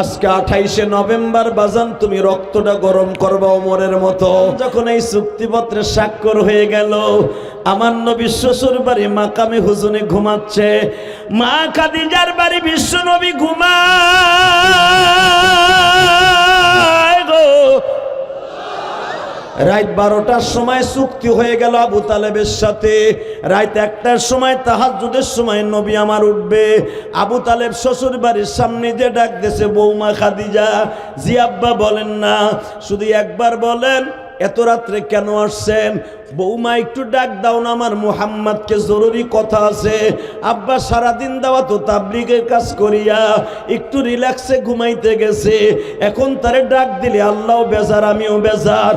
আজকে 28শে নভেম্বর বাজান তুমি রক্তটা গরম করবা ওমরের মতো। যখন এই চুক্তিপত্রে স্বাক্ষর হয়ে গেল, আমার নবী শ্বশুর বাড়ি মাকামে হুজুনে ঘুমাচ্ছে, মা খাদিজার বাড়ি বিশ্ব নবী ঘুমায় গো। রাত 12টার সময় চুক্তি হয়ে গেল আবু তালেবের সাথে। রাত 1টার সময় তাহাজ্জুদের সময় নবী আমার উঠবে। আবু তালেব শ্বশুর বাড়ির সামনে যে ডাক দিয়েছে, বৌমা খাদিজা। জি আব্বা বলেন না, শুধু একবার বলেন এত রাত্রে কেন আসছেন? বৌমা একটু ডাক দাও না, আমার মুহাম্মদকে জরুরি কথা আছে। আব্বা সারাদিন দেওয়া তো তাবলীগের কাজ করিয়া একটু রিল্যাক্সে ঘুমাইতে গেছে, এখন তারে ডাক দিলে আল্লাহও বেজার আমিও বেজার।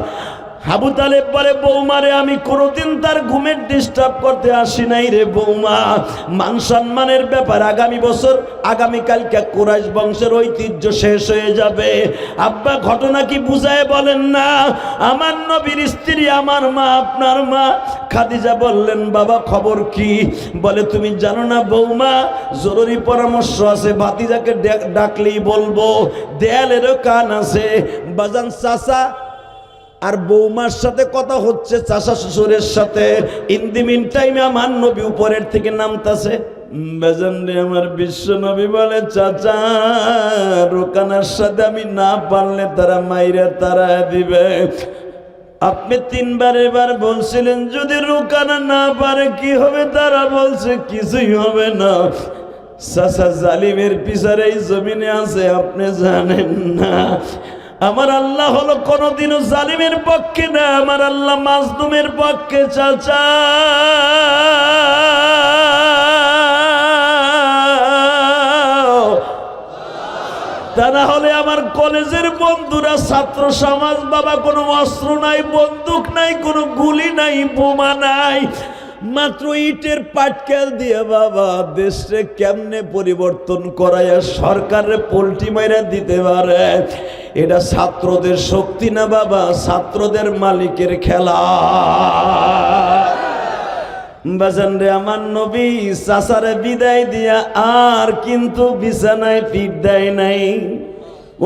আবু তালেব বলে, বৌমারে আমি কোনোদিন তার ঘুমের ডিস্টার্ব করতে আসি নাই রে বৌমা। মান সম্মানের ব্যাপার, আগামী বছর আগামীকালকে কুরাইশ বংশের ঐতিহ্য শেষ হয়ে যাবে। আব্বা ঘটনা কি বুঝায় বলেন না? আমার নবীর স্ত্রী আমার মা, আপনার মা খাদিজা বললেন, বাবা খবর কি? বলে, তুমি জানো না বৌমা, জরুরি পরামর্শ আছে, ভাতিজাকে ডাকলেই বলবো, দেয়ালেরও কান আছে। বাজান চাচা আর বৌমার সাথে কথা হচ্ছে, চাচা শ্বশুরের সাথে। ইন দি মিন টাইমে আমার নবী উপরের থেকে নামতাছে। বেজান রে আমার বিশ্ব নবী বলে, চাচা রোকানার সাথে আমি না পারলে তারা মাইরা তারা দিবে। আপনি 3বার এবার বলছিলেন যদি রোকানা না পারে কি হবে? তারা বলছে কিছুই হবে না। চাচা জালিমের পিছারে এই জমিনে আছে, আপনি জানেন না। আমার আল্লাহ হলো কোনদিনও জালিমের পক্ষে না, আমার আল্লাহ মাজলুমের পক্ষে। চাচা তা না হলে আমার কলেজের বন্ধুরা, ছাত্র সমাজ, বাবা কোনো অস্ত্র নাই, বন্দুক নাই, কোনো গুলি নাই, বোমা নাই, মাত্র ইটের পাটকেল দিয়ে বাবা দেশে কেমনে পরিবর্তন করায় সরকারের পোল্টি মাইরা দিতে পারে। এটা ছাত্রদের শক্তি না বাবা, ছাত্রদের মালিকের খেলা। বাজান রে আমার নবী চাচারে বিদায় দিয়া আর কিন্তু বিছানায় পিঠ দেয় নাই।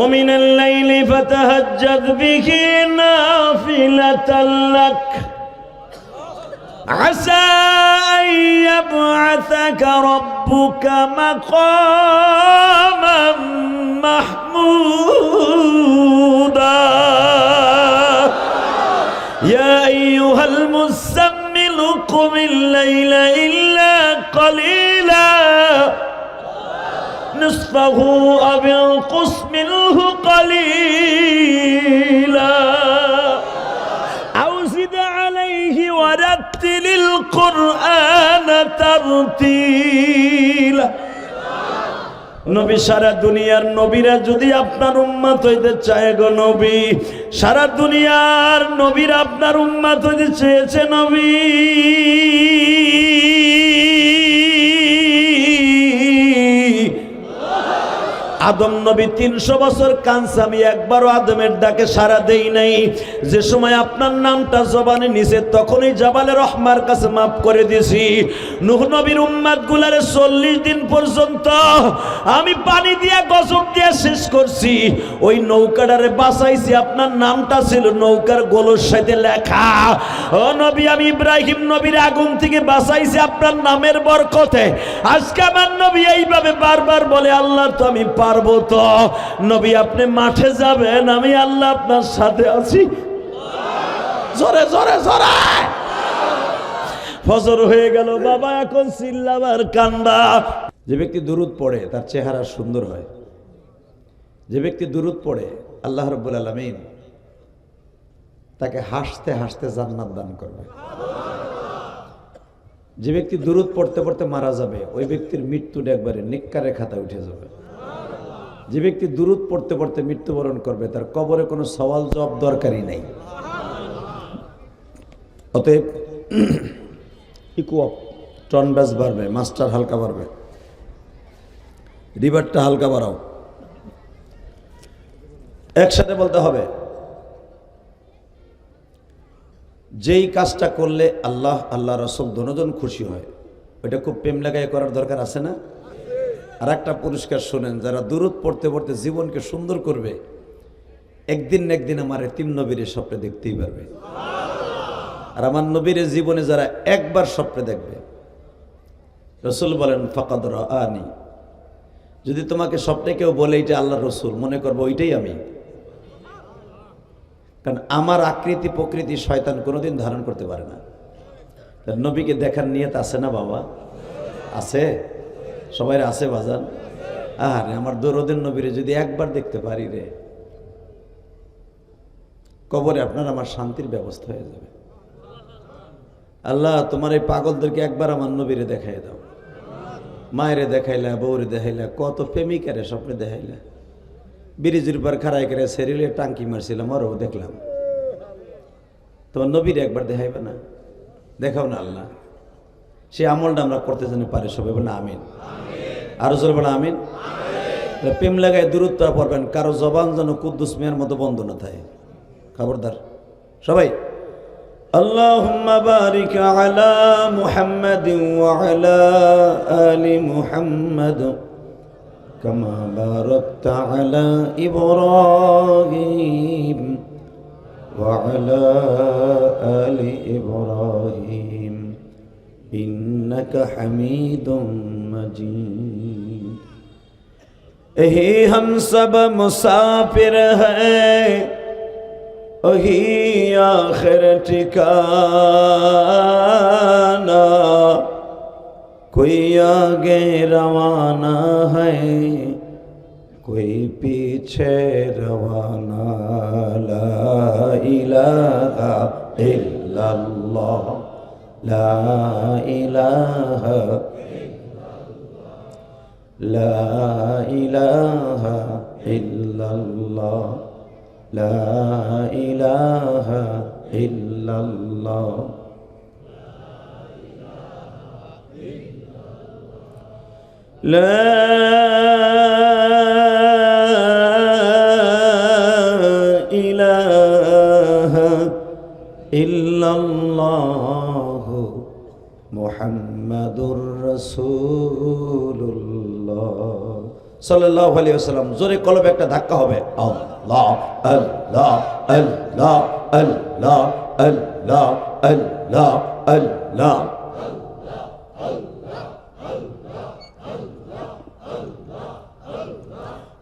ওমিনাল লাইলি ফাতাহাজ্জাদ বিহি নাফিলাতাল লাক আসা আন ইয়াবআসাকা রাব্বুকা মাকামান মাহমুদা ইয়া আইয়ুহাল মুযাম্মিল কুমিল লাইলা ইল্লা কালিলা নিসফাহু আও ইনকুস মিনহু কালিলা আও জিদ আলাইহি ওয়ারাত্তিলিল কুরআনা তারতিলা। নবী সারা দুনিয়ার নবীরা যদি আপনার উম্মত হইতে চায় গো নবী, সারা দুনিয়ার নবীরা আপনার উম্মত হইতে চেয়েছে নবী। আদম নবী 300 বছর কাঁদছে, আমি একবারও আদমের ডাকে সাড়া দেই নাই। যে সময় আপনার নামটা জবানে নিচে, তখনই জাবালে রহমার কাছে মাফ করে দিয়েছি। নূহ নবীর উম্মত গুলারে 40 দিন পর্যন্ত আমি পানি দিয়া গজব দিয়া শেষ করছি। ওই নৌকাটারে বাঁচাইছি, আপনার নামটা ছিল নৌকার গোলর সাথে লেখা। ও নবী, আমি ইব্রাহিম নবীর আগুন থেকে বাঁচাইছি আপনার নামের বরকতে। আজকে আমার নবী এইভাবে বারবার বলে, আল্লাহ তো আমি পারবো তো। নবী আপনি মাঠে যাবেন, আমি আল্লাহ আপনার সাথে আছি। জোরে জোরে জোরে। ফজর হয়ে গেল বাবা, এখন চিল্লাবার কান্দা। যে ব্যক্তি দুরূদ পড়ে তার চেহারা সুন্দর হয়। যে ব্যক্তি দুরূদ পড়ে আল্লাহ রাব্বুল আলামিন তাকে হাসতে হাসতে জান্নাত দান করবে। যে ব্যক্তি দুরূদ পড়তে পড়তে মারা যাবে, ওই ব্যক্তির মৃত্যুটা একবারে নেককারের খাতায় উঠে যাবে। যে ব্যক্তি দুরূদ পড়তে পড়তে মৃত্যুবরণ করবে, তার কবরে কোনো সওয়াল জবাব দরকারই নাই। অতএব ইকুয়াপ টন ব্যাস বাড়বে, মাস্টার হালকা বাড়বে, রিভারটা হালকা বাড়াও। একসাথে বলতে হবে, যেই কাজটা করলে আল্লাহ আল্লাহ রাসূল দুজন খুশি হয়, ওইটা খুব প্রেম লাগায় করার দরকার আছে না? আর একটা পুরস্কার শোনেন, যারা দুরূদ পড়তে পড়তে জীবনকে সুন্দর করবে, একদিন না একদিন আমার এতিম নবীর স্বপ্নে দেখতেই পারবে। আর আমার নবীর জীবনে যারা একবার স্বপ্নে দেখবে, রসুল বলেন ফাকাদ রাআনি, যদি তোমাকে স্বপ্নে কেউ বলে এটা আল্লাহ রসুল, মনে করবো ওইটাই আমি। কারণ আমার আকৃতি প্রকৃতি শয়তান কোনোদিন ধারণ করতে পারে না। নবীকে দেখার নিয়ত আছে না বাবা? আছে, সবাই আছে বাজান। আরে আমার দরদের নবীরে যদি একবার দেখতে পারি রে, কবরে আপনার আমার শান্তির ব্যবস্থা হয়ে যাবে। আল্লাহ তোমার এই পাগলদেরকে একবার আমার নবীরে দেখাই দাও। মায়েরে দেখাইলা, বউরে দেখাইলা, কত প্রেমিকারে স্বপ্নে দেখাইলা, ব্রিজের উপর খাড়াই করে সেরিলে টাঙ্কি মারছিলাম, আরও দেখলাম। তোমার নবীরে একবার দেখাইবে না? দেখাও না আল্লাহ। সে আমলটা আমরা করতে জানি পারি সবাই, বলে আমিন। আরো জোরে বলে আমিন। প্রেম লাগায় দূরত্ব পড়বেন, কারো জবান যেন কুদ্দুস মিয়ার মতো বন্ধ না থাকে, খবরদার সবাই। আল্লাহুম্মা বারিক আলা মুহাম্মাদিন ওয়া আলা আলি মুহাম্মাদ কামা বারাকতা আলা ইব্রাহিম ওয়া আলা আলি ইব্রাহিম ইন্নাকা হামিদুম मजीद। यही हम सब मुसाफिर हैं, वही आखिर ठिकाना, कोई आगे रवाना है, कोई पीछे रवाना। ला इलाहा इल्लल्लाह, ला इलाहा ला इलाहा इल्लल्लाह, ला इलाहा इल्लल्लाह। ला इलाहा इल्लल्लाह मुहम्मदुर रसूलुल्लाह সাল্লাল্লাহু আলাইহি ওয়াসাল্লাম। জোরে কলবে একটা ধাক্কা হবে, আল্লাহ আল্লাহ আল্লাহ আল্লাহ আল্লাহ আল্লাহ আল্লাহ।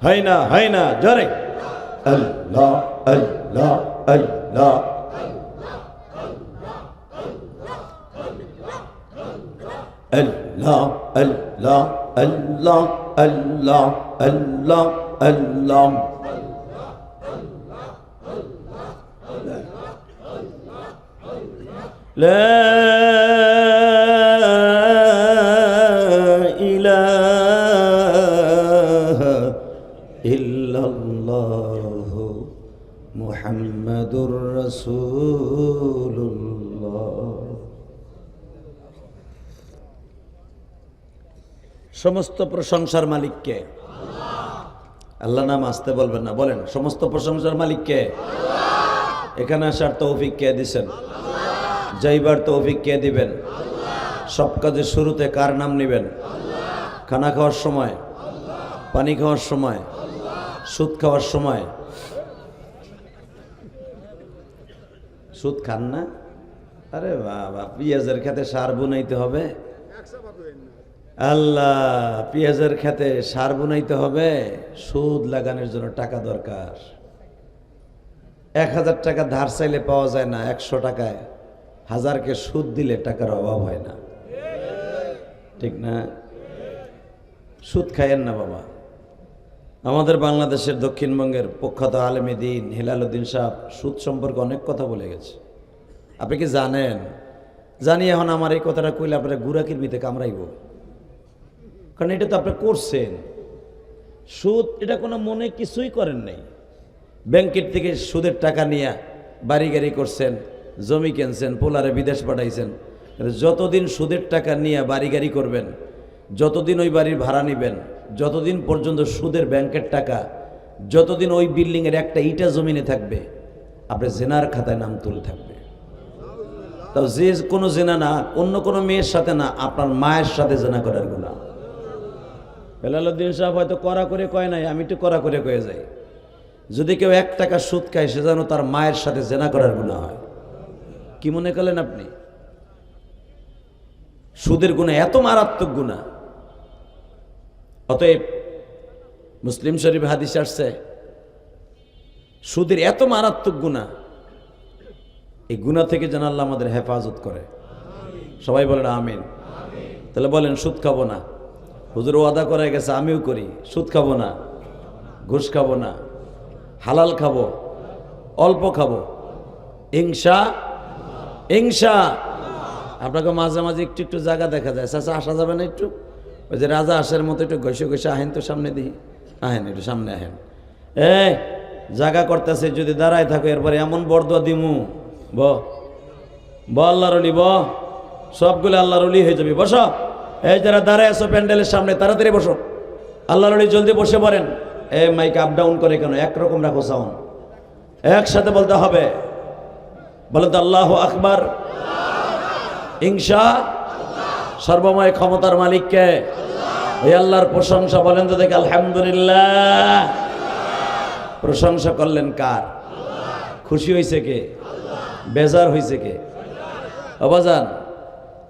হয় না, হয় না, জোরে আল্লাহ আল্লাহ আল্লাহ। Allah Allah Allah Allah Allah Allah La ilaha illallah Muhammadur Rasulullah। সমস্ত প্রশংসার মালিককে? আল্লাহ নাম আসতে বলবেন না, বলেন সমস্ত প্রশংসার মালিককে? এখানে আসার তৌফিক কে দিবেন? যাইবার তৌফিক কে দিবেন? সব কাজের শুরুতে কার নাম নেবেন? খানা খাওয়ার সময়, পানি খাওয়ার সময়, সুদ খাওয়ার সময়। সুদ খান না? আরে বাবা, পেঁয়াজের খেতে সার বুনাইতে হবে। আল্লাহ, পেঁয়াজের খেতে সার বুনাইতে হবে, সুদ লাগানোর জন্য টাকা দরকার। 1000 টাকা ধার চাইলে পাওয়া যায় না, 100 টাকায় 1000কে সুদ দিলে টাকার অভাব হয় না, ঠিক না? সুদ খায়েন না বাবা। আমাদের বাংলাদেশের দক্ষিণবঙ্গের প্রখ্যাত আলেমে দ্বীন হেলালুদ্দিন সাহেব সুদ সম্পর্কে অনেক কথা বলে গেছে। আপনি কি জানেন? জানি। এখন আমার এই কথাটা কইলে আপনারা গুড়াকির ভিতরে কামড়াইব, কারণ এটা তো আপনি করছেন। সুদ এটা কোনো মনে কিছুই করেন নাই। ব্যাংকের থেকে সুদের টাকা নিয়ে বাড়ি গাড়ি করছেন, জমি কিনছেন, পোলারে বিদেশ পাঠাইছেন। যতদিন সুদের টাকা নিয়ে বাড়ি গাড়ি করবেন, যতদিন ওই বাড়ির ভাড়া নেবেন, যতদিন পর্যন্ত সুদের ব্যাংকের টাকা, যতদিন ওই বিল্ডিংয়ের একটা ইটা জমিনে থাকবে, আপনার জেনার খাতায় নাম তুলে থাকবে। তাও যে কোনো জেনা না, অন্য কোনো মেয়ের সাথে না, আপনার মায়ের সাথে জেনা করার গুনাহ। হেলালুদ্দিন সাহেব হয়তো করা করে কয় নাই, আমি একটু করা করে কয়ে যাই, যদি কেউ 1 টাকা সুদ খায় সে যেন তার মায়ের সাথে জেনা করার গুনাহ হয়। কি মনে করলেন আপনি? সুদের গুনাহ এত মারাত্মক গুনাহ। অতএব মুসলিম শরীফ হাদিস আসছে সুদের এত মারাত্মক গুনাহ, এই গুনাহ থেকে যেন আল্লাহ আমাদের হেফাজত করে। সবাই বলেন আমিন। তাহলে বলেন সুদ খাবো না। হুজুর ওয়াদা করে গেছে, আমিও করি, সুদ খাবো না, ঘুষ খাবো না, হালাল খাবো, অল্প খাবো, ইনশা। আপনাকে মাঝে মাঝে একটু একটু জায়গা দেখা যায়, চাচা আসা যাবে না একটু? ওই যে রাজা আসার মতো একটু ঘষে ঘষে আহেন তো সামনে দিই, আহেন একটু সামনে আহেন। জায়গা করতেছে, যদি দাঁড়ায় থাকো এরপরে এমন বরদোয়া দিমু, ব আল্লাহর অলি, সবগুলো আল্লাহর অলি হয়ে যাবে। বসো, এই যারা দাঁড়ায় আছো প্যান্ডেলের সামনে তাড়াতাড়ি বসো, আল্লাহর অলি জলদি বসে পড়েন। মাইক আপ ডাউন করে কেন? একরকম রাখো সাউন্ড, একসাথে বলতে হবে। বলো তো আল্লাহু আকবার, ইনশা। সর্বময় ক্ষমতার মালিককে, ওই আল্লাহর প্রশংসা বলেন তো দেখে আলহামদুলিল্লাহ। প্রশংসা করলেন কার? খুশি হয়েছে কে? বেজার হয়েছে কে? অবাজান,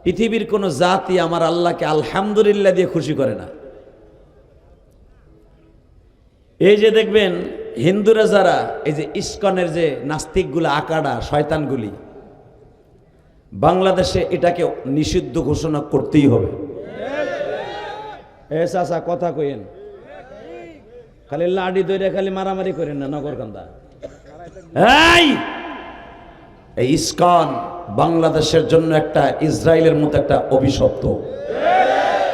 পৃথিবীর কোন জাতি আমার আল্লাহকে আলহামদুলিল্লাহ দিয়ে খুশি করে না। এই যে দেখবেন হিন্দুরা যারা, এই যে ইসকনের যে নাস্তিকগুলো, আকাড়া শয়তানগুলি, বাংলাদেশে এটাকে নিষিদ্ধ ঘোষণা করতেই হবে। চাচা কথা কইেন, খালি লাডি দইরে খালি মারামারি করেন না নগরকান্দা। এই ইসকন বাংলাদেশের জন্য একটা ইসরায়েলের মতো একটা অভিশপ্ত।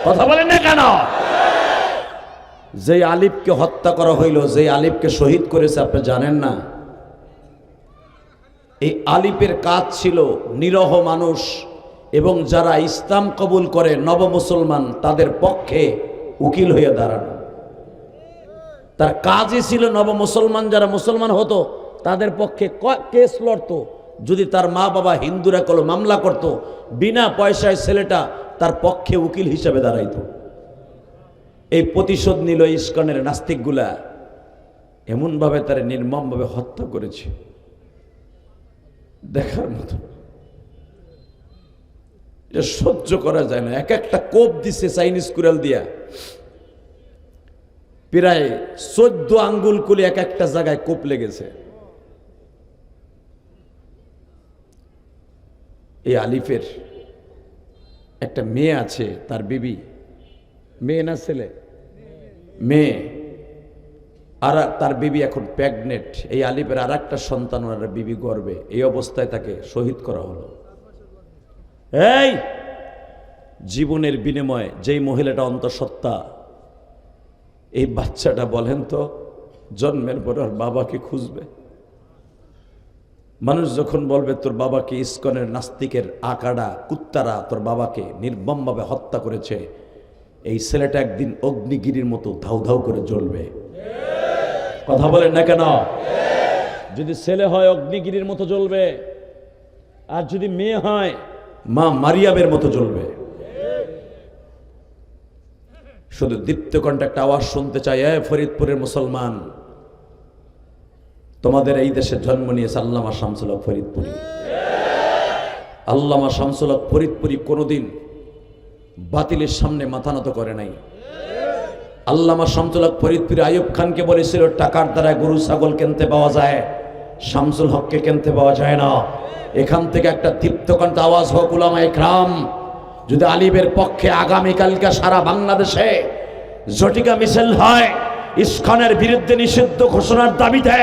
কথা বলেন না কেন? যে আলিফকে হত্যা করা হইল, যে আলিফকে শহীদ করেছে, আপনি জানেন না? এই আলিফের কাজ ছিল নিরহ মানুষ এবং যারা ইসলাম কবুল করে নব মুসলমান তাদের পক্ষে উকিল হয়ে দাঁড়ানো। তার কাজই ছিল নব মুসলমান যারা মুসলমান হতো তাদের পক্ষে কেস লড়তো। যদি তার মা বাবা হিন্দুরা কোনো মামলা করত, বিনা পয়সায় ছেলেটা তার পক্ষে উকিল হিসেবে দাঁড়াইতো। এই প্রতিশোধ নিল ইসকনের নাস্তিকগুলা, এমনভাবে তারা নির্মমভাবে হত্যা করেছে, দেখার মতো। এটা সহ্য করা যায় না। এক একটা কোপ দিছে চাইনিজ কুড়াল দিয়া, প্রায় 14 আঙ্গুল কুলি এক একটা জায়গায় কোপ লেগেছে। এই আলিফের একটা মেয়ে আছে, তার বিবি, মেয়ে না ছেলে? মেয়ে। আর তার বিবি এখন প্রেগনেন্ট। এই আলিফের আর একটা সন্তান, ওনার বিবি গর্ভে। এই অবস্থায় তাকে শহীদ করা হলো। এই জীবনের বিনিময়ে যেই মহিলাটা অন্তঃসত্ত্বা, এই বাচ্চাটা বলেন তো জন্মের পর ওর বাবাকে খুঁজবে? মানুষ যখন বলবে তোর বাবাকে ইসকনের নাস্তিকের আকাড়া কুত্তারা তোর বাবাকে নির্মমভাবে হত্যা করেছে, এই ছেলেটা একদিন অগ্নিগিরির মতো ধাউ ধাউ করে জ্বলবে। কথা বলেন না কেন? যদি ছেলে হয় অগ্নিগিরির মতো জ্বলবে, আর যদি মেয়ে হয় মা মারিয়ামের মতো জ্বলবে। শুধু দীপ্ত কণ্ঠে একটা আওয়াজ শুনতে চাই, ফরিদপুরের মুসলমান, তোমাদের এই দেশে জন্ম নিয়েছে আল্লামা শামসুল হক ফরিদপুরি। আল্লামা শামসুল হক ফরিদপুরি কোনোদিন বাতিলের সামনে মাথা নত করে নাই। আল্লামা শামসুল হক ফরিদপুরি আইয়ুব খানকে বলেছিল, টাকার দ্বারা গরু ছাগল কিনতে পাওয়া যায়, শামসুল হককে কিনতে পাওয়া যায় না। এখান থেকে একটা দীপ্ত কণ্ঠে আওয়াজ হোক উলামা ইকরাম, যদি আলিফের পক্ষে আগামীকালকে সারা বাংলাদেশে জটিকা মিছিল হয়, ইসকনের বিরুদ্ধে নিষিদ্ধ ঘোষণার দাবিতে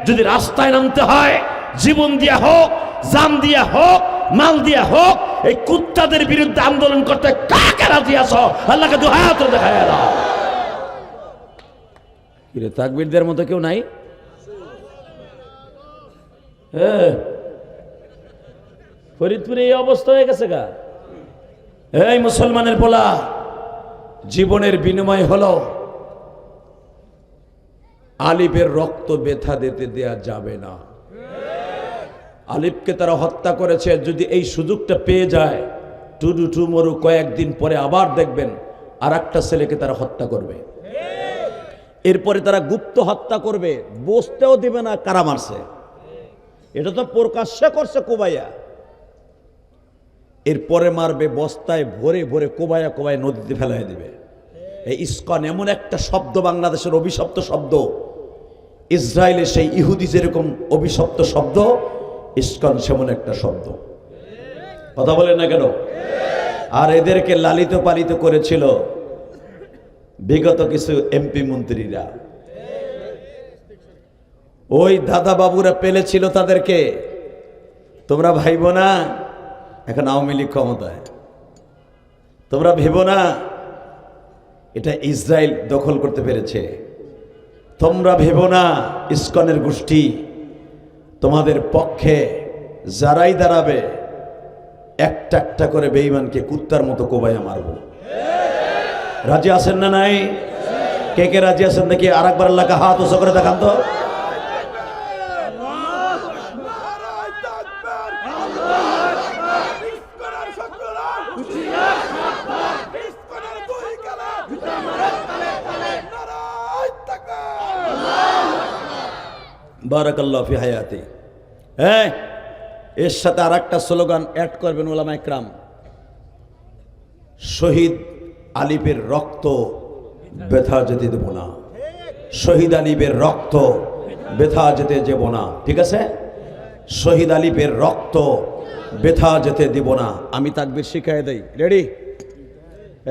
যদি রাস্তায় নামতে হয়, জীবন দিয়া হোক, জান দিয়া হোক, মাল দিয়া হোক, এই কুত্তাদের বিরুদ্ধে আন্দোলন করতে কাকে রাজি আছো? আল্লাহকে দুই হাত দেখায় দাও। কিরে তাকবীরদের মতো কেউ নাই? ফরিদপুরে এই অবস্থা হয়ে গেছে গা। এই মুসলমানের বলা, জীবনের বিনিময় হলো আলিফের রক্ত ব্যথা দিতে দেয়া যাবে না। আলিফকে তারা হত্যা করেছে। যদি এই সুযোগটা পেয়ে যায়, টুডু টুমরু কয়েকদিন পরে আবার দেখবেন আর একটা ছেলেকে তারা হত্যা করবে, এরপরে তারা গুপ্ত হত্যা করবে, বসতেও দিবে না কারা মারছে। এটা তো প্রকাশ্যে করছে কোবাইয়া, এরপরে মারবে বস্তায় ভরে ভরে কোবাইয়া কোবাইয়া নদীতে ফেলাই দিবে। এই ইসকন এমন একটা শব্দ, বাংলাদেশের অভিশপ্ত শব্দ, ইসরায়েলে সেই ইহুদি যেরকম অভিশপ্ত শব্দ, ইসকন সেমন একটা শব্দ। কথা বলেন না কেন? আর এদেরকে লালিত পালিত করেছিল বিগত কিছু এমপি মন্ত্রীরা, ওই দাদা বাবুরা পেলেছিল তাদেরকে। তোমরা ভাইবো না এখন আওয়ামী লীগ ক্ষমতায়, তোমরা ভেবো না এটা ইসরায়েল দখল করতে পেরেছে, তোমরা ভেবো না ইসকনের গোষ্ঠী তোমাদের পক্ষে যারাই দাঁড়াবে একটা একটা করে বেঈমানকে কুত্তার মতো কোবাইয়া মারবো। রাজি আছেন না নাই? কে কে রাজি আছেন দেখি আর একবার এলাকা হাত উঁচু করে দেখান তো। বারাকাল্লাহু ফি হায়াতি। হ্যাঁ, এর সাথে আর একটা স্লোগান অ্যাড করবেন ওলামা ইকরাম, শহীদ আলিফের রক্ত ব্যথা যেতে দেব না, শহীদ আলিফের রক্ত ব্যথা যেতে দেব না। ঠিক আছে, শহীদ আলিফের রক্ত ব্যথা যেতে দেব না। আমি তাকবীর শিখাই দেই, রেডি?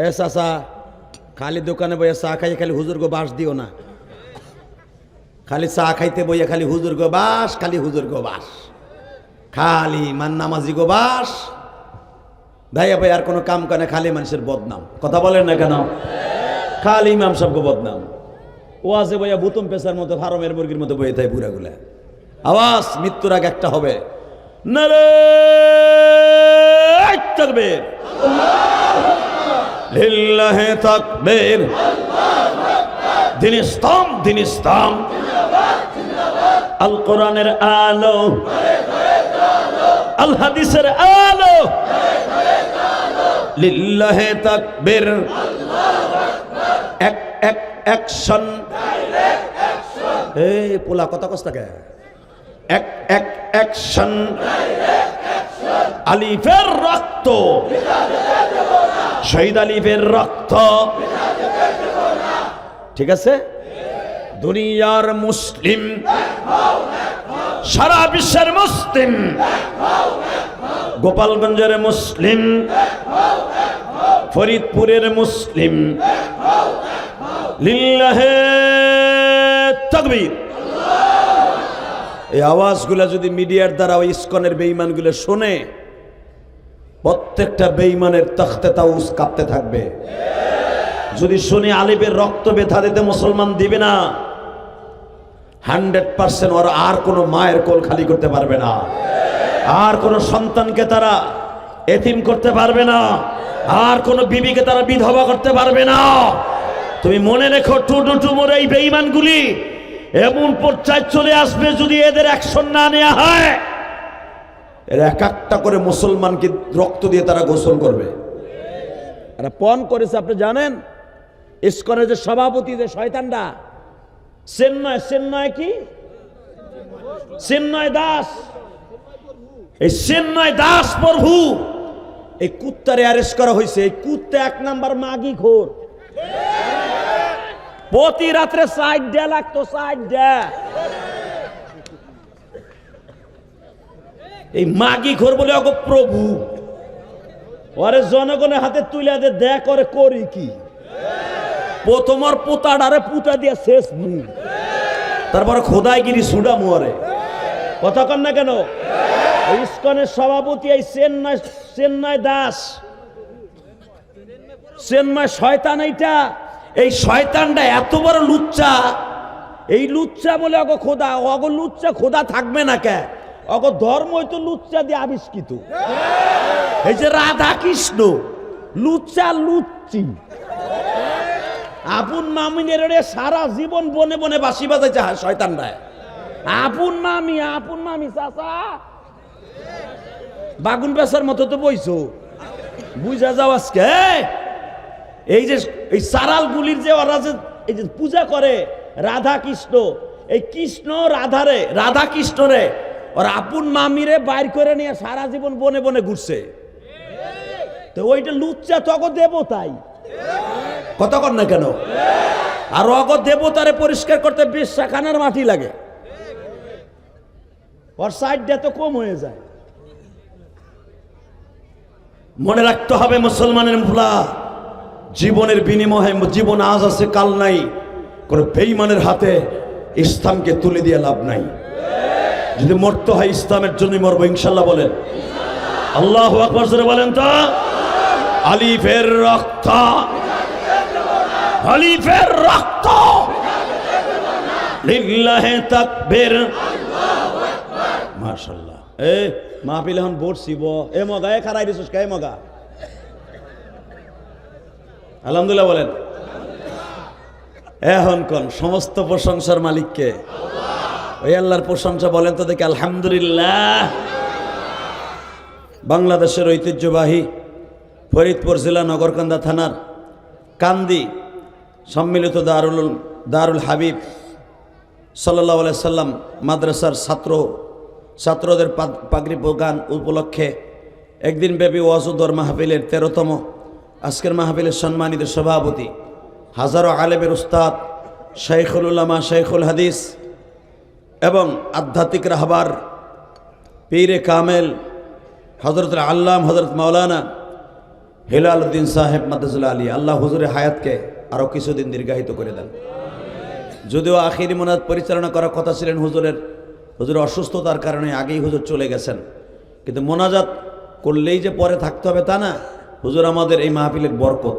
এ চাচা, খালি দোকানে বইয়া চা খাইয়ে খালি হুজুর গো বাস দিও না, খালি চা খাইতে বইয়া খালি হুজুর গো বাস, খালি হুজুর গো বাস, খালি মান নামাজি গো বাস, ভাইয়া ভাই আর কোনো কাম করে খালি মানুষের বদনাম। কথা বলেন না কেন? খালি ইমাম সাহেব বদনাম, ও আছে বইয়া বুতুম পেশার মতো ফার্মের মুরগির মতো বইয়ে থাকে বুড়াগুলা। আওয়াজ মৃত্যুর আগে একটা হবে, নারে তাকবীর, লিল্লাহি তাকবীর, দিন ইসলাম, দিন ইসলাম, আল কোরআনের আলো, আল হাদিসের আলো, লিল্লাহি তাকবীর, এক এক অ্যাকশন, এই পোলা কথা কষ্ট থাকে, এক এক অ্যাকশন, আলিফের রক্ত, শহীদ আলিফের রক্ত। ঠিক আছে, দুনিয়ার মুসলিম, সারা বিশ্বের মুসলিম, গোপালগঞ্জের মুসলিম, ফরিদপুরের মুসলিম, লিল্লাহি তাকবীর। এই আওয়াজগুলা যদি মিডিয়ার দ্বারা ওই ইসকনের বেঈমানগুলো শোনে, প্রত্যেকটা বেঈমানের তখতে তাউস কাঁপতে থাকবে। যদি শুনি আলিফের রক্ত ব্যথা দিতে মুসলমান দিবে না, 100% ওরা আর কোনো মায়ের কোল খালি করতে পারবে না, আর কোনো সন্তানকে তারা এতিম করতে পারবে না, আর কোনো বিবিকে তারা বিধবা করতে পারবে না। তুমি মনে রেখো, টুডুটুমোর এই বেঈমানগুলি এমন পর্যায়ে চলে আসবে, যদি এদের অ্যাকশন না নেওয়া হয়, এর এক একটা করে মুসলমানকে রক্ত দিয়ে তারা গোসল করবে। এরা পণ করেছে, আপনি জানেন ইসকনের যে সভাপতি, যে শয়তানটা চেন্নয় কি চেন্নয় দাস, এই চেন্নয় দাস প্রভু, এই কুত্তারে অ্যারেস্ট করা হয়েছে। এই কুত্তা 1 নাম্বার মাগি খোর, প্রতি রাত্রে 60 লাগতো, 60। এই মাগি খোর বলে অগ প্রভু, ওরে জনগণের হাতে তুলে দেয় করে করি কি? প্রথমর পোতাডারে পুতা দিয়া শেষ মুখ, তারপর খোদাইগিরি সুডা মুয়ারে। কথা কন না কেন? ইসকনের সভাপতি এই চেন্নয় দাস, চেন্নয় শয়তান। এই শয়তানটা এত বড় লুচ্চা, এই লুচ্চা বলে অগ খোদা, অগ লুচ্চা খোদা থাকবে না কে? অগ ধর্মই তো লুচ্চা দিয়ে আবিষ্কৃত। এই যে রাধা কৃষ্ণ, লুচ্চা লুচ্চি, আপন মামিনের সারা জীবন বনে বনে বাঁশি বাজাইছে শয়তানরা। আপন মামি চাচা বাগুন বেচার মতো তো বইছো, বুঝা যাও আজকে। এই যে এই সারালগুলির যে ওরা যে এই যে পূজা করে রাধা কৃষ্ণ, এই কৃষ্ণ রাধারে, রাধা কৃষ্ণরে ওর আপন মামিরে বাইর করে নিয়ে সারা জীবন বনে বনে ঘুরছে। তো ওইটা লুচ্চা তক দেবতাই, কতক্ষণ না কেন? আর অগ দেবতারে পরিষ্কার করতে বিশ্বাখানার মাটি লাগে, ওর সাইডটা তো কম হয়ে যায়। মনে রাখতে হবে মুসলমানের ভোলা, জীবনের বিনিময়ে জীবন আজ আছে কাল নাই। কোন বেঈমানের হাতে ইসলামকে তুলে দিয়ে লাভ নাই। যদি মরতে হয় ইসলামের জন্যই মরবো ইনশাল্লাহ। বলেন আল্লাহু আকবার জোরে বলেন তো। আলিফের রক্ত, আলিফের রক্ত, লিল্লাহে তাকবীর, মাশাআল্লাহ। এ মাহফিল এখন বসিব, এ মগা এ খারাই দিছিস কে মগা? আলহামদুলিল্লাহ বলেন। এখন কোন সমস্ত প্রশংসার মালিককে? ওই আল্লাহর প্রশংসা বলেন তো দেখি আলহামদুলিল্লাহ। বাংলাদেশের ঐতিহ্যবাহী ফরিদপুর জেলা নগরকান্দা থানার কান্দি সম্মিলিত দারুল হাবিব সাল্লাল্লাহু আলাইহি সাল্লাম মাদ্রাসার ছাত্রদের পাগড়ি প্রদান উপলক্ষে একদিন ব্যাপী ওয়াজুদর মাহফিলের 13তম আজকের মাহফিলের সম্মানিত সভাপতি, হাজারো আলেমের উস্তাদ, শাইখুল উলামা, শাইখুল হাদিস এবং আধ্যাত্মিক রাহবার পীরে কামেল হযরত আল্লাম হযরত মাওলানা হেলাল উদ্দিন সাহেব মাদ্রাসুল আলী, আল্লাহ হুজুরের হায়াতকে আরও কিছুদিন দীর্ঘায়িত করে দেন। যদিও আখিরি মোনাজাত পরিচালনা করার কথা ছিলেন হুজুর অসুস্থতার কারণে আগেই হুজুর চলে গেছেন, কিন্তু মোনাজাত করলেই যে পরে থাকতে হবে তা না। হুজুর আমাদের এই মাহফিলের বরকত,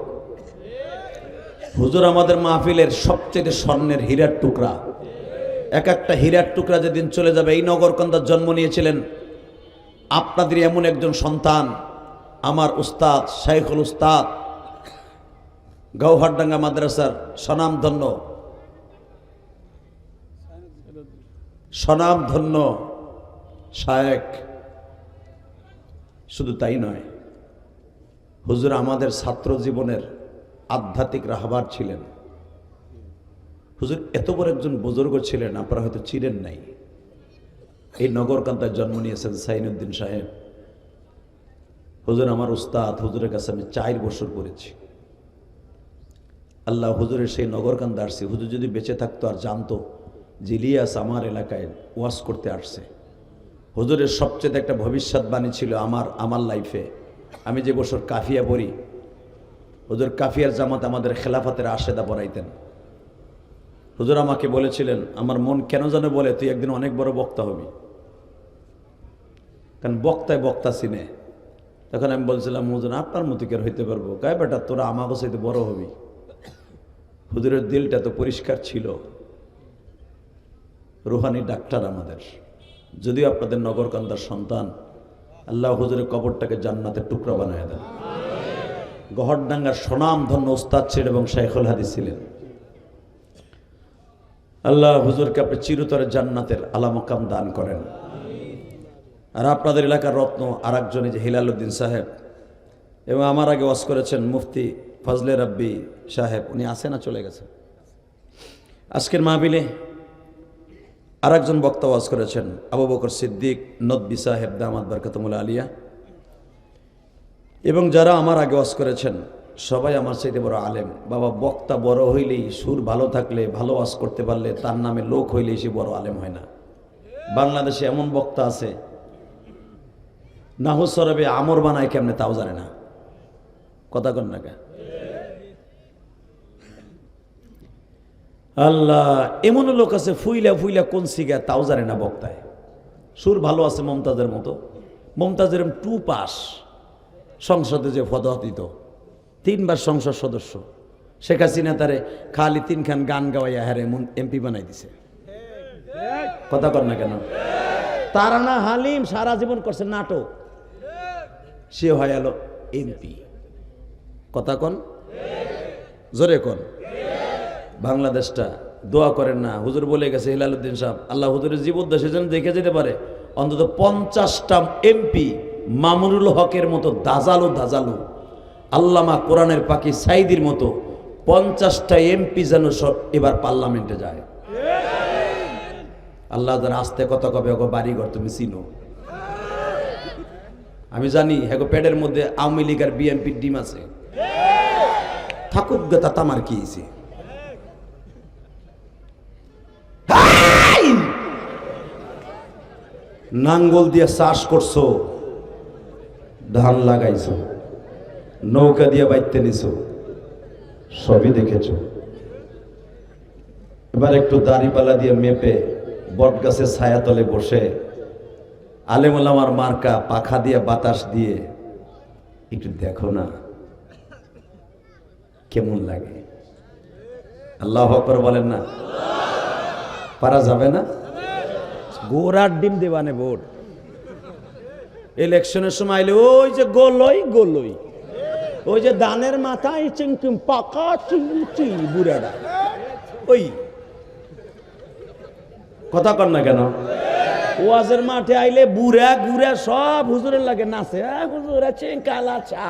হুজুর আমাদের মাহফিলের সবচেয়ে স্বর্ণের হীরার টুকরা। এক একটা হীরার টুকরা যেদিন চলে যাবে। এই নগরকান্দার জন্ম নিয়েছিলেন আপনাদের এমন একজন সন্তান, আমার উস্তাদ শাইখুল উস্তাদ, গৌহারডাঙ্গা মাদ্রাসার স্বনামধন্য শায়েখ। শুধু তাই নয়, হুজুর আমাদের ছাত্র জীবনের আধ্যাত্মিক রাহবার ছিলেন। হুজুর এত বড় একজন বুজুর্গ ছিলেন, আপনারা হয়তো চিনেন নাই। এই নগরকান্দায় জন্ম নিয়েছেন সাইনুদ্দিন সাহেব। হুজুর আমার উস্তাদ, হুজুরের কাছে আমি 4 বছর পড়েছি। আল্লাহ হুজুরের সেই নগরকান্দা আসছি। হুজুর যদি বেঁচে থাকতো আর জানতো যে ইলিয়াস আমার এলাকায় ওয়াজ করতে আসছে, হুজুরের সবচেয়ে একটা ভবিষ্যৎবাণী ছিল আমার লাইফে। আমি যে বছর কাফিয়া পড়ি, হুজুর কাফিয়ার জামাত আমাদের খেলাফতের আশেদা পড়াইতেন। হুজুর আমাকে বলেছিলেন, আমার মন কেন যেন বলে তুই একদিন অনেক বড় বক্তা হবি, কারণ বক্তায় বক্তা চিনে। তখন আমি বলছিলাম, হুজুর আপনার মতো কেন হইতে পারবো? গায়ে বেটা তোরা আমাকে চাইতে বড় হবি। হুজুরের দিলটা তো পরিষ্কার ছিল। রুহানি ডাক্তার আমাদের, যদিও আপনাদের নগরকান্দার সন্তান। আল্লাহ হুজুরের কবরটাকে জান্নাতের টুকরা বানায় দেন। গহরডাঙ্গার স্বনামধন্য উস্তাদ ছিলেন এবং শাইখুল হাদিস ছিলেন। আল্লাহ হুজুরকে আপনি চিরতরে জান্নাতের আলা মাকাম দান করেন। আর আপনাদের এলাকার রত্ন আর একজনে যে হেলাল উদ্দিন সাহেব, এবং আমার আগে ওয়াজ করেছেন মুফতি ফজলে রাব্বি সাহেব, উনি আসে না চলে গেছে। আজকের মাহফিলে আর একজন বক্তা ওয়াজ করেছেন আবু বকর সিদ্দিক নদবী সাহেব দামাত বরকতুল্লাহ আলিয়া, এবং যারা আমার আগে ওয়াজ করেছেন সবাই আমার চাইতে বড় আলেম। বাবা, বক্তা বড় হইলেই, সুর ভালো থাকলে, ভালো ওয়াজ করতে পারলে, তার নামে লোক হইলেই সে বড় আলেম হয় না। বাংলাদেশে এমন বক্তা আছে নাহু সরবে আমর বানায় কেমনে তাও জানে না। কথা কন না কে? আল্লাহ, এমনও লোক আছে ফুইলা ফুইলা কোন সিগা তাও জানে না বক্তায়। সুর ভালো আছে মমতাজের মতো। মমতাজের 2 পাস, সংসদে যে পদক দিত, 3 বার সংসদ সদস্য। শেখ হাসিনা তারে খালি 3 খান গান গাওয়াইয়া হারে এমপি বানাই দিছে। কথা কর না কেন? তারানা হালিম সারা জীবন করছে নাটক, সে হয়ে গেল এমপি। কথা কন, জোরে কন। বাংলাদেশটা দোয়া করেন না। হুজুর বলে গেছে হেলালুদ্দিন সাহেব, আল্লাহ হুজুরের জীবদ্দশা যেন দেখে যেতে পারে অন্তত 50টা এমপি মামুনুল হকের মতো দাজালু আল্লামা কোরআনের পাখি সাইদির মতো 50টা এমপি যেন এবার পার্লামেন্টে যায়। আল্লাহ যারা আসতে কথা কবে ওগো বাড়িঘর তুমি চিনো, আমি জানি হ্যাঁ পেটের মধ্যে আওয়ামী লীগ আর বিএনপির ডিম আছে, থাকুক গে তাতে আমার কি হয়েছে। নাঙ্গল দিয়ে চাষ করছো, ধান লাগাইছো, নৌকা দিয়ে বাইতে নিছো, সবই দেখেছো। এবার একটু দাড়িপালা দিয়ে মেপে বট গাছের ছায়া তলে বসে আলেমুলামার মার্কা পাখা দিয়ে বাতাস দিয়ে একটু দেখো না কেমন লাগে। আল্লাহু আকবার বলেন না, পারা যাবে না? গোড়ার ডিম দেবানে ভোট ইলেকশনের সময় এলে ওই যে গোলই গোলই, ওই যে দানের মাথায় চিংচিম পাকা চিংচি বুড়াটা, ওই কথা কর না কেন? ওয়াজের মাঠে আইলে বুড়া গুড়া সব হুজুরের লাগে নাচে, হুজুর চিংকালা চা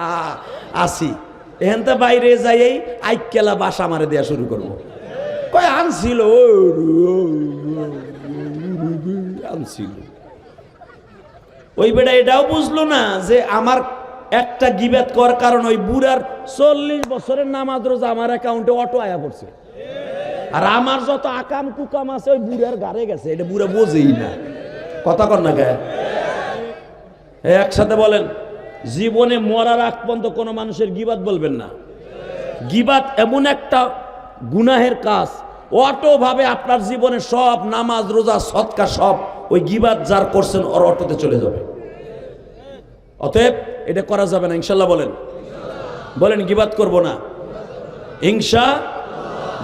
আসি এখানটা বাইরে যাই আইকেলা বাসা মারে দেয়া শুরু করবো। কয় আনছিল আনছিল, ওই বেটা এটাও বুঝলো না যে আমার একটা গিবাত করার কারণ ওই বুড়ার 40 বছরের নামাজ রোজা আমার অ্যাকাউন্টে অটো আয়া পড়ছে, আর আমার যত আকাম কুকাম আছে ওই বুড়ার গাড়ে গেছে, এটা বুড়া বোঝেই না। কথা কর না কে? একসাথে বলেন, জীবনে মরার আগ পর্যন্ত কোনো মানুষের গিবাত বলবেন না। গিবাত এমন একটা গুনাহের কাজ, অটো ভাবে আপনার জীবনে সব নামাজ রোজা সৎকা সব ওই গিবাত যার করছেন ওর অটোতে চলে যাবে। অতএব এটা করা যাবে না, ইনশাল্লাহ বলেন, বলেন গিবাত করব না হিংসা।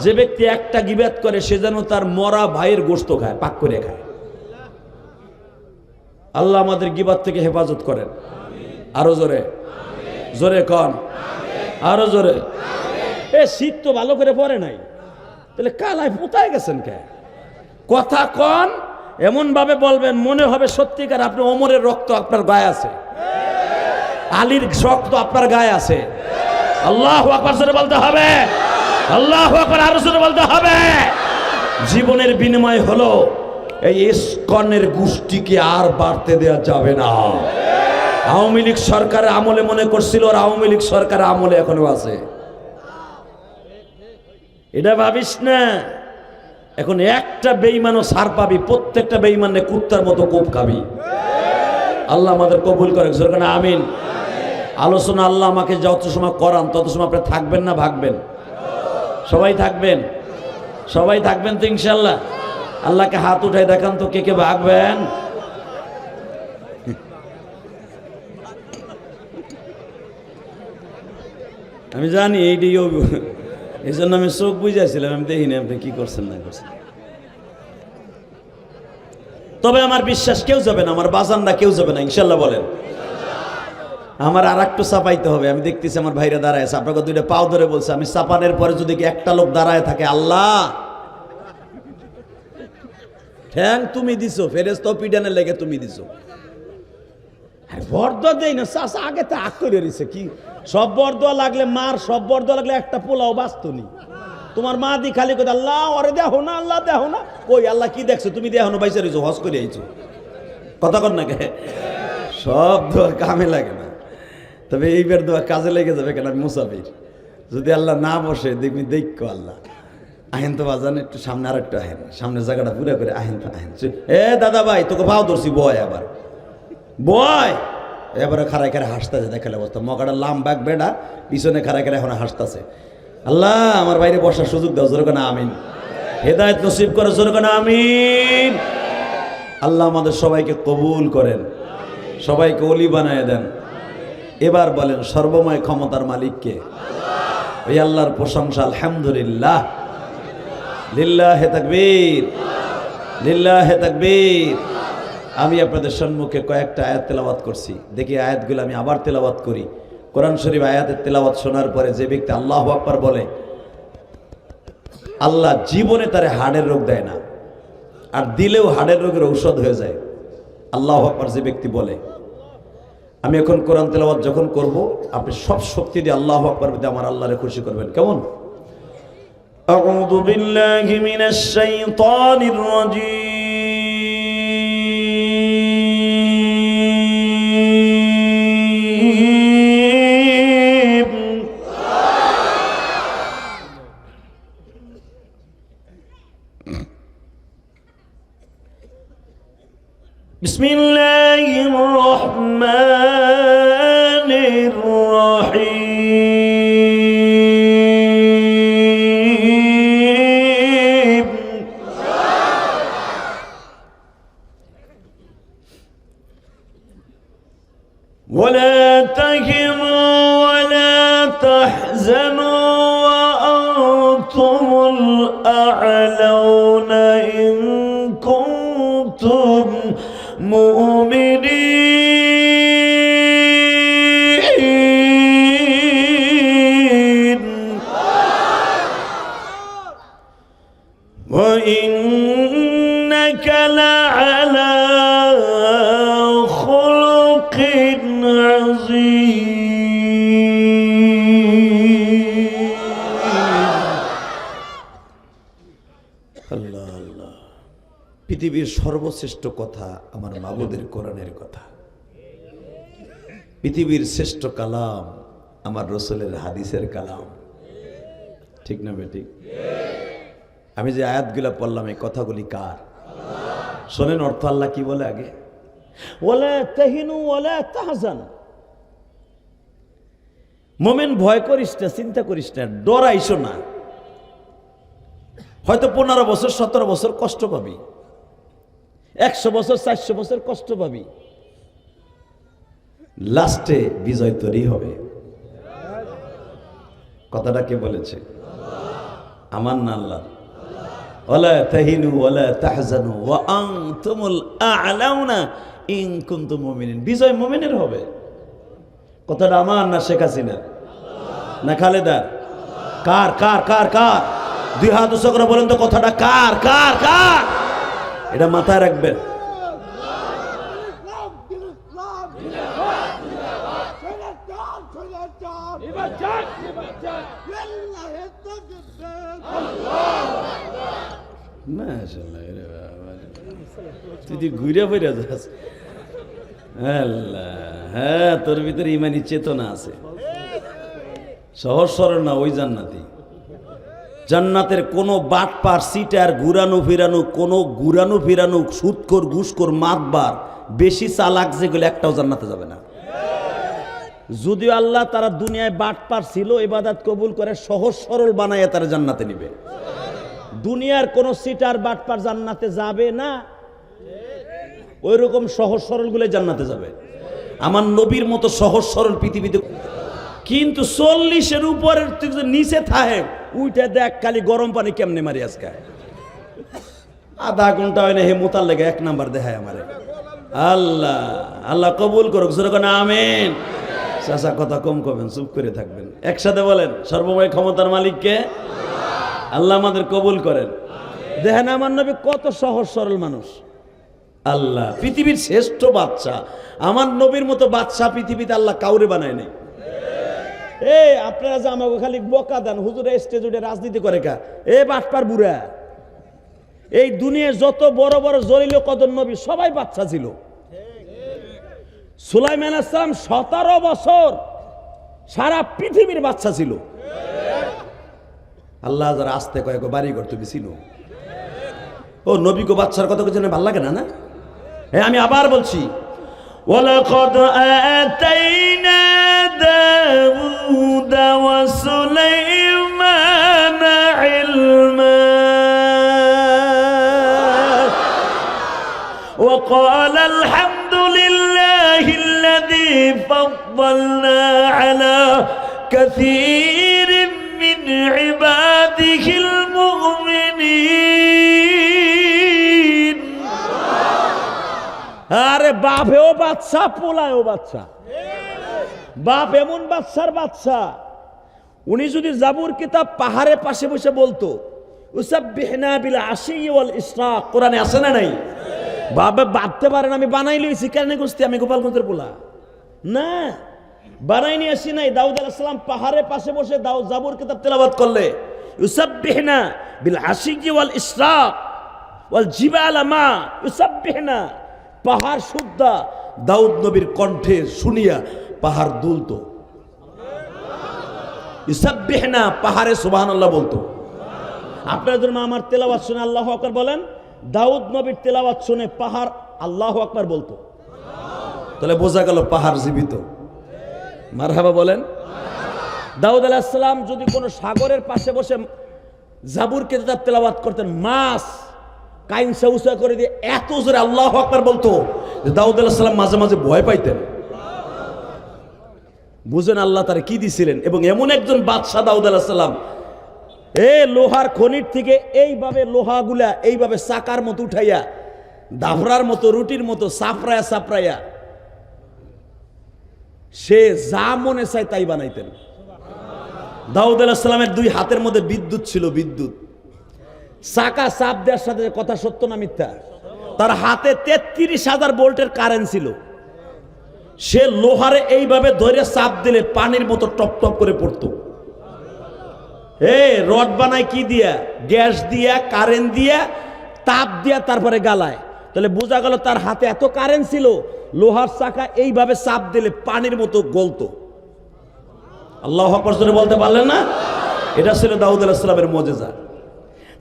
যে ব্যক্তি একটা গিবাত করে সে যেন তার মরা ভাইয়ের গোশত খায়, পাক করে খায়। আল্লাহ আমাদের গিবাত থেকে হেফাজত করেন। আরো জোরে জোরে কন, আরো জোরে। এ শীত তো ভালো করে পড়ে নাই, তাহলে কালায় পোতায় গেছেন কে? কথা কন এমন ভাবে বলবেন মনে হবে সত্যিকার আপনি ওমরের রক্ত আপনার গায়ে আছে, আলীর রক্ত আপনার গায়ে আছে। আল্লাহু আকবার জোরে বলতে হবে, আল্লাহু আকবার আরো জোরে বলতে হবে। জীবনের বিনিময় হলো এই ইসকনের গোষ্ঠীকে আর বাড়তে দেওয়া যাবে না। আওয়ামী লীগ সরকারের আমলে মনে করছিল আর আওয়ামী লীগ সরকারের আমলে এখনো আছে, এটা ভাবিস না। এখন একটা বেঈমানও ছাড় পাবি, প্রত্যেকটা বেঈমানে কুত্তার মতো কোপ খাবি। আল্লাহ আমাদের কবুল করে, জোরে আমিন। আলোচনা আল্লাহ আমাকে যত সময় করান তত সময় আপনি থাকবেন না ভাগবেন? সবাই থাকবেন, সবাই থাকবেন তো ইনশাল্লাহ। আল্লাহকে হাত উঠাই দেখান তো কে কে ভাগবেন। আমি জানি এইটাই, এই জন্য আমি চোখ বুঝাইছিলাম, আমি দেখিনি আপনি কি করছেন না করছেন। তবে আমার বিশ্বাস কেউ যাবে না, আমার বাজানরা কেউ যাবে না ইনশাল্লাহ বলেন। আমার আর একটু চাপাইতে হবে, আমি দেখতেছি আমার ভাইরা দাঁড়ায় আছে, আপনাকে দুইটা পাও ধরে বলছে আমি চাপানের পরে যদি একটা লোক দাঁড়ায় থাকে, আল্লাহ ঠ্যাং তুমি দিছো, ফেরেশতা পিডানের লেগে তুমি দিছো। বরদোয়া দেই না চাচা, আগে তো আগ করে রয়েছে কি সব বরদোয়া লাগলে মার, সব বরদোয়া লাগলে একটা পোলাও বাঁচত নি। তোমার মা দি খালি করে আল্লাহ ওরে দেখো না, আল্লাহ দেখো না। কই আল্লাহ কি দেখছো? তুমি দেখো না, বাইসা রয়েছো, হজ করে আইছো। কথা কর না কে? সব দোয়া কামে লাগে না, তবে এইবার দোয়া কাজে লেগে যাবে। কেন? আমি মুসাফির, যদি আল্লাহ না বসে দেখবি দেখো আল্লাহ আহেন তো বাজান একটু সামনে, আর একটু আহেন, সামনের জায়গাটা পুরা করে আহেন তো আহেন। এ দাদা ভাই তোকে ভাও ধরছি, বয় আবার বয়। এবারে খারাই খারাই হাসতেছে, দেখালে অবস্থা মকাটা লাম্বাক বেড়া পিছনে খারাই খারাই এখন হাসতেছে। আল্লাহ আমার বাইরে বসার সুযোগ দাও, জোরে না আমিন। হেদায়েত নসিব করে, জোরে না আমিন। আল্লাহ আমাদের সবাইকে কবুল করেন, সবাইকে ওলি বানায় দেন। এবার বলেন সর্বময় ক্ষমতার মালিককে? ওই আল্লাহর প্রশংসা আলহামদুলিল্লাহ, লিল্লাহে তাকবীর, লিল্লাহে তাকবীর। আমি আপনাদের সম্মুখে কয়েকটা আয়াত তেলাওয়াত করছি, দেখি আয়াতগুলো আমি আবার তেলাওয়াত করি। কোরআন শরীফ আয়াতের তেলাওয়াত শোনার পরে যে ব্যক্তি আল্লাহু আকবার বলে, আল্লাহ জীবনে তারে হাড়ের রোগ দেয় না, আর দিলেও হাড়ের রোগের ঔষধ হয়ে যায়। আল্লাহু আকবার যে ব্যক্তি বলে, আমি এখন কোরআন তেলাওয়াত যখন করব, আপনি সব শক্তি দিয়ে আল্লাহু আকবার বলে আমার আল্লাহরে খুশি করবেন। কেমন? আউযু বিল্লাহি মিনাশ শাইতানির রাজীম। বিসমিল্লাহির রহমানির রহিম। ওয়ালা তাহিনু ওয়ালা তাহজানু ওয়া আনতুমুল আ'লাউনা ইন কুনতুম মুমিনিন ওয়া ইন্নাকা লা'আলা খুলুকিন আযীম। আল্লাহ আল্লাহ। পৃথিবীর সর্বশ্রেষ্ঠ কথা আমার মাবুদের কোরআনের কথা। পৃথিবীর শ্রেষ্ঠ কালাম আমার রাসূলের হাদিসের কালাম। ঠিক না বেঠিক? আমি যে আয়াতগুলো পড়লাম এই কথাগুলি কার? শোনেন অর্থ আল্লাহ কি বলে আগে, ওয়ালা তাহিনু ওয়ালা তাহজান। মুমিন ভয় করিস না, চিন্তা করিস না, ডরাইছো না। হয়তো 15 বছর 17 বছর কষ্ট পাবি, 100 বছর 400 বছর কষ্ট পাবি, লাস্টে বিজয় তৈরি হবে। কথাটা কে বলেছে? আমার না আল্লাহ। ওয়ালা তাহিনু ওয়ালা তাহজানু ওয়া আনতুমুল আ'লাউনা ইন কুনতুম মুমিনিন। বিজয় মুমিনের হবে। কথাটা আমার না শেখ হাসিনার না খালেদার? কার কার কার কার? 2 হাত উঁচু করে বলেন তো কথাটা কার কার কার? এটা মাথায় রাখবেন। তুই ঘুরে ফিরে যাস। হ্যাঁ, তোর ভিতরে ইমানি চেতনা আছে। সহজ সরল না ওই জান্নাতি। জান্নাতের কোনো বাটপার সিটার ঘুরানো ফিরানো সুদখোর ঘুষখোর মাতবার বেশি চালাক যেগুলো একটাও জান্নাতে যাবে না। যদিও আল্লাহ তারা দুনিয়ায় বাটপার ছিল, ইবাদত কবুল করে সহজ সরল বানাইয়া তারা জান্নাতে নিবে। দুনিয়ার কোন সিটার বাটপার জান্নাতে যাবে না, ওই রকম সহজ সরল গুলো জান্নাতে যাবে। আমার নবীর মতো সহজ সরল পৃথিবীতে কিন্তু 40-এর উপরের নিচে থাকে উইটা দেখ খালি গরম পানি কেমনে মারি আজকে আধা ঘন্টা হয় না হে মোতার লেগে 1 নাম্বার দেখায় আমারে। আল্লাহ আল্লাহ কবুল করুক, যেরকম আমিন। চাচা কথা কম কবেন, চুপ করে থাকবেন। একসাথে বলেন, সর্বময় ক্ষমতার মালিককে আল্লাহ আমাদের কবুল করেন। দেখেন আমার নবী কত সহজ সরল মানুষ। আল্লাহ পৃথিবীর শ্রেষ্ঠ বাদশা, আমার নবীর মতো বাদশা পৃথিবীতে আল্লাহ কাউরে বানায় নাই। আপনারা যে আমাকে খালি বকা দেন, হুজুর স্টেজ উঠে রাজনীতি করে কা? বাটপার বুড়া। এই দুনিয়ার যত বড় বড় জলিল কদর নবী সবাই বাদশা ছিল। সুলাইমান আলাইহিস সালাম 17 বছর সারা পৃথিবীর বাদশা ছিল। আল্লাহ যারা আসতে কয়েক বাড়ি করতে ছিল, ও নবী গো বাদশার কথা কিছু ভালো লাগে না? না আমি আবার বলছি, ওয়ালাকাদ আতাইনা দাউদ ওয়া সুলাইমানা ইলমা ওয়া ক্বালা আলহামদুলিল্লাহিল্লাযী ফাদ্দালনা আলা কাসীরিম মিন ইবাদিহিল মুমিনিন। আরে বাপেও বাদশা, পোলায়ও বাদশা। বাপ এমন বাদশার বাদশা, উনি যদি জাবুর কিতাব পাহাড়ের পাশে বসে বলতো উসাব্বিহনা বিল আশি ওয়াল ইশরাক, কোরআনে আছে না নাই? বাবা ভাবতে পারেন আমি বানাই লইছি কেন গোস্তি, আমি গোপালগঞ্জের পোলা। না, বানাই নিয়ে আসি নাই। দাউদ আলাইহিস সালাম পাহাড়ের পাশে বসে জাবুর কিতাব তেলাওয়াত করলে ইউসাব্বিহনা বিল আশিকি ওয়াল ইসরাক ওয়াল জিবাল মা ইউসাব্বিহনা, পাহাড় সুদ্ধা দাউদ নবীর কণ্ঠে শুনিয়া পাহাড় দুলতো। ইউসাব্বিহনা, পাহাড়ে সুবহানাল্লাহ বলতো। আপনারা যখন আমার তেলাওয়াত শুনে আল্লাহু আকবার বলেন, দাউদ নবীর তেলাওয়াত শুনে পাহাড় আল্লাহু আকবার বলতো। তাহলে বোঝা গেল পাহাড় জীবিত। মারহাবা বলেন। দাউদ আলাইহিস সালাম যদি কোনো সাগরের পাশে বসে জাবুর কিতাব তেলাওয়াত করতেন, মাছ কাইনসা উসা করে দিয়ে এত জোরে আল্লাহু আকবার বলতো যে দাউদ আলাইহিস সালাম মাঝে মাঝে ভয় পাইতেন। বুঝেন আল্লাহ তার কি দিছিলেন। এবং এমন একজন বাদশাহ দাউদ আলাইহিস সালাম, লোহার খনির থেকে এইভাবে লোহাগুলা এইভাবে চাকার মতো উঠাইয়া দাফরার মতো রুটির মতো সাফরায়া সাফরায়া সে যা মনে চায় তাই বানাইতেন। দাউদ আলাইহিস সালামের দুই হাতের মধ্যে বিদ্যুৎ ছিল, বিদ্যুৎ। চাকা চাপ দেওয়ার সাথে কথা সত্য না মিথ্যা? তার হাতে 33,000 ভোল্টের কারেন্ট ছিল। সে লোহারে এইভাবে ধরে চাপ দিলে পানির মতো টপ টপ করে পড়তো। রড বানায় কি দিয়া? গ্যাস দিয়া, কারেন্ট দিয়া, তাপ দিয়া, তারপরে গালায়। তাহলে বোঝা গেল তার হাতে এত কারেন্ট ছিল, লোহার চাকা এইভাবে চাপ দিলে পানির মতো গলতো। আল্লাহু আকবার জোরে বলতে পারলেন না? এটা ছিল দাউদ আলাইহিস সালামের মুজিজা।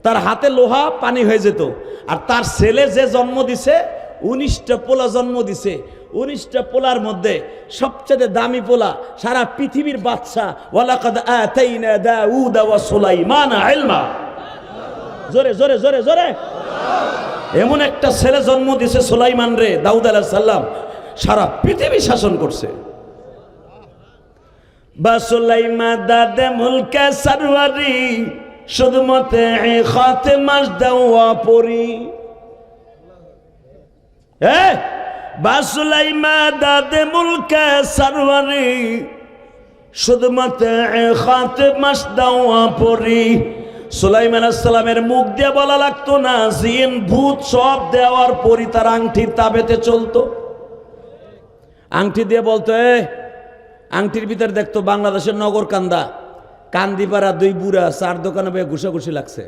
তার হাতে লোহা পানি হয়ে যেত। আর তার ছেলে যে জন্ম দিছে, 19টা পোলা জন্ম দিছে। 19টা পোলার মধ্যে সবচেয়ে দামি পোলা সারা পৃথিবীর বাদশা, ওয়ালাকাদ আতাইনা দাউদ ওয়া সুলাইমানা ইলমা। জোরে জোরে জোরে জোরে। এমন একটা ছেলে জন্ম দিছে সুলাইমান রে, দাউদ আলাইহিস সালাম সারা পৃথিবী শাসন করছে। বা সুলাইমান দাদে মুলকে সরওয়ারি শুধুমতে খাতেমাস দাওয়া পরি। বা সুলাইমান দাদে মুলকে সরওয়ারি শুধুমতে খাতেমাস দাওয়া পরি। সুলাইমান আলাইহিস সালামের মুখ দিয়ে বলা লাগতো না, জিন ভূত সব দেওয়ার পরই তার আংটির তাবেতে চলতো। আংটি দিয়ে বলতো, আংটির ভিতরে দেখতো বাংলাদেশের নগর কান্দা, কান্দিপাড়া দুই বুড়া 4 দোকানে বয়ে ঘুষাঘুষি লাগছে।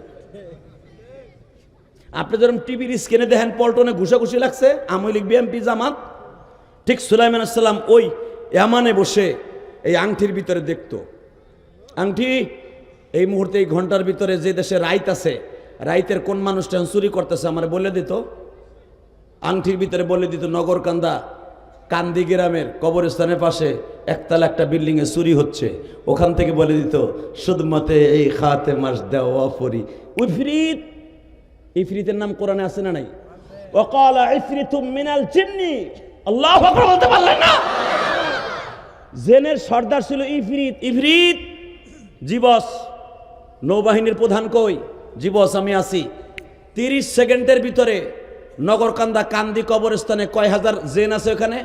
আপনি যখন টিভির স্ক্রিনে দেখেন পল্টনে ঘুষাঘুষি লাগছে, আওয়ামী লীগ বিএনপি জামাত, ঠিক সুলাইমান আলাইহিস সালাম ওই ইয়ামানে বসে এই আংটির ভিতরে দেখতো। আংটি এই মুহূর্তে এই ঘন্টার ভিতরে যে দেশে রাইত আছে, রাইতের কোন মানুষটা চুরি করতেছে আমার বলে দিত। আংটির ভিতরে বলে দিত নগরকান্দা কান্দি গ্রামের কবরস্থানের পাশে একতলা একটা বিল্ডিং এ চুরি হচ্ছে, ওখান থেকে বলে দিত শুধুমাত্র এই খাতে মাস দেওয়া পরি। ইফরিত, ইফরিতের নাম কোরআনে আছে না নাই? ওয়াকালা ইফরিতুম মিনাল জিন্নি। আল্লাহু আকবার বলতে পারলেন না? জেনের সর্দার ছিল ইফরিত। ইফরিত জি বস। নৌবাহিনীর প্রধান কই? জি বস আমি আছি। 30 সেকেন্ডের ভিতরে নগরকান্দা কান্দি কবরস্থানে কয় হাজার জেন আছে ওখানে?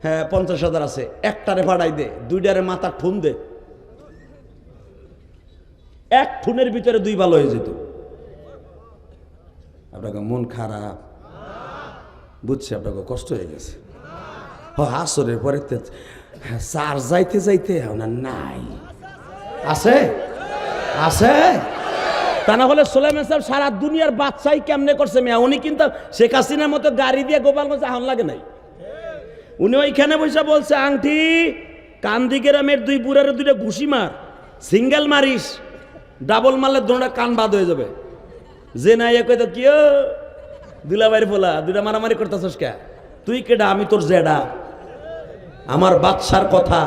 হ্যাঁ 50,000 আছে। একটারে ভাড়াই দে, দুইটারে মাথা ঠুন দে, এক ঠুনের ভিতরে 2 ভালো হয়ে যেত। আপনাকে মন খারাপ বুঝছে, আপনাকে কষ্ট হয়ে গেছে। আসরের পরে সার যাইতে যাইতে নাই আছে আছে। তা না হলে সুলাইমান সাহেব সারা দুনিয়ার বাদশাই কেমনে করছে মিয়া? উনি কিন্তু শেখ হাসিনার মতো গাড়ি দিয়ে গোপালগঞ্জে আহন লাগে নাই। উনি ওইখানে বসে বলছে আংটি কান্দি গ্রামের 2 বুড়ার 2টা ঘুষি মার, সিঙ্গেল মারিস, ডাবল মারলে 2টা কান বাদ হয়ে যাবে। যে নাই কইতো কি দুলাবাইর ফোলা 2টা মারামারি করতেছস কে? তুই কেডা? আমি তোর জেডা। আমার বাদশার কথা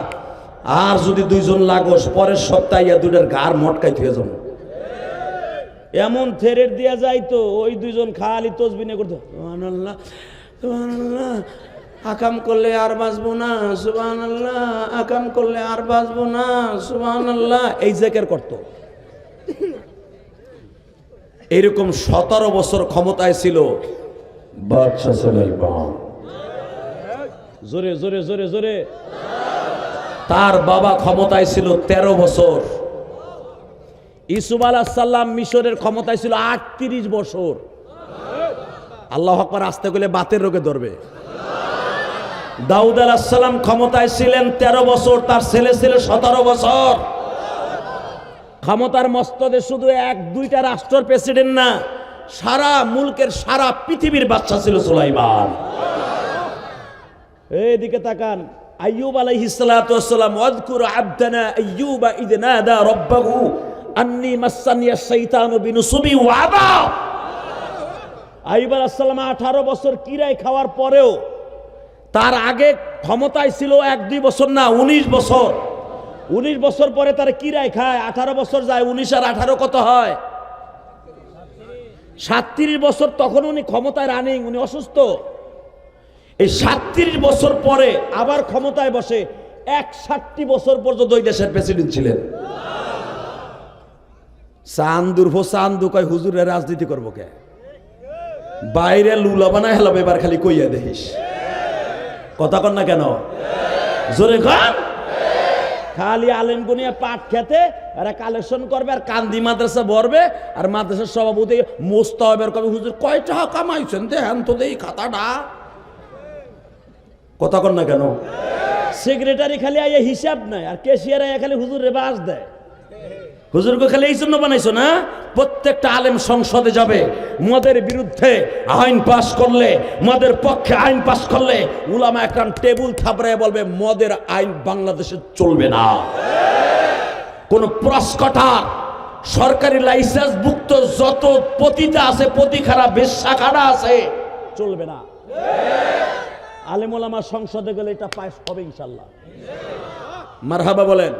আর যদি 2 জন লাগোস পরের সপ্তাহে 2টার ঘাড় মটকাই থুয়ে যাবো। এমন থেরের দিয়া যাইতো, ওই 2 জন খালি তসবিনে করতো সুবহানাল্লাহ সুবহানাল্লাহ, আকাম করলে আর বাঁচবো না, সুবহানাল্লাহ আকাম করলে আর বাঁচবো না, সুবহানাল্লাহ এই জিকির করতো। এরকম 17 বছর ক্ষমতায় ছিল বাদশা সুলাইমান। জোরে জোরে জোরে জোরে। তার বাবা ক্ষমতায় ছিল 13 বছর। ইউসুফ আলাইহিস সালাম মিশরের ক্ষমতায় ছিল 38 বছর। আল্লাহু আকবার আসতে গেলে বাতের রোগে ধরবে। দাউদ আলাইহিস সালাম ক্ষমতায় ছিলেন 13 বছর, তার ছেলে ছিল 17 বছর। ক্ষমতার মস্তদে শুধু এক দুইটা রাষ্ট্রের প্রেসিডেন্ট না, সারা মুলকের সারা পৃথিবীর বাদশা ছিল সুলাইমান। এইদিকে তাকান, আইয়ুব আলাইহিস সালাতু ওয়াস সালাম, ওয়াজকুর আবদানা আইয়ুবা ইয নাদা রাব্বাহু আন্নী মাসানিয়াশ শাইতানু বিনুসুবি ওয়া আবা। আইয়ুব আলাইহিস সালাম 18 বছর কিরায় খাওয়ার পরেও, তার আগে ক্ষমতায় ছিল 1-2 বছর না, 19 বছর। 19 বছর পরে তার কিরায় খায়, 18 বছর যায়, 19 আর 18 কত হয়? 37 বছর। তখন উনি ক্ষমতায় রানিং, উনি অসুস্থ। এই 37 বছর পরে আবার ক্ষমতায় বসে, 61 বছর পর্যন্ত ওই দেশের প্রেসিডেন্ট ছিলেন। চান্দুর চান্দু কয় হুজুরের রাজনীতি করবো কে, বাইরে লুলা বানায় হেলাম, এবার খালি কইয়া দেখিস। কথা কন না কেন, জোরে খান। খালি আলেম গুনিয়া পাট খেতে আর কালেকশন করবে, আর কান্দি মাদ্রাসা ভরবে, আর মাদ্রাসার সভাপতি মোস্তাহেবের কবে হুজুর কয় টাকা কামাইছেন দেন তো দেই খাতাটা। কথা কন না কেন। সেক্রেটারি খালি আইয়া হিসাব নাই, আর ক্যাশিয়ার আইয়া খালি হুজুর রে বাস দেয়। হুজুরকে খালি এই জন্য বানাইছো না, প্রত্যেকটা আলেম সংসদে যাবে, মদের বিরুদ্ধে আইন পাস করলে, মদের পক্ষে আইন পাস করলে উলামা একরাম টেবিল থাপড়ায় বলবে মদের আইন বাংলাদেশে চলবে না। কোন প্রস্কটার সরকারি লাইসেন্স ভুক্ত যত পতিতা আছে, পতিখানা বেশ্যাখানা আছে, চলবে না। আলেম ওলামা সংসদে গেলে এটা পাস হবে ইনশাআল্লাহ। মারহাবা বলেন।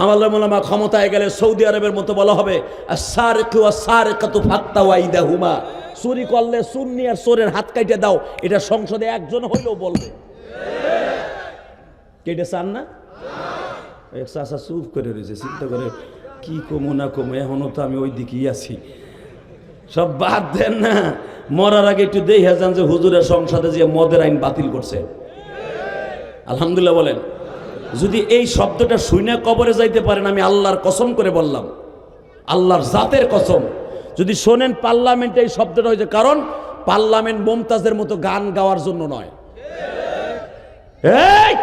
আলেম ওলামা ক্ষমতায় গেলে সৌদি আরবের মতো বলা হবে আস-সারিকু ওয়াস-সারিকাতু ফাক্তাউ আইদাহুমা, চুরি করলে সুন্নি আর চোরের হাত কাটে দাও। এটা সংসদে একজন হইলেও বলবে। কেটে চান না? এক চাচা চুপ করে রয়েছে, চিন্তা করে কি কমো না কমো, এখনো তো আমি ওই দিকেই আছি। সব বাদ দেন না, মরার আগে একটু দেখে যান যে হুজুরের সংসদে যে মদের আইন বাতিল করছে। আলহামদুলিল্লাহ বলেন। যদি এই শব্দটা শুনে কবরে যাইতে পারেন, আমি আল্লাহর কসম করে বললাম, আল্লাহর জাতের কসম, যদি শোনেন পার্লামেন্টে এই শব্দটা হয়েছে, কারণ পার্লামেন্ট মুমতাজের মতো গান গাওয়ার জন্য নয়। এই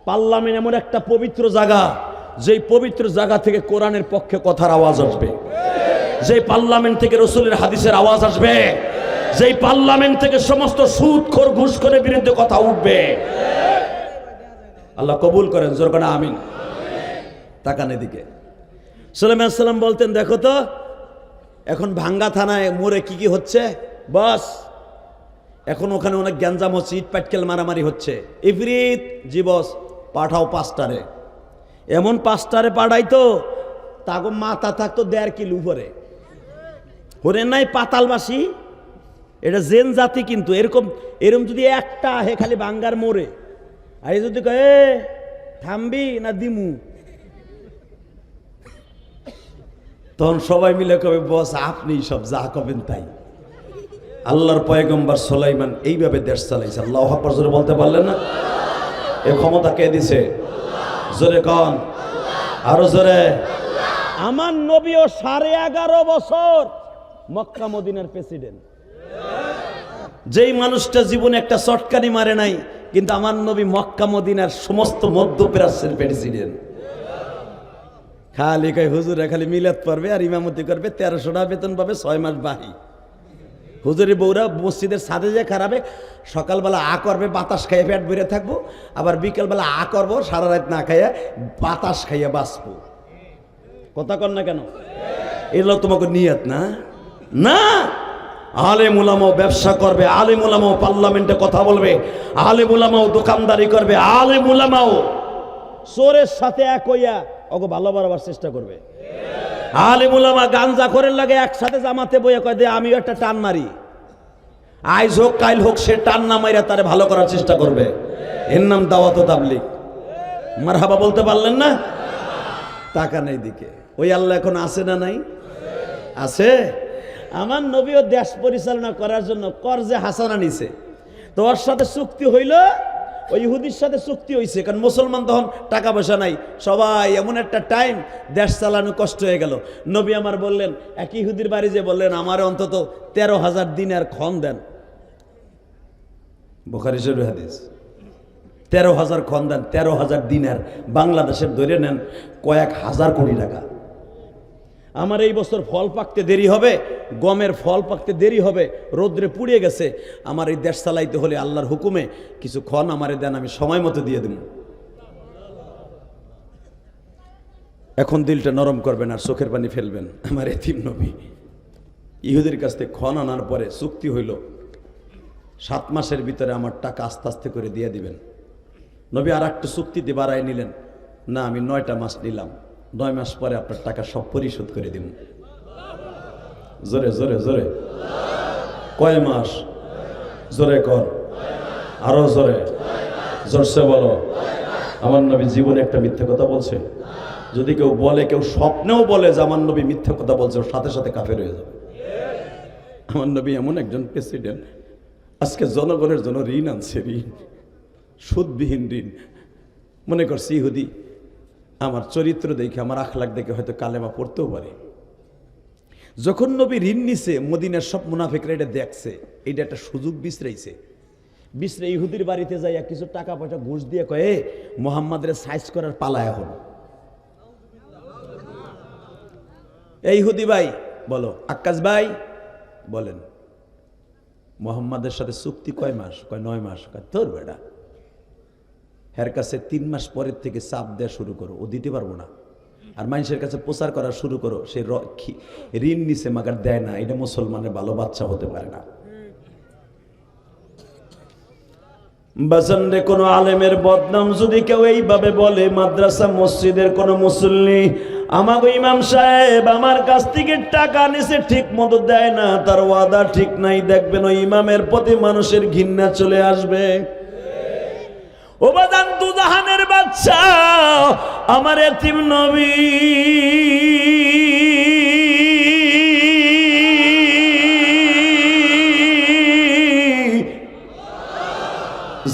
পার্লামেন্ট এমন একটা পবিত্র জায়গা, যেই পবিত্র জায়গা থেকে কোরআনের পক্ষে কথার আওয়াজ আসবে, যেই পার্লামেন্ট থেকে রসুলের হাদিসের আওয়াজ আসবে, যেই পার্লামেন্ট থেকে সমস্ত সুদখোর ঘুষখোরের বিরুদ্ধে কথা উঠবে। আল্লাহ কবুল করেন, জোর করে আমিন। তাকান এদিকে। সুলাইমান সালাম বলতেন, দেখো তো এখন ভাঙ্গা থানায় মোড়ে কি কি হচ্ছে বস, এখন ওখানে অনেক গ্যাঞ্জাম হচ্ছে, ইট পাটকেল মারামারি হচ্ছে। ইফরিত জি বস, পাঠাও 5টারে। এমন 5টারে পাঠাইতো তাকে মাথা থাকতো 1.5 কিলো উপরে। হরে নাই পাতালবাসী, এটা জেন জাতি, কিন্তু এরকম যদি একটা হে খালি বাঙ্গার মোড়ে, আর যদি কয়ে থামবি না দিমু, তখন সবাই মিলে কবে বস আপনি সব যা কবেন তাই। আল্লাহর পয়গম্বর সুলাইমান এইভাবে দেশ চালাইছে। আল্লাহু আকবার জোরে বলতে পারলেন না? এই ক্ষমতা কে দিছে? জোরে কন, আরো জোরে। আমার নবীও 11.5 বছর মক্কা মদিনার প্রেসিডেন্ট। যেই মানুষটা জীবনে একটা চটকানি মারে নাই, কিন্তু আমার নবী মক্কা মদিনার সমস্ত মধ্যপ্রাচ্যের প্রেসিডেন্ট। খালি কয় হুজুরে খালি মিলাদ পড়বে আর ইমামতি করবে, 1300 টাকা বেতন পাবে, 6 মাস বাহি। হুজুরি বউরা মসজিদের ছাদে যে খারাপে সকালবেলা করবে, বাতাস খাইয়ে পেট ভরে থাকবো, আবার বিকেলবেলা করবো, সারা রাত না খাইয়া বাতাস খাইয়া বাঁচবো। কথা কন না কেন? এগুলো তোমাকে নিয়ত না? না, আলেম উলামাও ব্যবসা করবে, আলেম উলামাও পার্লামেন্টে কথা বলবে, আলেম উলামাও দোকানদারি করবে, আলেম উলামাও চোরের সাথে এক হইয়া ওকে ভালো বাড়াবার চেষ্টা করবে। আলেম উলামা গাঞ্জা করে লাগে একসাথে জামাতে বইয়া কয় দে আমিও একটা টান মারি, আইজ হোক কাইল হোক, সে টান না মাইরা তারে ভালো করার চেষ্টা করবে। এর নাম দাওয়াত ও তাবলীগ। মারহাবা বলতে পারলেন না? টাকা নেই দিকে ওই আল্লাহ এখন আছে না নাই? আছে। আমার নবীও দেশ পরিচালনা করার জন্য কর্জে হাসানা নিছে, তো ওর সাথে চুক্তি হইল, ওই ইহুদির সাথে চুক্তি হয়েছে, কারণ মুসলমান তখন টাকা পয়সা নাই, সবাই এমন একটা টাইম দেশ চালানো কষ্ট হয়ে গেল। নবী আমার বললেন, এক ইহুদির বাড়ি যে বললেন আমার অন্তত 13,000 দিনার খন দেন। বুখারী শরীফের হাদিস। 13,000 খন্দান, 13,000 দিনার, বাংলাদেশের ধরে নেন কয়েক হাজার কোটি টাকা। আমার এই বছর ফল পাকতে দেরি হবে, গমের ফল পাকতে দেরি হবে, রোদ্রে পুড়িয়ে গেছে, আমার এই দেশ চালাইতে হলে আল্লাহর হুকুমে কিছু খন আমারে দেন, আমি সময় মতো দিয়ে দেব। এখন দিলটা নরম করবেন আর চোখের পানি ফেলবেন। আমার এতিম নবী ইহুদির কাছ থেকে খন আনার পরে চুক্তি হইল 7 মাসের ভিতরে আমার টাকা আস্তে আস্তে করে দিয়ে দিবেন। নবী আর একটু চুক্তিতে বাড়াই নিলেন, না আমি 9টা মাস নিলাম, 9 মাস পরে আপনার টাকা সব পরিশোধ করে দিব। জোরে জোরে জোরে, কয় মাস? জোরে কর, আরো জোরে, জোরসে বলো। আমার নবী জীবনে একটা মিথ্যে কথা বলছে? যদি কেউ বলে, কেউ স্বপ্নেও বলে যে আমার নবী মিথ্যে কথা বলছে, ওর সাথে সাথে কাফের হয়ে যাবে। আমার নবী এমন একজন প্রেসিডেন্ট, আজকে জনগণের জন্য ঋণ আনছে, ঋণ, সুদবিহীন ঋণ। মনে করছি ইহুদি আমার চরিত্র দেখে, আমার আখলাক দেখে হয়তো কালেমা পড়তেও পারে। যখন নবী ঋণ নিছে, মদিনার সব মুনাফিকরা এটা দেখছে, এটা একটা সুযোগ বিশ্রাইছে। বিশ্রে ইহুদির বাড়িতে যাইয়া কিছু টাকা পয়সা ঘুষ দিয়ে কয়ে মোহাম্মদের সাইজ করার পালা এখন। এই ইহুদি ভাই বলো, আক্কাস ভাই বলেন, মোহাম্মদের সাথে চুক্তি কয় মাস? কয় 9 মাস। কয় তোর বেটা, হের কাছে 3 মাস পরের থেকে চাপ দেওয়া শুরু করো, ও দিতে পারবো না। আর মানুষের কাছে প্রচার করা শুরু করো, সে ঋণ নিছে মাগার দেয় না, এটা মুসলমানের ভালো বাচ্চা হতে পারে না। বাজানরে কোন আলেমের বদনাম যদি কেউ এইভাবে বলে, মাদ্রাসা মসজিদের কোন মুসল্লি, আমাকে ইমাম সাহেব আমার কাছ থেকে টাকা নিছে ঠিক মতো দেয় না, তার ওয়াদা ঠিক নাই, দেখবেন ওই ইমামের প্রতি মানুষের ঘৃণা চলে আসবে। ও বাজান দুজাহানের বাচ্চা, আমার এতিম নবী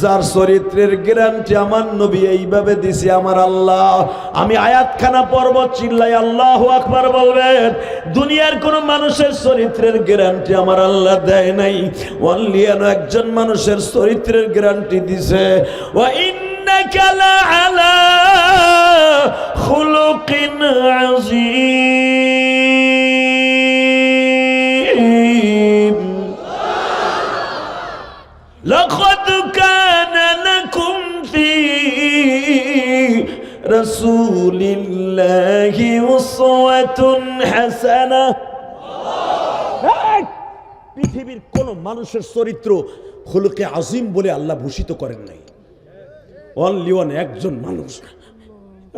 যার চরিত্রের গ্যারান্টি আমার নবী এইভাবে দিছে আমার আল্লাহ। আমি আয়াতখানা পড়ব, চিল্লাই আল্লাহু আকবার বলবেন। দুনিয়ার কোন মানুষের চরিত্রের গ্যারান্টি আমার আল্লাহ দেয় নাই, অনলি একজন মানুষের চরিত্রের গ্যারান্টি দিছে। ওয়া ইন্নাকা লাআলা খুলুকিন আযীম। লাকাদ কানা লাকুম ফি রাসূলিল্লাহি উসওয়াতুন হাসানাহ। পৃথিবীর কোন মানুষের চরিত্র খুলুকে আজিম বলে আল্লাহ ভূষিত করেন নাই। অনলি ওয়ান, একজন মানুষ,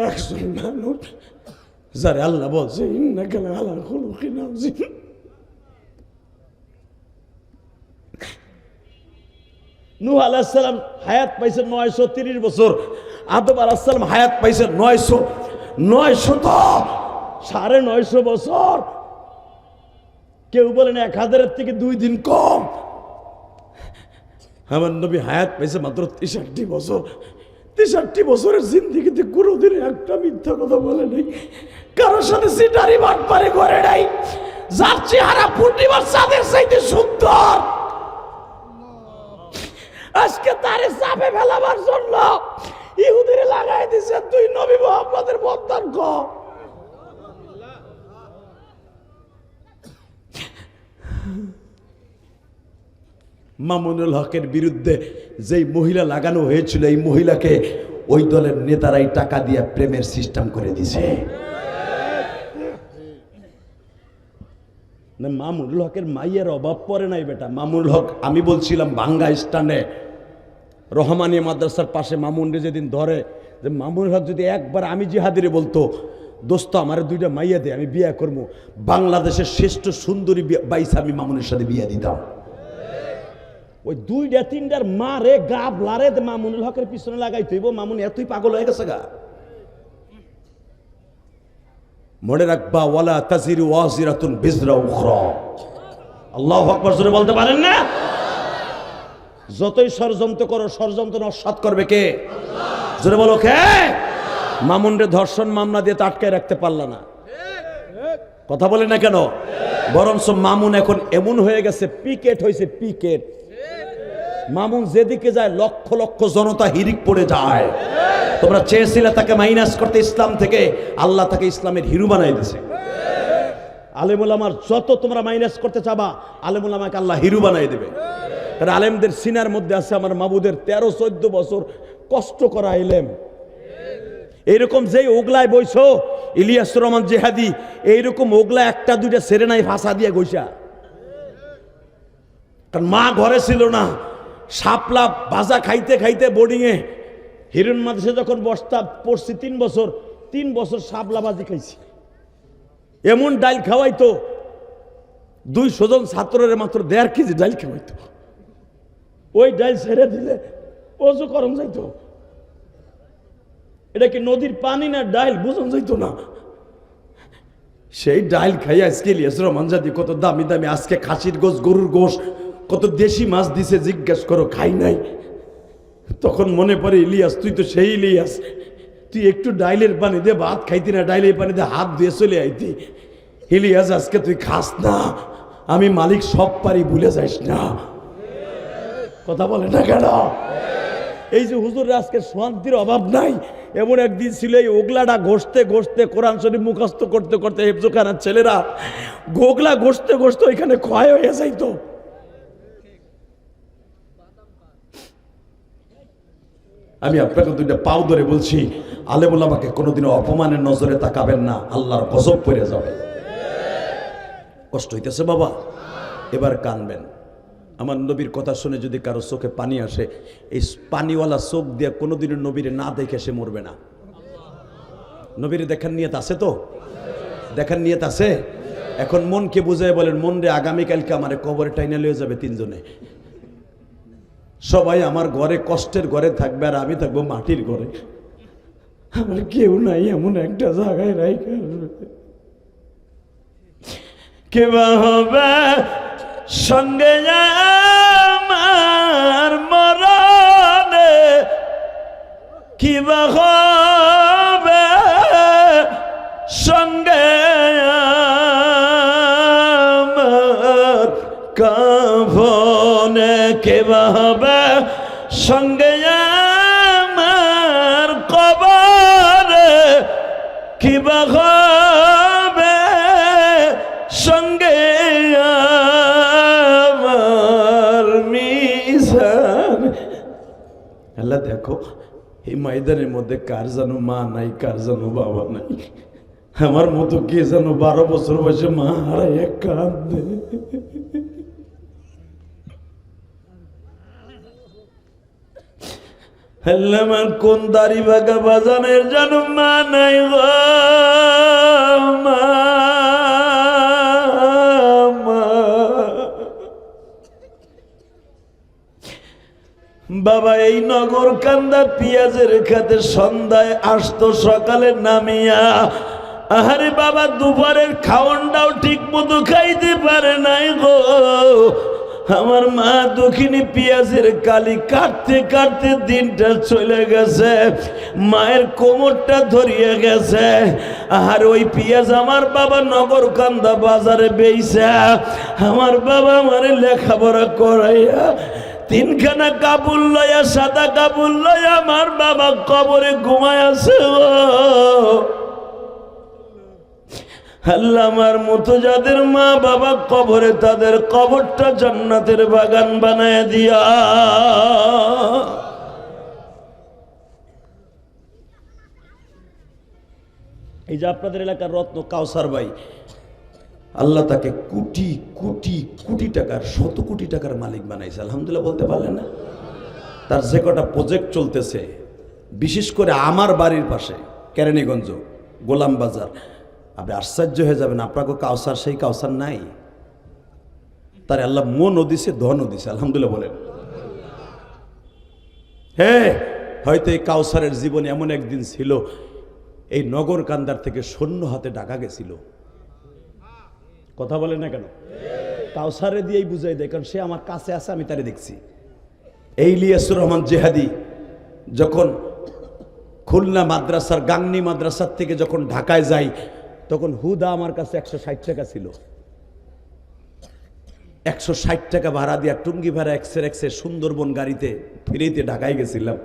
একজন মানুষ যারে আল্লাহ বলছে ইন্নাকা লাআলা খুলুকিন আযীম। নূহ আলাইহিস সালাম হায়াত পাইছে 930 বছর, আদম আলাইহিস সালাম হায়াত পাইছে 900 তো 950 বছর। কেউ বলেন 1000-এর থেকে 2 দিন কম। আমার নবী হায়াত পাইছে মাত্র 63 বছর। 63 বছরের জিন্দেগিতে কোনোদিন একটা মিথ্যা কথা বলে নাই, কারোর সাথে সিটারি বাটপারি করে নাই, যার চেহারা পূর্ণিমার চাঁদের চাইতে সুন্দর। আজকে তারে চাপে ফেলাবার জন্য ইহুদিরে লাগাই দিছে, তুই নবী মুহাম্মদের বদনাম কর। মামুনুল হকের বিরুদ্ধে যেই মহিলা লাগানো হয়েছিল, এই মহিলাকে ওই দলের নেতারাই টাকা দিয়ে প্রেমের সিস্টেম করে দিছে। না, মামুনুল হকের মাইয়ের অভাব পড়ে নাই বেটা। মামুনুল হক, আমি বলছিলাম ভাঙ্গা স্টানে রহমানিয়া মাদ্রাসার পাশে মামুনরে যেদিন ধরে, যে মামুনুল হক যদি একবার আমি জিহাদিরে বলতো, দোস্ত আমার 2টা মাইয়া দে, আমি বিয়ে করবো, বাংলাদেশের শ্রেষ্ঠ সুন্দরী বাইসা আমি মামুনের সাথে বিয়ে দিতাম। ওই 2-3টার মারে গাবলারে মামুনুল হকের পিছনে লাগাই তুইব। মামুন এতই পাগল হয়ে গেছে গা। মনে রাখবা, ওয়ালা তাজিরু ওয়াজিরাতুন বিজরা উখরা। আল্লাহু আকবার জোরে বলতে পারেন না? যতই ষড়যন্ত্র করো, ষড়যন্ত্র নস্যাৎ করবে কে? আল্লাহ। জোরে বলো কে? মামুনরে ধর্ষণ মামলা দিয়ে আটকায় রাখতে পারলা না, কথা বলে না কেন? বরঞ্চ মামুন এখন এমন হয়ে গেছে, পিকেট হয়েছে, পিকেট। মামুন যেদিকে যায় লক্ষ লক্ষ জনতা হিরিক পড়ে যায়। তোমরা চেয়েছিলে তাকে মাইনাস করতে ইসলাম থেকে, আল্লাহ তাকে ইসলামের হিরো বানাই দিয়েছে। আলেমুল আমার যত তোমরা মাইনাস করতে চাবা, আলেমুল আমাকে আল্লাহ হিরো বানাই দেবে। কারণ আলেমদের সিনার মধ্যে আছে আমার মাবুদের 13-14 বছর কষ্ট করা এলেম। এইরকম যেই ওগলায় বইছো ইলিয়াস রহমান জেহাদি, এইরকম ওগলা একটা দুইটা সেরে নাই ভাষা দিয়ে গইসা। কারণ মা ঘরে ছিল না, শাপলা ভাজা খাইতে খাইতে বোর্ডিংয়ে হিরণ মাদ্রাসে যখন বস্তা পড়ছি 3 বছর শাপলা ভাজি খাইছি। এমন ডাইল খাওয়াইতো 200 জন ছাত্রের মাত্র 1.5 কেজি ডাইল খাওয়াইতো। ওই ডাইল ছেড়ে দিলে অজু করম যাইতো। এটা কি নদীর পানি না ডাইল বুঝন যাইতো না। সেই ডাইল খাই আজকে ইলিয়াস রহমান জাদি কত দামি দামি আজকে খাসির গোশ, গরুর গোশ, কত দেশি মাছ দিছে জিজ্ঞেস করো, খাই নাই। তখন মনে পড়ে ইলিয়াস, তুই তো সেই ইলিয়াস, তুই একটু ডাইলের পানি দিয়ে ভাত খাইতি না, ডাইলের পানি দিয়ে হাত দিয়ে চলে আইতি। ইলিয়াস আজকে তুই খাস না, আমি মালিক সব পারি, ভুলে যাইস না। কথা বলে না কেন? এই যে হুজুরের আজকে শান্তির অভাব নাই, এমন একদিন ছিল এই ওগলাটা ঘষতে ঘষতে কোরআন শরীফ মুখস্থ করতে করতে হেফজোখানার ছেলেরা গোগলা ঘষতে ঘষতে ওইখানে ক্ষয় হয়ে যাইতো। আমি আপনাকে দুইটা পাও ধরে বলছি, আলেমুল আমাকে কোনোদিনও অপমানের নজরে তাকাবেন না, আল্লাহর গজব পড়ে যাবে। কষ্ট হইতেছে বাবা, এবার কানবেন। আমার নবীর কথা শুনে যদি কারো চোখে পানি আসে, এই পানিওয়ালা চোখ দিয়ে কোনোদিনও নবীরে না দেখে সে মরবে না। নবীরে দেখার নিয়ত আছে তো? দেখার নিয়ত আছে? এখন মনকে বুঝায় বলেন, মন রে আগামীকালকে আমারে কবরে টাইনা লয়ে যাবে 3 জনে। সবাই আমার ঘরে কষ্টের ঘরে থাকবে, আর আমি থাকবো মাটির ঘরে। আমার কেউ নাই এমন একটা জায়গায় রাইখা কেবা হবে সঙ্গে আমার মরণে, কিবা হবে সঙ্গে আমার কাফনে, কিবা হবে সঙ্গে আমার কবরে, কিবা হবে সঙ্গে আমার মিজান। আল্লাহ দেখো এই ময়দানের মধ্যে কার জানো মা নাই, কার জানো বাবা নাই। আমার মতো কে জানো 12 বছর বয়সে মা হারাইয়া কাঁদে। আমার কোন দাড়ি বাগা বাজানের জানো মা নাই গো মা। বাবা এই নগর কান্দা পেঁয়াজের খাতে সন্ধ্যায় আসতো, সকালে নামিয়া আরে বাবা দুপুরের খাওয়ানটাও ঠিক মতো খাইতে পারে নাই গো। আমার মা দক্ষিণী পেঁয়াজের কালি কাটতে কাটতে দিনটা চলে গেছে, মায়ের কোমরটা ধরিয়ে গেছে। আর ওই পেঁয়াজ আমার বাবা নগর কান্দা বাজারে বেইছে, আমার বাবা আমার লেখাপড়া করাইয়া 3খানা কাপড় লইয়া, সাদা কাপড় লইয়া আমার বাবা কবরে ঘুমায় আছে। আল্লাহ আমার মতো যাদের মা বাবা কবরে, তাদের কবরটা জান্নাতের বাগান বানায় দিয়া। এই যে আপনাদের এলাকার রত্ন কাউসার ভাই, আল্লাহ তাকে কোটি কোটি কোটি টাকার, 100 কোটি টাকার মালিক বানাইছে। আলহামদুলিল্লাহ বলতে পারলেন না? তার যে কটা প্রজেক্ট চলতেছে, বিশেষ করে আমার বাড়ির পাশে কেরানীগঞ্জ গোলাম বাজার, আপনি আশ্চর্য হয়ে যাবেন। আপনাকে কাউসার সেই কাউসার নাই, তার আল্লাহ মনও দিছে, ধনও দিছে। আলহামদুলিল্লাহ বলেন। হ্যাঁ, হয়তো এই কাউসারের জীবনে এমন একদিন ছিল, এই নগর কান্দার থেকে সৈন্য হাতে ডাকা গেছিল। কথা বলেন না কেন? কাউসারে দিয়েই বুঝাই দেয়, কারণ সে আমার কাছে আছে, আমি তারে দেখছি। এই ইলিয়াসুর রহমান জেহাদি যখন খুলনা মাদ্রাসার, গাংনী মাদ্রাসার থেকে যখন ঢাকায় যাই, তখন হুদা আমার কাছে 160 টাকা ছিল। 160 টাকা ভাড়া দিয়া টুঙ্গি ভাড়া এক্সে সুন্দরবন গাড়িতে ফিরিতে ঢাকায় গেছিলাম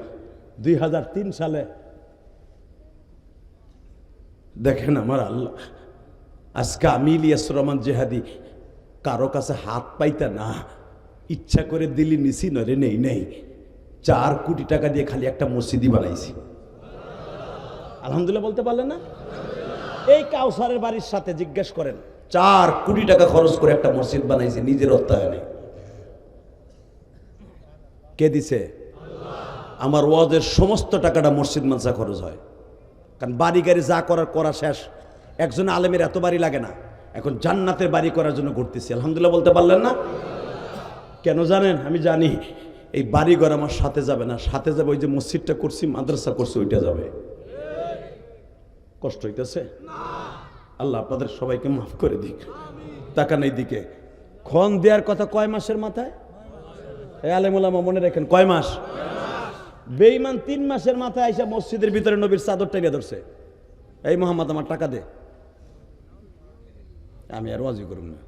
2003 সালে। দেখেন আমার আল্লাহ, আজকে আমি ইলিয়াস রহমান জেহাদি কারো কাছে হাত পাইতা না, ইচ্ছা করে দিলি নিছি নরে নেই 4 কোটি টাকা দিয়ে খালি একটা মসজিদই বানাইছি। আলহামদুলিল্লাহ বলতে পারলেন না? এই কাউসারের বাড়ির সাথে জিজ্ঞেস করেন, 4 কোটি টাকা খরচ করে একটা মসজিদ বানাইছে নিজের অর্থায়নে। কে দিছে? আমার ওয়াজের সমস্ত টাকাটা মসজিদ মানসা খরচ হয়, কারণ বাড়ি গাড়ি যা করা শেষ। একজন আলেমের এত বাড়ি লাগে না, এখন জান্নাতের বাড়ি করার জন্য ঘুরতেছি। আলহামদুলিল্লাহ বলতে পারলেন না? কেন জানেন? আমি জানি এই বাড়িঘর আমার সাথে যাবে না, সাথে যাবে ওই যে মসজিদটা করছি, মাদ্রাসা করছি, ওইটা যাবে। কষ্ট হইতেছে? আল্লাহ আপনাদের সবাইকে মাফ করে দিক। তাকান এই দিকে, খন দেওয়ার কথা কয় মাসের মাথায়? এই আলেম ওলামা মনে রাখেন, কয় মাস? বেঈমান 3 মাসের মাথায় আইসা মসজিদের ভিতরে নবীর চাদর টাইনা ধরছে, এই মোহাম্মদ আমার টাকা দে। আমি আর ওয়াজি করুম না।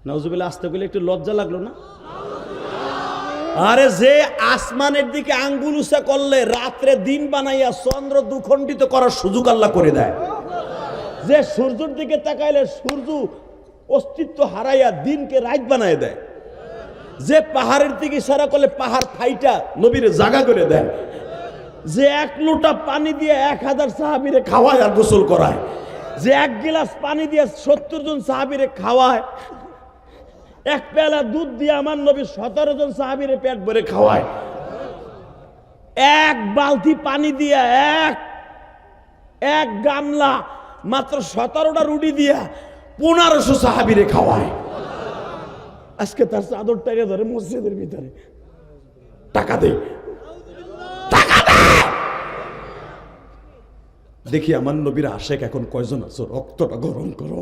নাউজুবিল্লাহ আসতে গেলে একটু লজ্জা লাগলো না? আরে যে আসমানের দিকে আঙ্গুল উঁচা করলে রাত্রে দিন বানাইয়া চন্দ্র দুখণ্ডিত করার সুযোগ আল্লাহ করে দেয়, যে সূর্যের দিকে তাকাইলে সূর্য অস্তিত্ব হারাইয়া দিনকে রাত বানায় দেয়, যে পাহাড়ের দিকে ইশারা করলে পাহাড় ফাইটা নবীরে জাগা করে দেয়, যে 1 লোটা পানি দিয়ে 1000 সাহাবীরে খাওয়ায় আর গোসল করায়, যে 1 গিলাস পানি দিয়ে 70 জন সাহাবীরে খাওয়ায়, 1 পেয়ালা দুধ দিয়ে আমার নবী 17 জন সাহাবীরে পেট ভরে খাওয়ায়, 1 বালতি পানি দিয়ে এক গামলা মাত্র 17টা রুটি দিয়া 1500 সাহাবীরে খাওয়ায়। আজকে তার চাদর টাইরে ধরে মসজিদের ভিতরে, টাকা দে, টাকা দে। দেখি আমার নবীর আশেক এখন কয়জন আছো? রক্তটা গরম করো।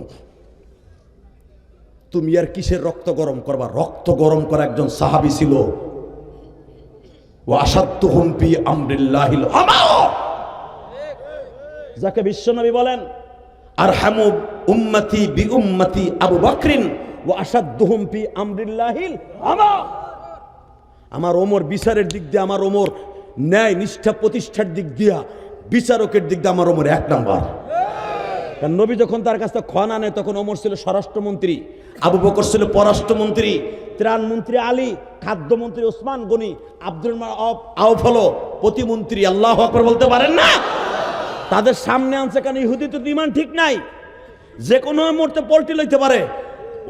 তুমি আর কিসের রক্ত গরম করবা? রক্ত গরম করা একজন সাহাবী ছিল, ওয়া আশাদ্দুহুম ফি আমরিল্লাহিল আমা, যাকে বিশ্বনবী বলেন আরহামু উম্মতি বি উম্মতি আবু বকরিন ওয়া আশাদ্দুহুম ফি আমরিল্লাহিল আমা। আমার ওমর বিচারের দিক দিয়ে, আমার ওমর ন্যায় নিষ্ঠা প্রতিষ্ঠার দিক দিয়া, বিচারকের দিক দিয়ে আমার ওমর 1 নাম্বার। কারণ নবী যখন তার কাছে খন আনে তখন ওমর ছিল স্বরাষ্ট্রমন্ত্রী, আবু বকর ছিল পররাষ্ট্রমন্ত্রী, ত্রাণমন্ত্রী আলী, খাদ্যমন্ত্রী ওসমান গনি, আব্দুল আউফ হলো প্রতিমন্ত্রী। আল্লাহু আকবার বলতে পারেন না? তাদের সামনে আনছে, কারণ ইহুদি তো ঈমান ঠিক নাই, যে কোনো মুহূর্তে পল্টি লইতে পারে।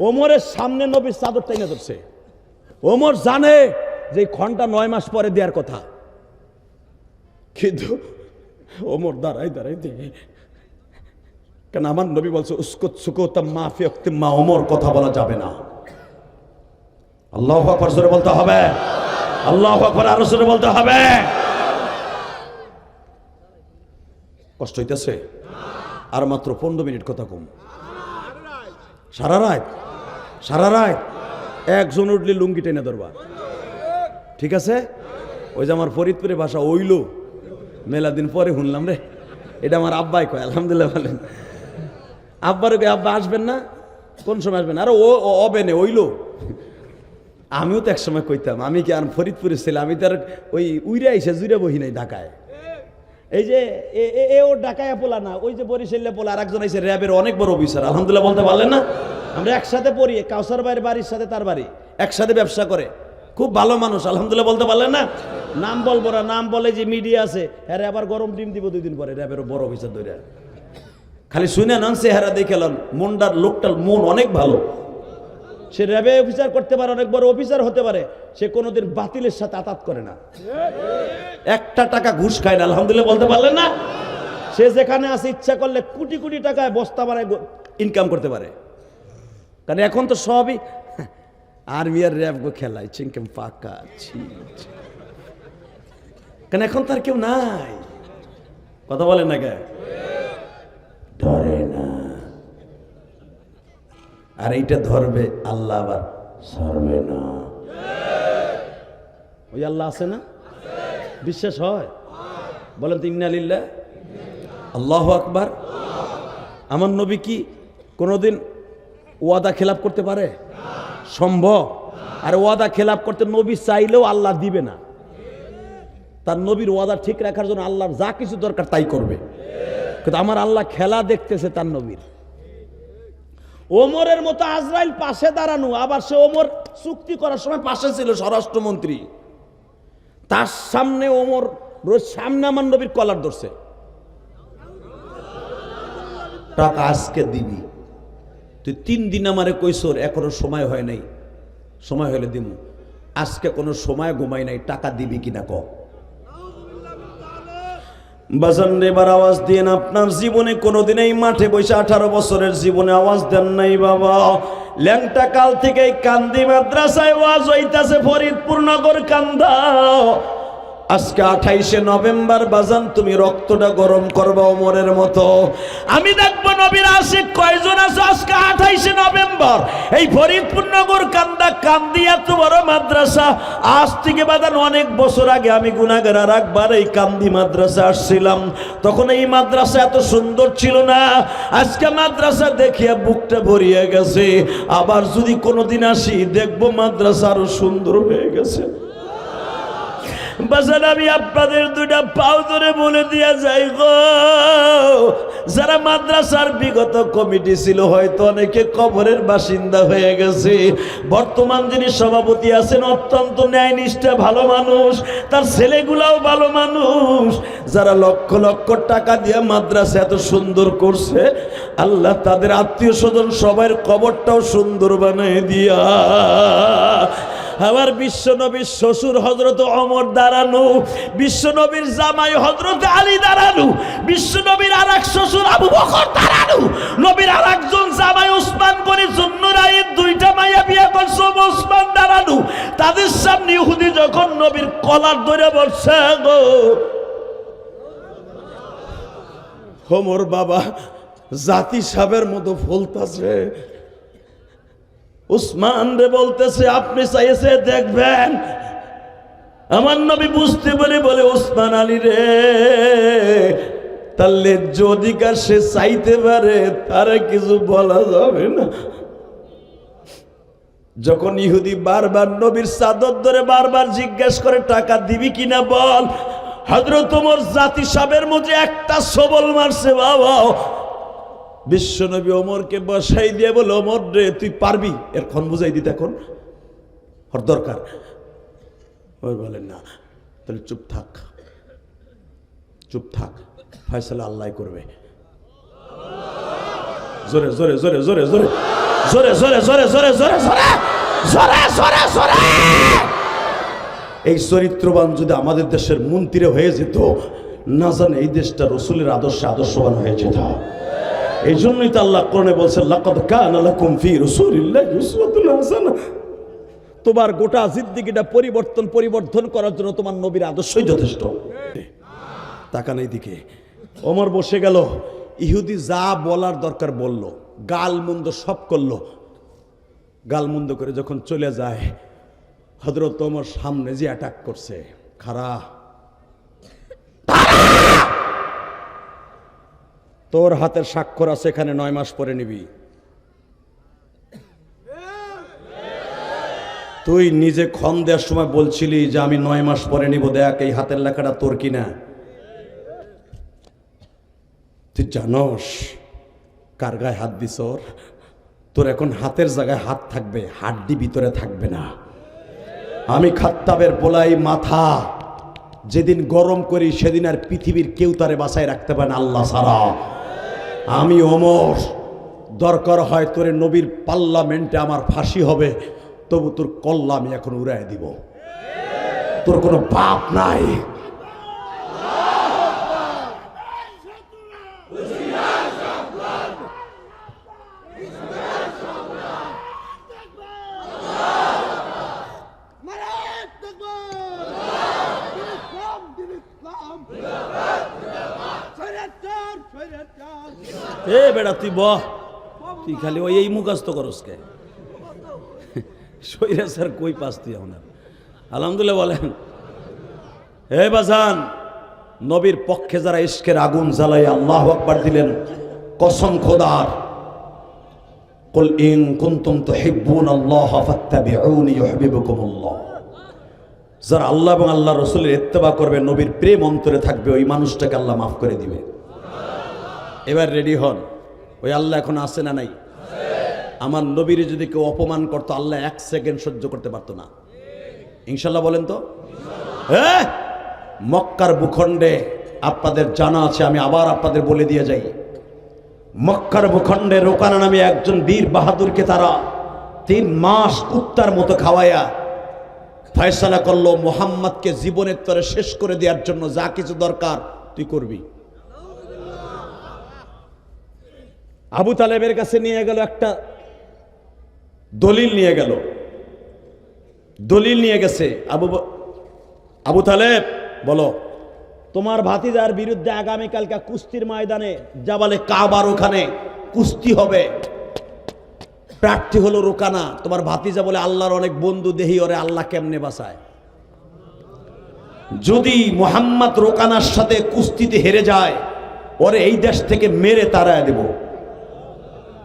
ওমরের সামনে নবীর চাদর টাইনা ধরছে। ওমর জানে যে ক্ষণটা 9 মাস পরে দেওয়ার কথা, কিন্তু ওমর দাঁড়াই দেয়, কারণ আমার নবী বলছে উস্কুত সুকুত মাফি ওয়াক্তি মা, ওমর কথা বলা যাবে না। আল্লাহু আকবার জোরে বলতে হবে, আল্লাহু আকবার আরো জোরে বলতে হবে। কষ্ট হইতেছে? আর মাত্র 15 মিনিট কথা কম। সারা রাত একজন উঠলে লুঙ্গি টেনে ধরবা, ঠিক আছে? ওই যে আমার ফরিদপুরের ভাষা ওইল, মেলা দিন পরে শুনলাম রে, এটা আমার আব্বাই কয়। আলহামদুলিল্লাহ বলেন। আব্বারও কয় আব্বা আসবেন না? কোন সময় আসবেন? আরে ও অবে নে ওইল। আমিও তো একসময় কইতাম, আমি কি আর ফরিদপুরে ছিলাম, আমি তার ওই উইরা এসে জুড়ে বহি নাই ঢাকায়। এই যে ও ঢাকায় পোলা না, ওই যে বরিশালে পোলা আর একজন এসে র্যাবের অনেক বড় অফিসার। আলহামদুলিল্লাহ বলতে পারলেন না? আমরা একসাথে পড়ি, কাউসার ভাইয়ের বাড়ির সাথে তার বাড়ি, একসাথে ব্যবসা করে, খুব ভালো মানুষ। আলহামদুলিল্লাহ বলতে পারলেন না? নাম বলবো না, নাম বলে যে মিডিয়া আছে, হ্যাঁ আবার গরম ডিম দিব 2 দিন পরে, র্যাবের বড় অফিসার ধরে। খালি শুনে নান চেহারা দেখে লন, মনটার লোকটার মন অনেক ভালো। সে র্যাবে অফিসার করতে পারে, অনেক বড় অফিসার হতে পারে, সে কোনোদিন বাতিলের সাথে আতাত করে না, 1টা টাকা ঘুষ খায় না। আলহামদুলিল্লাহ বলতে পারলেন না? সে যেখানে আছে ইচ্ছা করলে কোটি কোটি টাকায় বস্তা বানায় ইনকাম করতে পারে। কারণ এখন তো সবই আর্মি আর র্যাব গো খেলায় চিনকাম পাকা। কারণ এখন তার কেউ নাই, কথা বলেন না, কে ধরে না। আর এইটা ধরবে আল্লাহ, আবার সরবে না। ওই আল্লাহ আছে না? বিশ্বাস হয়? বলেন তো ইন্না লিল্লাহ, আল্লাহু আকবার। আমার নবী কি কোনোদিন ওয়াদা খেলাপ করতে পারে? সম্ভব? আর ওয়াদা খেলাপ করতে নবী চাইলেও আল্লাহ দিবে না। তার নবীর ওয়াদা ঠিক রাখার জন্য আল্লাহর যা কিছু দরকার তাই করবে। কিন্তু আমার আল্লাহ খেলা দেখতেছে তার নবীর। ওমরের মতো আজরাইল পাশে দাঁড়ানো, আবার সে ওমর চুক্তি করার সময় পাশে ছিল স্বরাষ্ট্রমন্ত্রী, তার সামনে ওমর সামনে আমার নবীর কলার ধরছে, টাকা আজকে দিবি, তুই 3 দিন আমারে কইছর, এখনো সময় হয় নাই, সময় হলে দিব, আজকে কোনো সময় ঘুমাই নাই, টাকা দিবি কিনা ক। বাজান এবার আওয়াজ দিন, আপনার জীবনে কোনোদিন এই মাঠে বসে 18 বছরের জীবনে আওয়াজ দেন নাই বাবা? ল্যাংটা কাল থেকে কান্দি মাদ্রাসায় ওয়াজ হইতাছে, ফরিদপুর নগর কান্দা। আজকে 28শে নভেম্বর বাজান তুমি রক্তটা গরম করবা ওমরের মতো। আমি দেখবো নবীর আশিক কয়জন আছে আজকে 28শে নভেম্বর এই ফরিদপুর নগর কান্দা কান্দি এত বড় মাদ্রাসা। আজ থেকে বাজান অনেক বছর আগে আমি গুনাহগার আর একবার এই কান্দি মাদ্রাসা আসছিলাম, তখন এই মাদ্রাসা এত সুন্দর ছিল না। আজকে মাদ্রাসা দেখিয়া বুকটা ভরিয়ে গেছে। আবার যদি কোনোদিন আসি দেখবো মাদ্রাসা আরো সুন্দর হয়ে গেছে। বাজান আমি আপনাদের 2টা পাও ধরে বলে দিয়া যাই গো, যারা মাদ্রাসার বিগত কমিটি ছিল হয়তো অনেকে কবরের বাসিন্দা হয়ে গেছে। বর্তমান যিনি সভাপতি আছেন অত্যন্ত ন্যায়নিষ্ঠ ভালো মানুষ, তার ছেলেগুলাও ভালো মানুষ। যারা লক্ষ লক্ষ টাকা দিয়ে মাদ্রাসা এত সুন্দর করছে, আল্লাহ তাদের আত্মীয় স্বজন সবার কবরটাও সুন্দর বানিয়ে দিয়া। আবার বিশ্বনবীর শ্বশুর হযরত ওমর দাঁড়ানো, বিশ্বনবীর জামাই হযরত আলী দাঁড়ানো, বিশ্বনবীর আরেক শ্বশুর আবু বকর দাঁড়ানো, নবীর আরেকজন জামাই ওসমান গনি জুন্নুরাইন 2টা মাইয়া বিয়ে করছে ওসমান দাঁড়ানো। তাদের সামনে ইহুদি যখন নবীর কলার ধরে বসছে গো, ওমর বাবা জাতি সাহেবের মতো ফলতাছে। উসমান রে বলতেছে আপনি চাইছে দেখবেন। আমার নবী বুঝতে পারে বলে উসমান আলী রে, তাহলে যদি কার সে চাইতে পারে তারা কিছু বলা যাবে না। যখন ইহুদি বারবার নবীর চাদর ধরে বারবার জিজ্ঞেস করে টাকা দিবি কিনা বল, হযরত ওমর জাতি সাহেবের মধ্যে একটা সবল মারছে বাবা। বিশ্বনবী ওমরকে বসাই দিয়ে বলে ওমর রে তুই পারবি, এখন বুঝাই দিতে, এখন ওর দরকার। ওই বলেন না, তাহলে চুপ থাক, চুপ থাক, ফয়সালা আল্লাহ করবে। জোরে জোরে জোরে জোরে জোরে জোরে জোরে জোরে জোরে জোরে জোরে জোরে জোরে। এই চরিত্রবান যদি আমাদের দেশের মন্ত্রী হয়ে যেত, না জানে এই দেশটা রসুলের আদর্শে আদর্শবান হয়ে যেত। এই জন্যই তো আল্লাহ কোরআনে বলছেন লাকাদ কানা লাকুম ফি রাসূলিল্লাহি উসওয়াতুন হাসানা। তোমার গোটা জিন্দেগিটা পরিবর্তন করার জন্য তোমার নবীর আদর্শই যথেষ্ট। তাকান এই দিকে, ওমর বসে গেল, ইহুদি যা বলার দরকার বলল, গালমন্দ সব করলো। গালমন্দ করে যখন চলে যায়, হযরত ওমর সামনে যে অ্যাটাক করছে, খারা তোর হাতের স্বাক্ষর আছে এখানে, 9 মাস পরে নিবি। তুই নিজে ক্ষণ দেওয়ার সময় বলছিলি যে আমি 9 মাস পরে নিব, দেখ এই হাতের লেখাটা তোর কিনা। তুই জানোস কার গায়ে হাত দিস? তোর এখন হাতের জায়গায় হাত থাকবে, হাড্ডি ভিতরে থাকবে না। আমি খাত্তাবের পোলাই মাথা যেদিন গরম করি সেদিন আর পৃথিবীর কেউ তারে বাঁচায় রাখতে পারে না আল্লাহ ছাড়া। আমি ওমর, দরকার হয় তোরে নবীর পার্লামেন্টে আমার ফাঁসি হবে, তবু তোর কল্লা আমি এখন উড়াই দিব। তোর কোনো বাপ নাই। এ বেটা তুই বহ, তুই খালি ওই এই মুখস্থ করস কে? সৈরা স্যার কই পাস তুই এখন? আলহামদুলিল্লাহ বলেন। হে বাজান, নবীর পক্ষে যারা ইশকের আগুন জ্বালাই আল্লাহু আকবার দিলেন, কসম খোদার কুল ইন কুনতুম তুহিব্বুনাল্লাহা ফাত্তাবিউনি ইউহিব্বুকুমুল্লাহ। যারা আল্লাহ এবং আল্লাহর রাসূলের ইত্তেবা করবে, নবীর প্রেম অন্তরে থাকবে, ওই মানুষটাকে আল্লাহ মাফ করে দিবে। এবার রেডি হন, ওই আল্লাহ এখন আছে না নাই? আমার নবীর যদি কেউ অপমান করতো, আল্লাহ 1 সেকেন্ড সহ্য করতে পারতো না। ইনশাল্লাহ বলেন তো? হ্যাঁ, মক্কার ভূখণ্ডে আপনাদের জানা আছে, আমি আবার আপনাদের বলে দিয়ে যাই। মক্কার ভূখণ্ডে রোকানা নামে একজন বীর বাহাদুরকে তারা 3 মাস কুত্তার মতো খাওয়াইয়া ফয়সালা করলো মুহাম্মদকে জীবনের তরে শেষ করে দেওয়ার জন্য যা কিছু দরকার তুই করবি। আবু তালেবের কাছে নিয়ে গেল, একটা দলিল নিয়ে গেছে। আবু তালেব বলো, তোমার ভাতিজার বিরুদ্ধে আগামীকালকে কুস্তির ময়দানে জাবালে কাবার ওখানে কুস্তি হবে, প্রার্থী হলো রোকানা। তোমার ভাতিজা বলে আল্লাহর অনেক বন্ধু, দেহি ওরে আল্লাহ কেমনে বাঁচায়। যদি মুহাম্মদ রোকানার সাথে কুস্তিতে হেরে যায়, ওরে এই দেশ থেকে মেরে তাড়ায় দেব।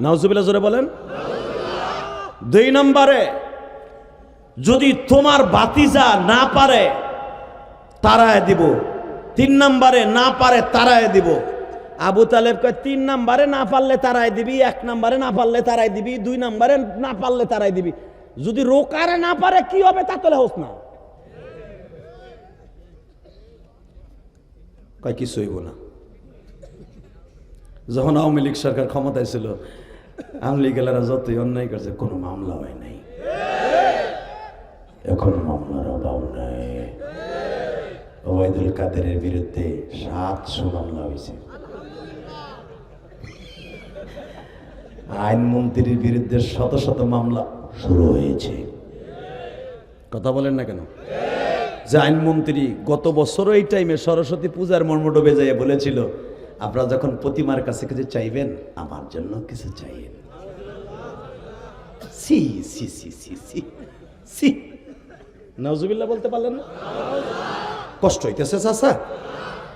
নাউজুবিল্লাহ জোরে বলেন। 2 নম্বরে, যদি তোমার ভাতিজা না পারে তাড়ায় দিব। 3 নম্বরে, না পারে তাড়ায় দিব। আবু তালেব কয় 3 নম্বরে না পারলে তাড়ায় দিবি, 1 নম্বরে না পারলে তাড়াই দিবি, 2 নম্বরে না পারলে তাড়াই দিবি। যদি রোকারে না পারে কি হবে তা তোলে হোস না। কয় কিছু হইব না। যখন আওয়ামী লীগ সরকার ক্ষমতায় ছিল, আওয়ামী লীগেরা যতই অন্যায় করছে, কোনো মামলা হয় নাই। এখন মামলার অভাব নাই। ওবায়দুল কাদেরের বিরুদ্ধে 700 মামলা হয়েছে। আইনমন্ত্রীর বিরুদ্ধে শত শত মামলা শুরু হয়েছে। কথা বলেন না কেন? যে আইনমন্ত্রী গত বছরও এই টাইমে সরস্বতী পূজার মর্মডোবে যাইয়া বলেছিল, আপনারা যখন প্রতিমার কাছে কিছু চাইবেন, আমার জন্য কিছু চাইবেন। সি সি সি সি সি সি, নাউজুবিল্লাহ বলতে পারলেন না? কষ্ট হইতেছে চাচা।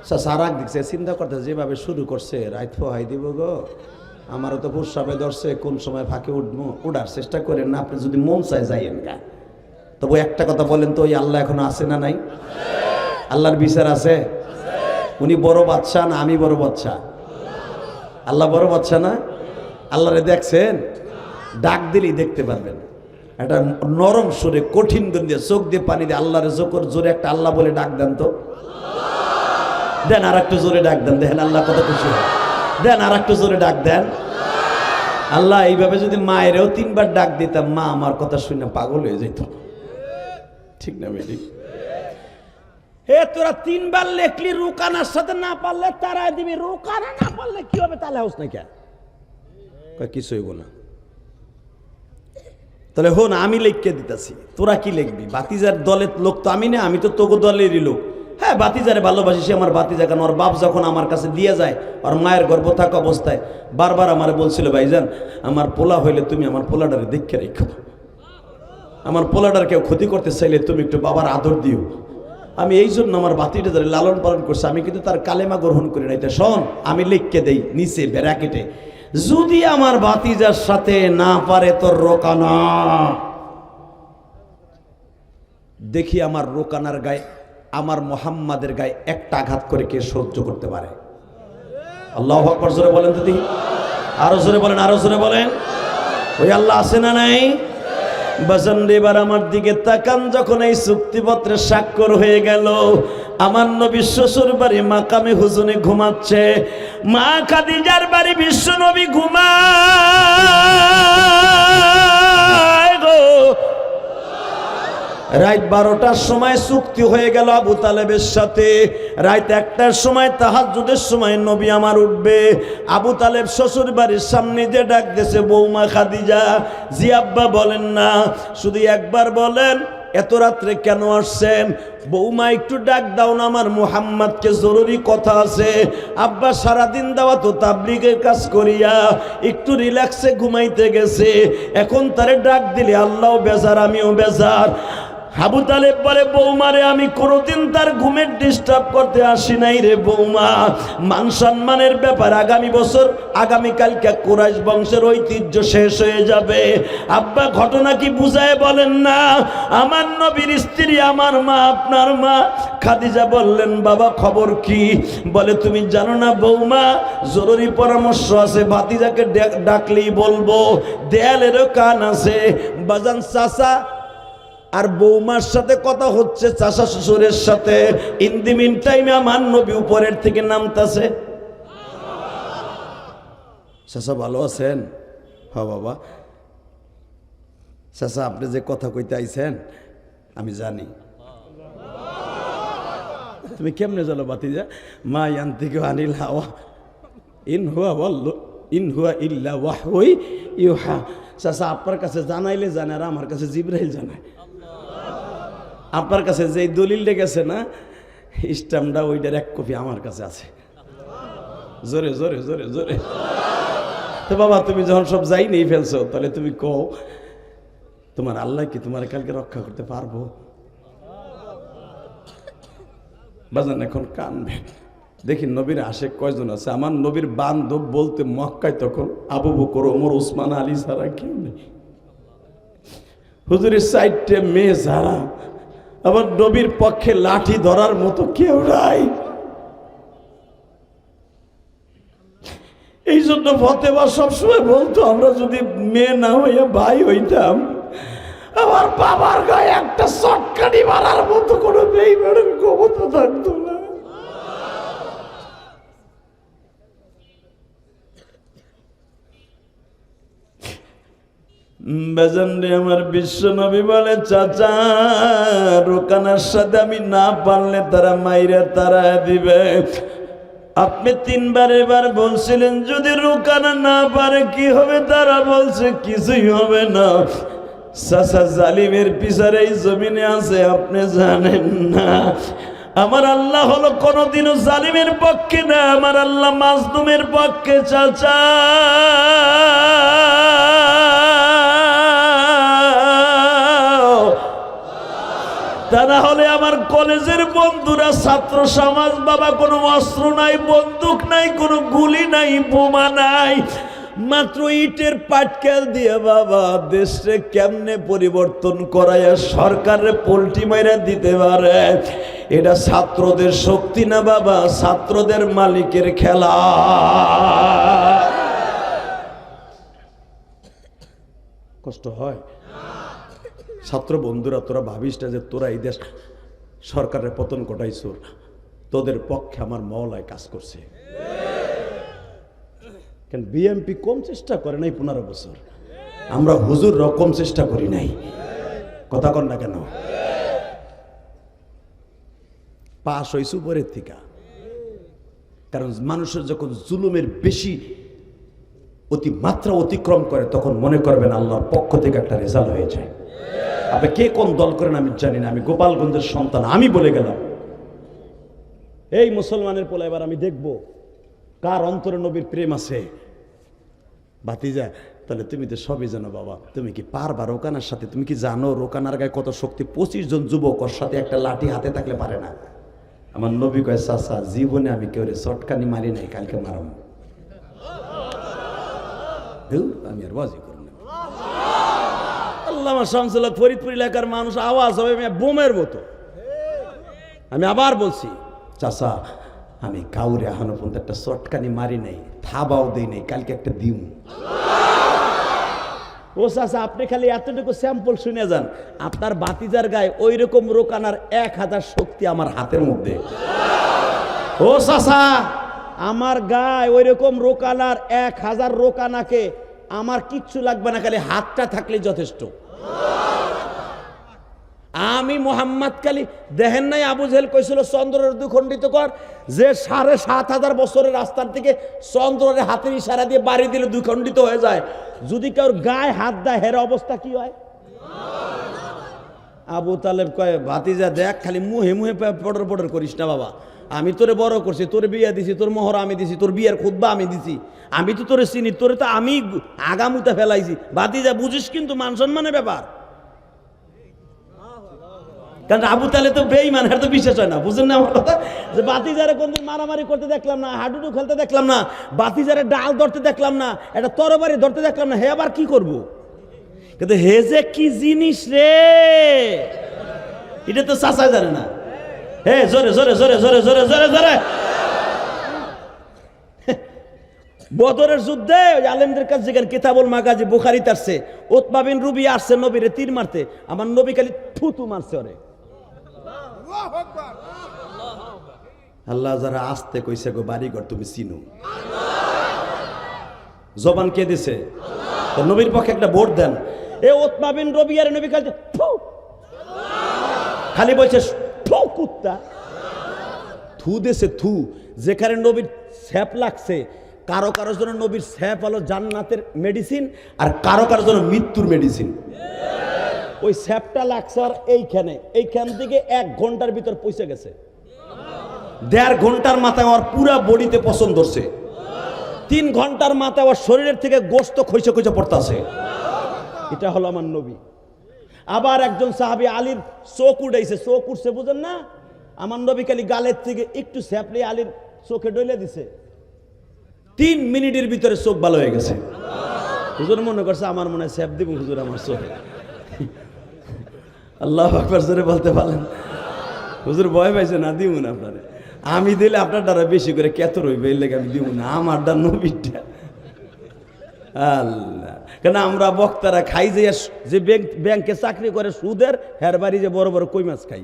চাচা রাগ দিচ্ছে, চিন্তা করতেছে যেভাবে শুরু করছে, রাত ফোহাই দিব গো, আমারও তো প্রস্রাবে ধরছে, কোন সময় ফাঁকে উঠবো, উঠার চেষ্টা করেন না। আপনি যদি মন চায় যাইয়েন গা। তবু একটা কথা বলেন তো, ওই আল্লাহ এখনো আছে না নাই? আল্লাহর বিচার আছে। উনি বড় বাদশা না আমি বড় বাদশা? আল্লাহ বড় বাদশা না? আল্লাহরে দেখছেন? ডাক দিলেই দেখতে পারবেন। একটা নরম সুরে, কঠিন দিয়ে, চোখ দিয়ে পানি দিয়ে আল্লাহরে জোরে একটা আল্লাহ বলে ডাক দেন তো। দেন আর একটু জোরে ডাক দেন, দেখেন আল্লাহ কত খুশি হয়। দেন আর একটু জোরে ডাক দেন। আল্লাহ এইভাবে যদি মায়েরও 3 বার ডাক দিতাম, মা আমার কথা শুনে পাগল হয়ে যেত। ঠিক না বেটি? হে তোরা 3 বার লেখলি, রোকানার সাথে না পারলে তারাই দিবি, রোকানা না পারলে কি হবে তাহলে হোস না কেন? কিছু হইব না। তাহলে হন, আমি লিখকে দিতেছি, তোরা কি লিখবি? বাতিজার দলের লোক তো আমি না, আমি তো তোগো দলেরই লোক। হ্যাঁ, বাতিজারে ভালোবাসি, সে আমার বাতিজা। কেন? ওর বাপ যখন আমার কাছে দিয়ে যায়, ওর মায়ের গর্ভ থাকা অবস্থায় বারবার আমার বলছিল, ভাইজান আমার পোলা হইলে তুমি আমার পোলাটারে দেখে রেখো, আমার পোলাটার কেউ ক্ষতি করতে চাইলে তুমি একটু বাবার আদর দিও। আমি এই জন্য আমার বাতিটা ধরে লালন পালন করছি, আমি কিন্তু তার কালেমা গ্রহণ করি না। এটা শোন, আমি লিখকে দেই নিচে ব্যারাকেটে, যদি আমার ভাতিজার সাথে না পারে তোর রোকানা, দেখি আমার রোকানার গায়ে, আমার মুহাম্মাদের গায়ে একটা আঘাত করে কে সহ্য করতে পারে। আল্লাহু আকবার জোরে বলেন তো দেখি, আরো জোরে বলেন, আরো জোরে বলেন। ওই আল্লাহ আছে না নাই? বাজান এবার আমার দিকে তাকান। যখন এই চুক্তিপত্রে স্বাক্ষর হয়ে গেল, আমার নবী শ্বশুর বাড়ি মাকামে হুজুনে ঘুমাচ্ছে, মা খাদিজার বাড়ি বিশ্ব নবী ঘুমায় গো। রাত 12টার সময় চুক্তি হয়ে গেল আবু তালেবের সাথে। রাত 1টার সময় তাহাজ্জুদের সময় নবী আমার উঠবে। আবু তালেব শ্বশুর বাড়ির সামনে যে ডাক দিয়েছে, বৌমা খাদিজা। জি আব্বা বলেন না, শুধু একবার বলেন এত রাত্রে কেন আসছেন? বৌমা একটু ডাক দাও না, আমার মুহাম্মদকে জরুরি কথা আছে। আব্বা সারাদিন দেওয়া তো তাবলিগের কাজ করিয়া একটু রিল্যাক্সে ঘুমাইতে গেছে, এখন তারে ডাক দিলে আল্লাহও বেজার, আমিও বেজার। আবু তালেব বলে, বৌমারে আমি কোনোদিন তার ঘুমের ডিস্টার্ব করতে আসি নাই রে বৌমা, মান সম্মানের ব্যাপার, আগামী বছর আগামীকালকে কুরাইশ বংশের ঐতিহ্য শেষ হয়ে যাবে। আব্বা ঘটনা কি বুঝায় বলেন না? আমার নবীর স্ত্রী, আমার মা, আপনার মা খাদিজা বললেন, বাবা খবর কি? বলে, তুমি জানো না বৌমা, জরুরি পরামর্শ আছে, ভাতিজাকে ডাকলেই বলবো, দেয়ালেরও কান আছে। বাজান চাচা আর বৌমার সাথে কথা হচ্ছে, চাচা শ্বশুরের সাথে। ইন দি মিন টাইমে আমার নবী উপরের থেকে নামতাছে। চাচা ভালো আছেন? হ্যাঁ বাবা। চাচা আপনি যে কথা কইতে আইছেন আমি জানি। তুমি কেমনে জানো বাতিজা? মা ইয়ান্তিকে আনিল হাওয়া ইন হুয়া ইল্লা ওয়াহয়ুন ইউহা। চাচা আপনার কাছে জানাইলে জানে, আর আমার কাছে জিবরাইল জানায়। আপনার কাছে যে দলিলটা গেছে না, স্ট্যাম্পটা, ওইটার এক কপি আমার কাছে আছে। জোরে জোরে জোরে জোরে। তো বাবা তুমি যখন সব যাই নেই ফেলছো, তাহলে তুমি কও, তোমার আল্লাহ কি তোমার কালকে রক্ষা করতে পারবো? বাজান এখন কানবে। দেখি নবীর আশেক কয়জন আছে। আমার নবীর বান্ধব বলতে মক্কায় তখন আবু বকর, ওমর, ওসমান, আলী ছাড়া কেউ নেই। হুজুরের সাইডে মেয়ে ছাড়া, আবার নবীর পক্ষে লাঠি ধরার মতো কেউ নাই। এই জন্য ফতেমা সবসময় বলতো, আমরা যদি মেয়ে না হইয়া ভাই হইতাম, আমার বাবার গায়ে একটা চটকানি মারার মতো কোনো বেঈমানের ক্ষমতা থাকতো না। বেজানরে আমার বিশ্ব নবী বলে, চাচা রোকানার সাথে আমি না পারলে তারা মাইরা তারা দিবে। আপনি তিনবার এবার বলছিলেন যদি রোকানা না পারে কি হবে? তারা বলছে কিছুই হবে না। চাচা জালিমের পিছারে এই জমিনে আছে, আপনি জানেন না। আমার আল্লাহ হলো কোনোদিনও জালিমের পক্ষে না, আমার আল্লাহ মাজলুমের পক্ষে। চাচা তা না হলে আমার কলেজের বন্ধুরা, ছাত্র সমাজ, বাবা কোনো অস্ত্র নাই, বন্দুক নাই, কোনো গুলি নাই, বোমা নাই, মাত্র ইটের পাটকেল দিয়ে বাবা দেশে কেমনে পরিবর্তন করাইয়া সরকারে পোল্টি মাইরা দিতে পারে। এটা ছাত্রদের শক্তি না বাবা, ছাত্রদের মালিকের খেলা। কষ্ট হয় ছাত্র বন্ধুরা, তোরা ভাবিস না যে তোরা এই দেশ সরকারের পতন ঘটাইছ, তোদের পক্ষে আমার মওলায় কাজ করছে। কেন বিএমপি কম চেষ্টা করে নাই 15 বছর, আমরা হুজুর রকম চেষ্টা করি নাই। কথা কন না কেন? পাশ হইছু উপরের থেকে। কারণ মানুষের যখন জুলুমের বেশি অতিমাত্রা অতিক্রম করে, তখন মনে করবেন আল্লাহর পক্ষ থেকে একটা রেজাল্ট হয়ে যায়। আপনি কে কোন দল করেন আমি জানি না, আমি গোপালগঞ্জের সন্তান, আমি বলে গেলাম এই মুসলমানের পোলা এবার আমি দেখব কার অন্তরে নবীর প্রেম আছে। ভাতিজা তাহলে তুমি তো সবই জানো বাবা, তুমি কি পারবা রোকানার সাথে? তুমি কি জানো রোকানার গায়ে কত শক্তি? 25 জন যুবক ওর সাথে একটা লাঠি হাতে থাকলে পারে না। আমার নবী কয়, চাচা জীবনে আমি কেউ চটকানি মারি নাই, কালকে মারাম। আমি আর বাজি করি না। আল্লামা শামসুল হক ফরিদপুর এলাকার মানুষ আওয়াজ হবে বোমের মতো। আমি আবার বলছি, চাচা আমি কাউরে এখনো পর্যন্ত একটা চটকানি মারি নাই, থাবাও দেই নাই, কালকে একটা দিম। ও চাচা আপনি খালি এতটুকু স্যাম্পল শুনে যান, আপনার বাতিজার গায়ে ওই রকম রোকানার 1000 শক্তি আমার হাতের মধ্যে। ও চাচা আমার গায়ে ওই রকম রোকানার 1000 রোকানাকে আমার কিচ্ছু লাগবে না, খালি হাতটা থাকলে যথেষ্ট। আমি মোহাম্মদ কালী দেখেন নাই আবু জেহেল কইছিল চন্দ্রের দ্বিখণ্ডিত কর, যে 7500 বছরের রাস্তার থেকে চন্দ্রের হাতের ইশারা দিয়ে বাড়ি দিলে দ্বিখণ্ডিত হয়ে যায়। যদি কেউ গায়ে হাত দেয় হের অবস্থা কি হয়? আবু তালেব কয়, ভাতিজা দেখ খালি মুহে মুহে পটর পটর করিস না বাবা, আমি তোরে বড় করছি, তোরে বিয়া দিছি, তোর মোহর আমি দিছি, তোর বিয়ার খুতবা আমি দিছি, আমি তো তোরে চিনি, তোরে তো আমি আগামুতা ফেলাইছি। ভাতিজা বুঝিস কিন্তু মান সম্মানের ব্যাপার। কারণ আবু তালেব তো বেঈমান, এর তো বিশ্বাস হয় না। বুঝেন না আমার কথা? যে বাতিজারে কোনদিন মারামারি করতে দেখলাম না, হাডুডু খেলতে দেখলাম না, বাতিজারে ডাল ধরতে দেখলাম না, এটা তরবারি ধরতে দেখলাম না, হে আবার কি করব? কিন্তু হে যে কি জিনিস রে, এটা তো চাচা জানে না। হে জোরে জোরে জোরে জোরে জোরে জোরে জোরে। বদরের যুদ্ধে ওই আলেমদের কাছে যেখানে কিতাবুল মাগাজি বুখারীতে আসছে, উতবা বিন রুবি আসছে নবীরে তীর মারতে, আমার নবী খালি থুতু মারছে ওরে। আল্লাহ যারা আসতে কইছে গো বাড়িঘর তুমি চিনো, জবান কে দিছে? তো নবীর পক্ষে একটা ভোট দেন। এ উতবা বিন রবি আর নবী খালি খালি বলছে থু কুত্তা, থু দেছে থু। যেখানে নবীর স্যাপ লাগছে, কারো কারোর জন্য নবীর স্যাপ হলো জান্নাতের মেডিসিন, আর কারো কারোর জন্য মৃত্যুর মেডিসিন। ওই স্যাপটা লাগছে আর এইখান থেকে 1 ঘন্টার ভিতর পৌঁছে গেছে। 1.5 ঘন্টার মাথায় আমার পুরা বডিতে পছন্দ ধরছে। 3 ঘন্টার মাথায় আমার শরীরের থেকে গোশত খইসে খইসে পড়তেছে। এটা হলো আমার নবী। আবার একজন সাহাবী আলীর চোখ উঠাইছে, চোখ উঠছে বুঝেন না, আমার নবী খালি গালের থেকে একটু স্যাপলে আলীর চোখে ডলে দিছে, 3 মিনিটের ভিতরে চোখ ভালো হয়ে গেছে। হুজুর মনে করছে আমার মনে হয় স্যাপ দিব হুজুর আমার চোখে। আল্লাহু আকবার জোরে বলতে পারেন? হুজুর ভয় পাইছে না, দিব না আপনারে। আমি দিলে আপনার দ্বারা বেশি করে কেত রইবে, এই লেগে আমি দিব না, আমার দ্বার নবীটা। আল্লাহ, কেন আমরা বক্তারা খাই যে ব্যাংকে চাকরি করে সুদের, হের বাড়ি যে বড় বড় কই মাছ খাই,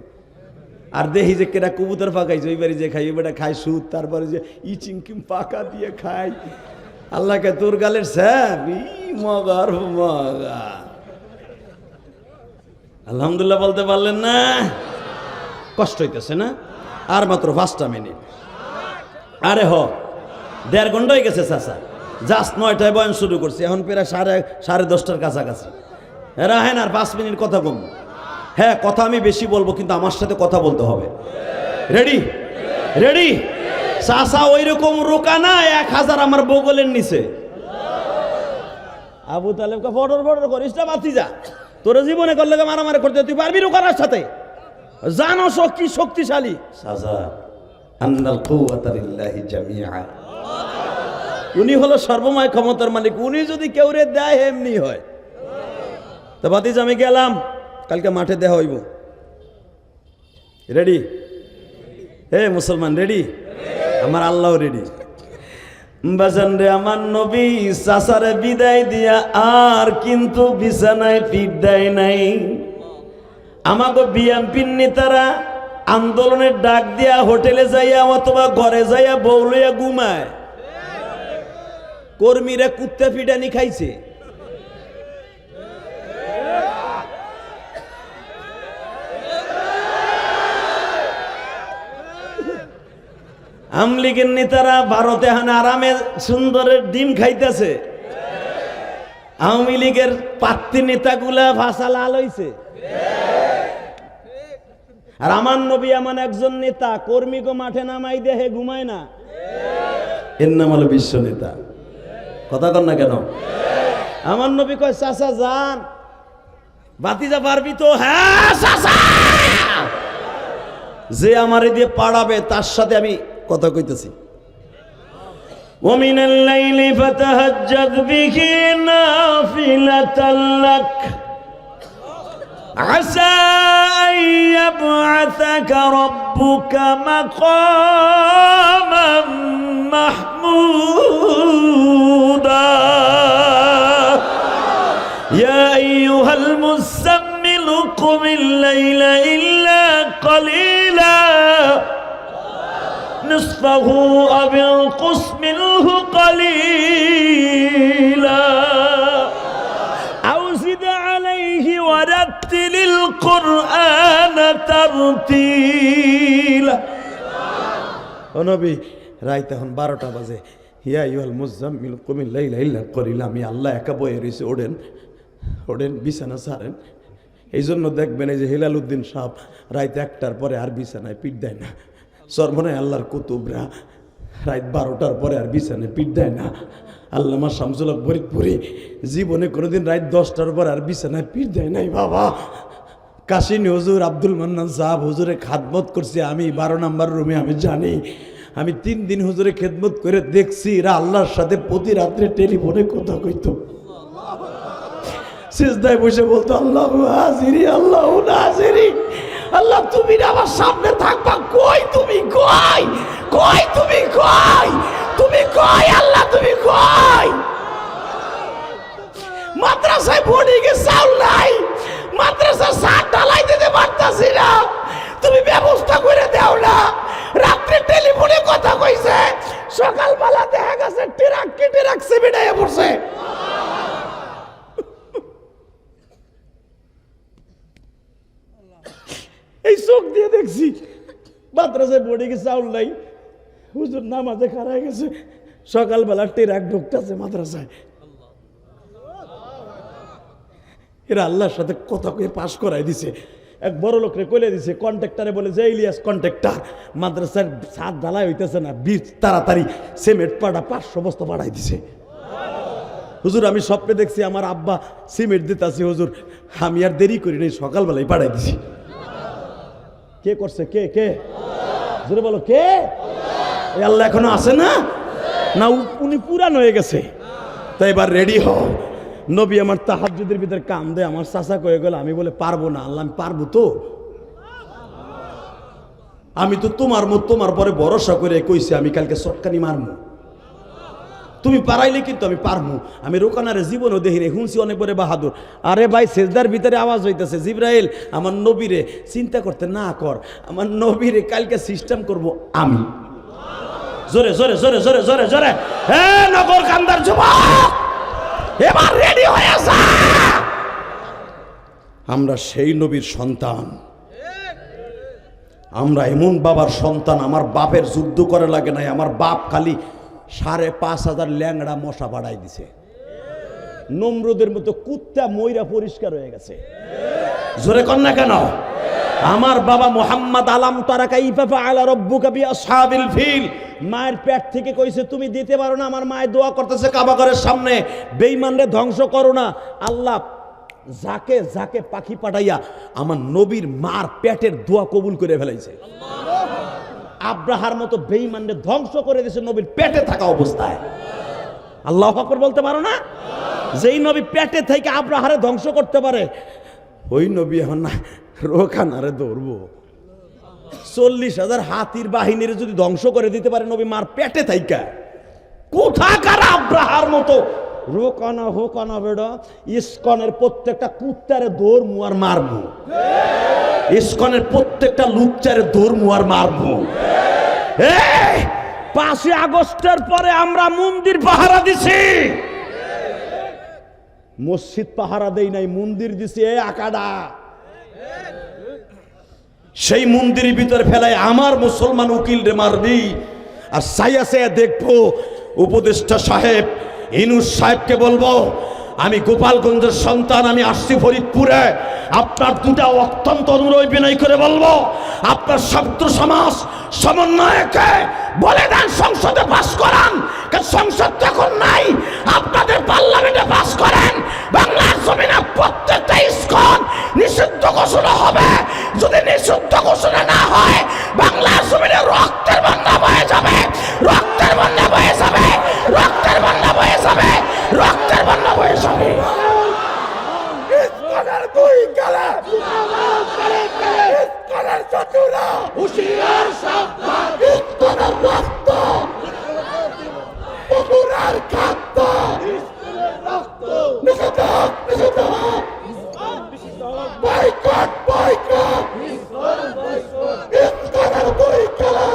আর দেখি যে কেটা কবুতর পাকাইছে ওই বাড়ি যে খাই, ওই বেটা খাই সুদ, তারপরে যে চিংকিম পাকা দিয়ে খাই। আল্লাহকে তোর গালের স্যাপ মগার মগা। আলহামদুলিল্লাহ বলতে পারলেন না? কষ্ট হইতেছে না? আর মাত্র 5টা মিনিট। আরে 1.5 ঘন্টা হয়ে গেছে চাচা, জাস্ট 9টায় বয়ান শুরু করছি, এখন প্রায় 10:30টার কাছাকাছি। রাহেন আর 5 মিনিট কথা কম। হ্যাঁ, কথা আমি বেশি বলবো, কিন্তু আমার সাথে কথা বলতে হবে। Ready ready? চাচা ওই রকম রোকা না, 1000 আমার বগলের নিচে। আবু তালেবকে ফটর ফটর করিস না, বাতি যা, তোর জীবনে করলে মারামারি করতে তুই পারবি রোকার সাথে? জানো কি শক্তিশালী চাচা, আন্নাল কুওয়াতা লিল্লাহি জামিআ। উনি হলো সর্বময় ক্ষমতার মালিক, উনি যদি কেউ রে দেয় এমনি হয়। তো বাতিজ আমি গেলাম, কালকে মাঠে দেওয়া হইব। রেডি? হে মুসলমান রেডি? আমার আল্লাহ রেডি। বাজান রে, আমার নবী চাচারে বিদায় দিয়া আর কিন্তু বিছানায় পিঠ দেয় নাই। আমাকে বিএমপির নেতারা আন্দোলনের ডাক দিয়া হোটেলে যাইয়া অথবা ঘরে যাইয়া বউ লইয়া ঘুমায়, কর্মীরা কুত্তা ফিডানি খাইছে। আওয়ামী লীগের নেতারা ভারতে হানে আরামে সুন্দরের ডিম খাইতেছে, আওয়ামী লীগের প্রার্থী নেতাগুলা ভাষা লাল হইছে। আর আমার নবী এমন একজন নেতা, কর্মীকে মাঠে নামাই দেহে ঘুমায় না, এর নাম হলো বিশ্ব নেতা। কথা কন না কেন? আমার নবী কয় চাচা যান, বাতিজা পারবি তো? হ্যাঁ চাচা। যে আমারে দিয়ে পাড়াবে তার সাথে আমি কথা কইতেছি। ওমিনাল লাইলি ফাতাহাজ্জাদ বিহি নাফিলাতাল লাক আসা আইয়াবআসাকা রাব্বুকা মাকামান মাহমুদা ইয়া আইয়ুহাল মুসাম্মিল কুমিল লাইলা ইল্লা কালিলা نصفه أو انقص منه قليلا أو زد عليه ورتل القرآن ترتيلا। ও নবী, রাইত এখন 12টা বাজে। ইয়া আইয়ুহাল মুজাম্মিল কুমিল লাইলা ইল্লা কালিলা। আমি আল্লাহ একা বয়ে রয়েছে, ওঠেন ওঠেন, বিছানা ছাড়েন। এই জন্য দেখবেন এই যে হেলাল উদ্দিন সাহেব রাইত 1টার পরে আর বিছানায় পিঠ দেয় না। সর্বনায় আল্লাহর কুতুবরা রাত 12টার পরে আর বিছানায় পিঠ দেয় না। আল্লামা শামসুল ফরিদপুরি জীবনে কোনোদিন রাত 10টার পর আর বিছানায় পিঠ দেয় নাই। বাবা কাশিনী হুজুর আব্দুল মান্নান সাহেব হুজুরে খাদমত করছি আমি 12 নম্বর রুমে, আমি জানি। আমি 3 দিন হুজুরে খেদমত করে দেখছি এরা আল্লাহর সাথে প্রতি রাত্রে টেলিফোনে কথা কইতো, সিজদায় বসে বলতো আল্লাহু হাজিরি আল্লাহু নাজিরি। আল্লাহ তুমি আমার সামনে থাকবা, কই তুমি, কই কই তুমি, কই তুমি, কই আল্লাহ তুমি, কই। মাদ্রাসায় বোর্ডিংয়ে চাউল নাই, মাদ্রাসার ছাদ ঢালাই দিতে পারতাছি না, তুমি ব্যবস্থা করে দাও না। রাত্রে টেলিফোনে কথা কইছে, সকালবেলা দেখা গেছে ট্রাক কেটে রাখছে, বেড়াইয়া পড়ছে। এই চোখ দিয়ে দেখছি মাদ্রাসায় বোর্ডিংয়ে চাউল নাই, হুজুর নামাজে খারাই গেছে, সকালবেলা ট্রাক ঢুকতেছে মাদ্রাসায়। এরা আল্লাহর সাথে কথা কয়ে পাশ করাই দিছে। এক বড় লোকরে কইলে দিছে, কন্ট্রাক্টরে বলে যে ইলিয়াস কন্ট্রাক্টর, মাদ্রাসার ছাদ ঢালাই হইতেছে না, বীজ তাড়াতাড়ি সিমেন্ট পাড়া 500 বস্তা বাড়াই দিছে। হুজুর আমি স্বপ্নে দেখছি আমার আব্বা সিমেন্ট দিতেছি, হুজুর আমি আর দেরি করি নাই, সকালবেলায় পাঠাই দিছি। কে করছে? কে কে জোরে বলো, কে? এই আল্লাহ এখনো আছে না? না উনি পুরান হয়ে গেছে? তাই এবার রেডি হও। নবী আমার তাহাজ্জুদের ভিতরে কাম দেয়, আমার চাচা কয়ে গেল, আমি বলে পারবো না। আল্লাহ আমি পারবো তো, আমি তো তোমার পরে ভরসা করে কইছি আমি কালকে চটকানি মারমু, তুমি পারাইলে কিন্তু আমি পারমু। আমি রোকানারে জীবনও দেখি রে, শুনছি অনেক বড় বাহাদুর। আরে ভাই সেজদার ভিতরে আওয়াজ হইতেছে, জিব্রাইল আমার নবীরে চিন্তা করতে না কর, আমার নবীরে কালকে সিস্টেম করব আমি। জোরে জোরে জোরে জোরে জোরে জোরে, হে নগর কান্দার যুবক এবার রেডি হয়ে আসা। আমরা সেই নবীর সন্তান, আমরা এমন বাবার সন্তান, আমার বাপের যুদ্ধ করে লাগে নাই, আমার বাপ খালি 5,500 ল্যাংড়া মশা বাড়াই দিছে, নমরুদের মতো কুত্তা ময়রা পরিষ্কার হয়ে গেছে। জোরে কর না কেন? আমার বাবা মুহাম্মদ আলাম তারা কাইফা ফাআলা রাব্বুকা বিআসহাবিল ফিল, মায়ের পেট থেকে কইছে তুমি দিতে পারো না। আমার মায়ের দোয়া করতেছে কাবা ঘরের সামনে, বেঈমানরে ধ্বংস করো না। আল্লাহ যাকে যাকে পাখি পাঠাইয়া আমার নবীর মার পেটের দোয়া কবুল করে ফেলাইছে। আব্রাহার মতো বেঈমানরে ধ্বংস করে দিয়েছে নবীর পেটে থাকা অবস্থায়। আল্লাহু আকবার বলতে পারো না? যেই নবী পেটে থেকে আব্রাহারে ধ্বংস করতে পারে, ওই নবী এখন না রোখানারে ধরবো। 40,000 হাতির বাহিনীর যদি ধ্বংস করে দিতে পারে নবী মার পেটে থাইকা, কোথাকার আব্রাহার মতো রোকানা হোকানা বেড়া ইসকনের প্রত্যেকটা কুত্তারে ধরমু আর মারমু, ইসকনের প্রত্যেকটা লুচ্চারে ধরমু আর মারমু। 5 আগস্টের পরে আমরা মন্দির পাহারা দিছি, মসজিদ পাহারা দেই নাই, মন্দির দিছি। আকাডা সেই মন্দিরের ভিতরে ফেলায় আমার মুসলমান উকিল রে মারবি। আর সাইয়া সাইয়া দেখবো উপদেষ্টা সাহেব ইনুস সাহেবকে বলবো, আমি গোপালগঞ্জের সন্তান, আমি আসছি ফরিদপুরে, আপনার দুটা অত্যন্ত অনুরোধ বিনয় করে বলবো, আপনার ছাত্র সমাজ সমন্বয়কে বলে দেন সংসদে পাস করান। সংসদ তখন নাই, আপনাদের পার্লামেন্টে পাস করেন। বাংলার জমিনে প্রত্যেকটা ইসকন নিষিদ্ধ ঘোষণা হবে। যদি নিষিদ্ধ ঘোষণা না হয়, বাংলার জমিনে রক্তের বন্যা বয়ে যাবে, রক্তের বন্যা বয়ে যাবে, রক্তের বন্যা বয়ে যাবে, রক্তের বন্যা বয়ে যাবে। ইসকনের দুই গালে ইসকনের চতুরা হুশিয়ার সাবধান, ইসকনের রক্ত পুকুরের খাদ্য, ইসকনের রক্ত নিষিদ্ধ নিষিদ্ধ, বয়কট বয়কট, ইসকনের দুই গালে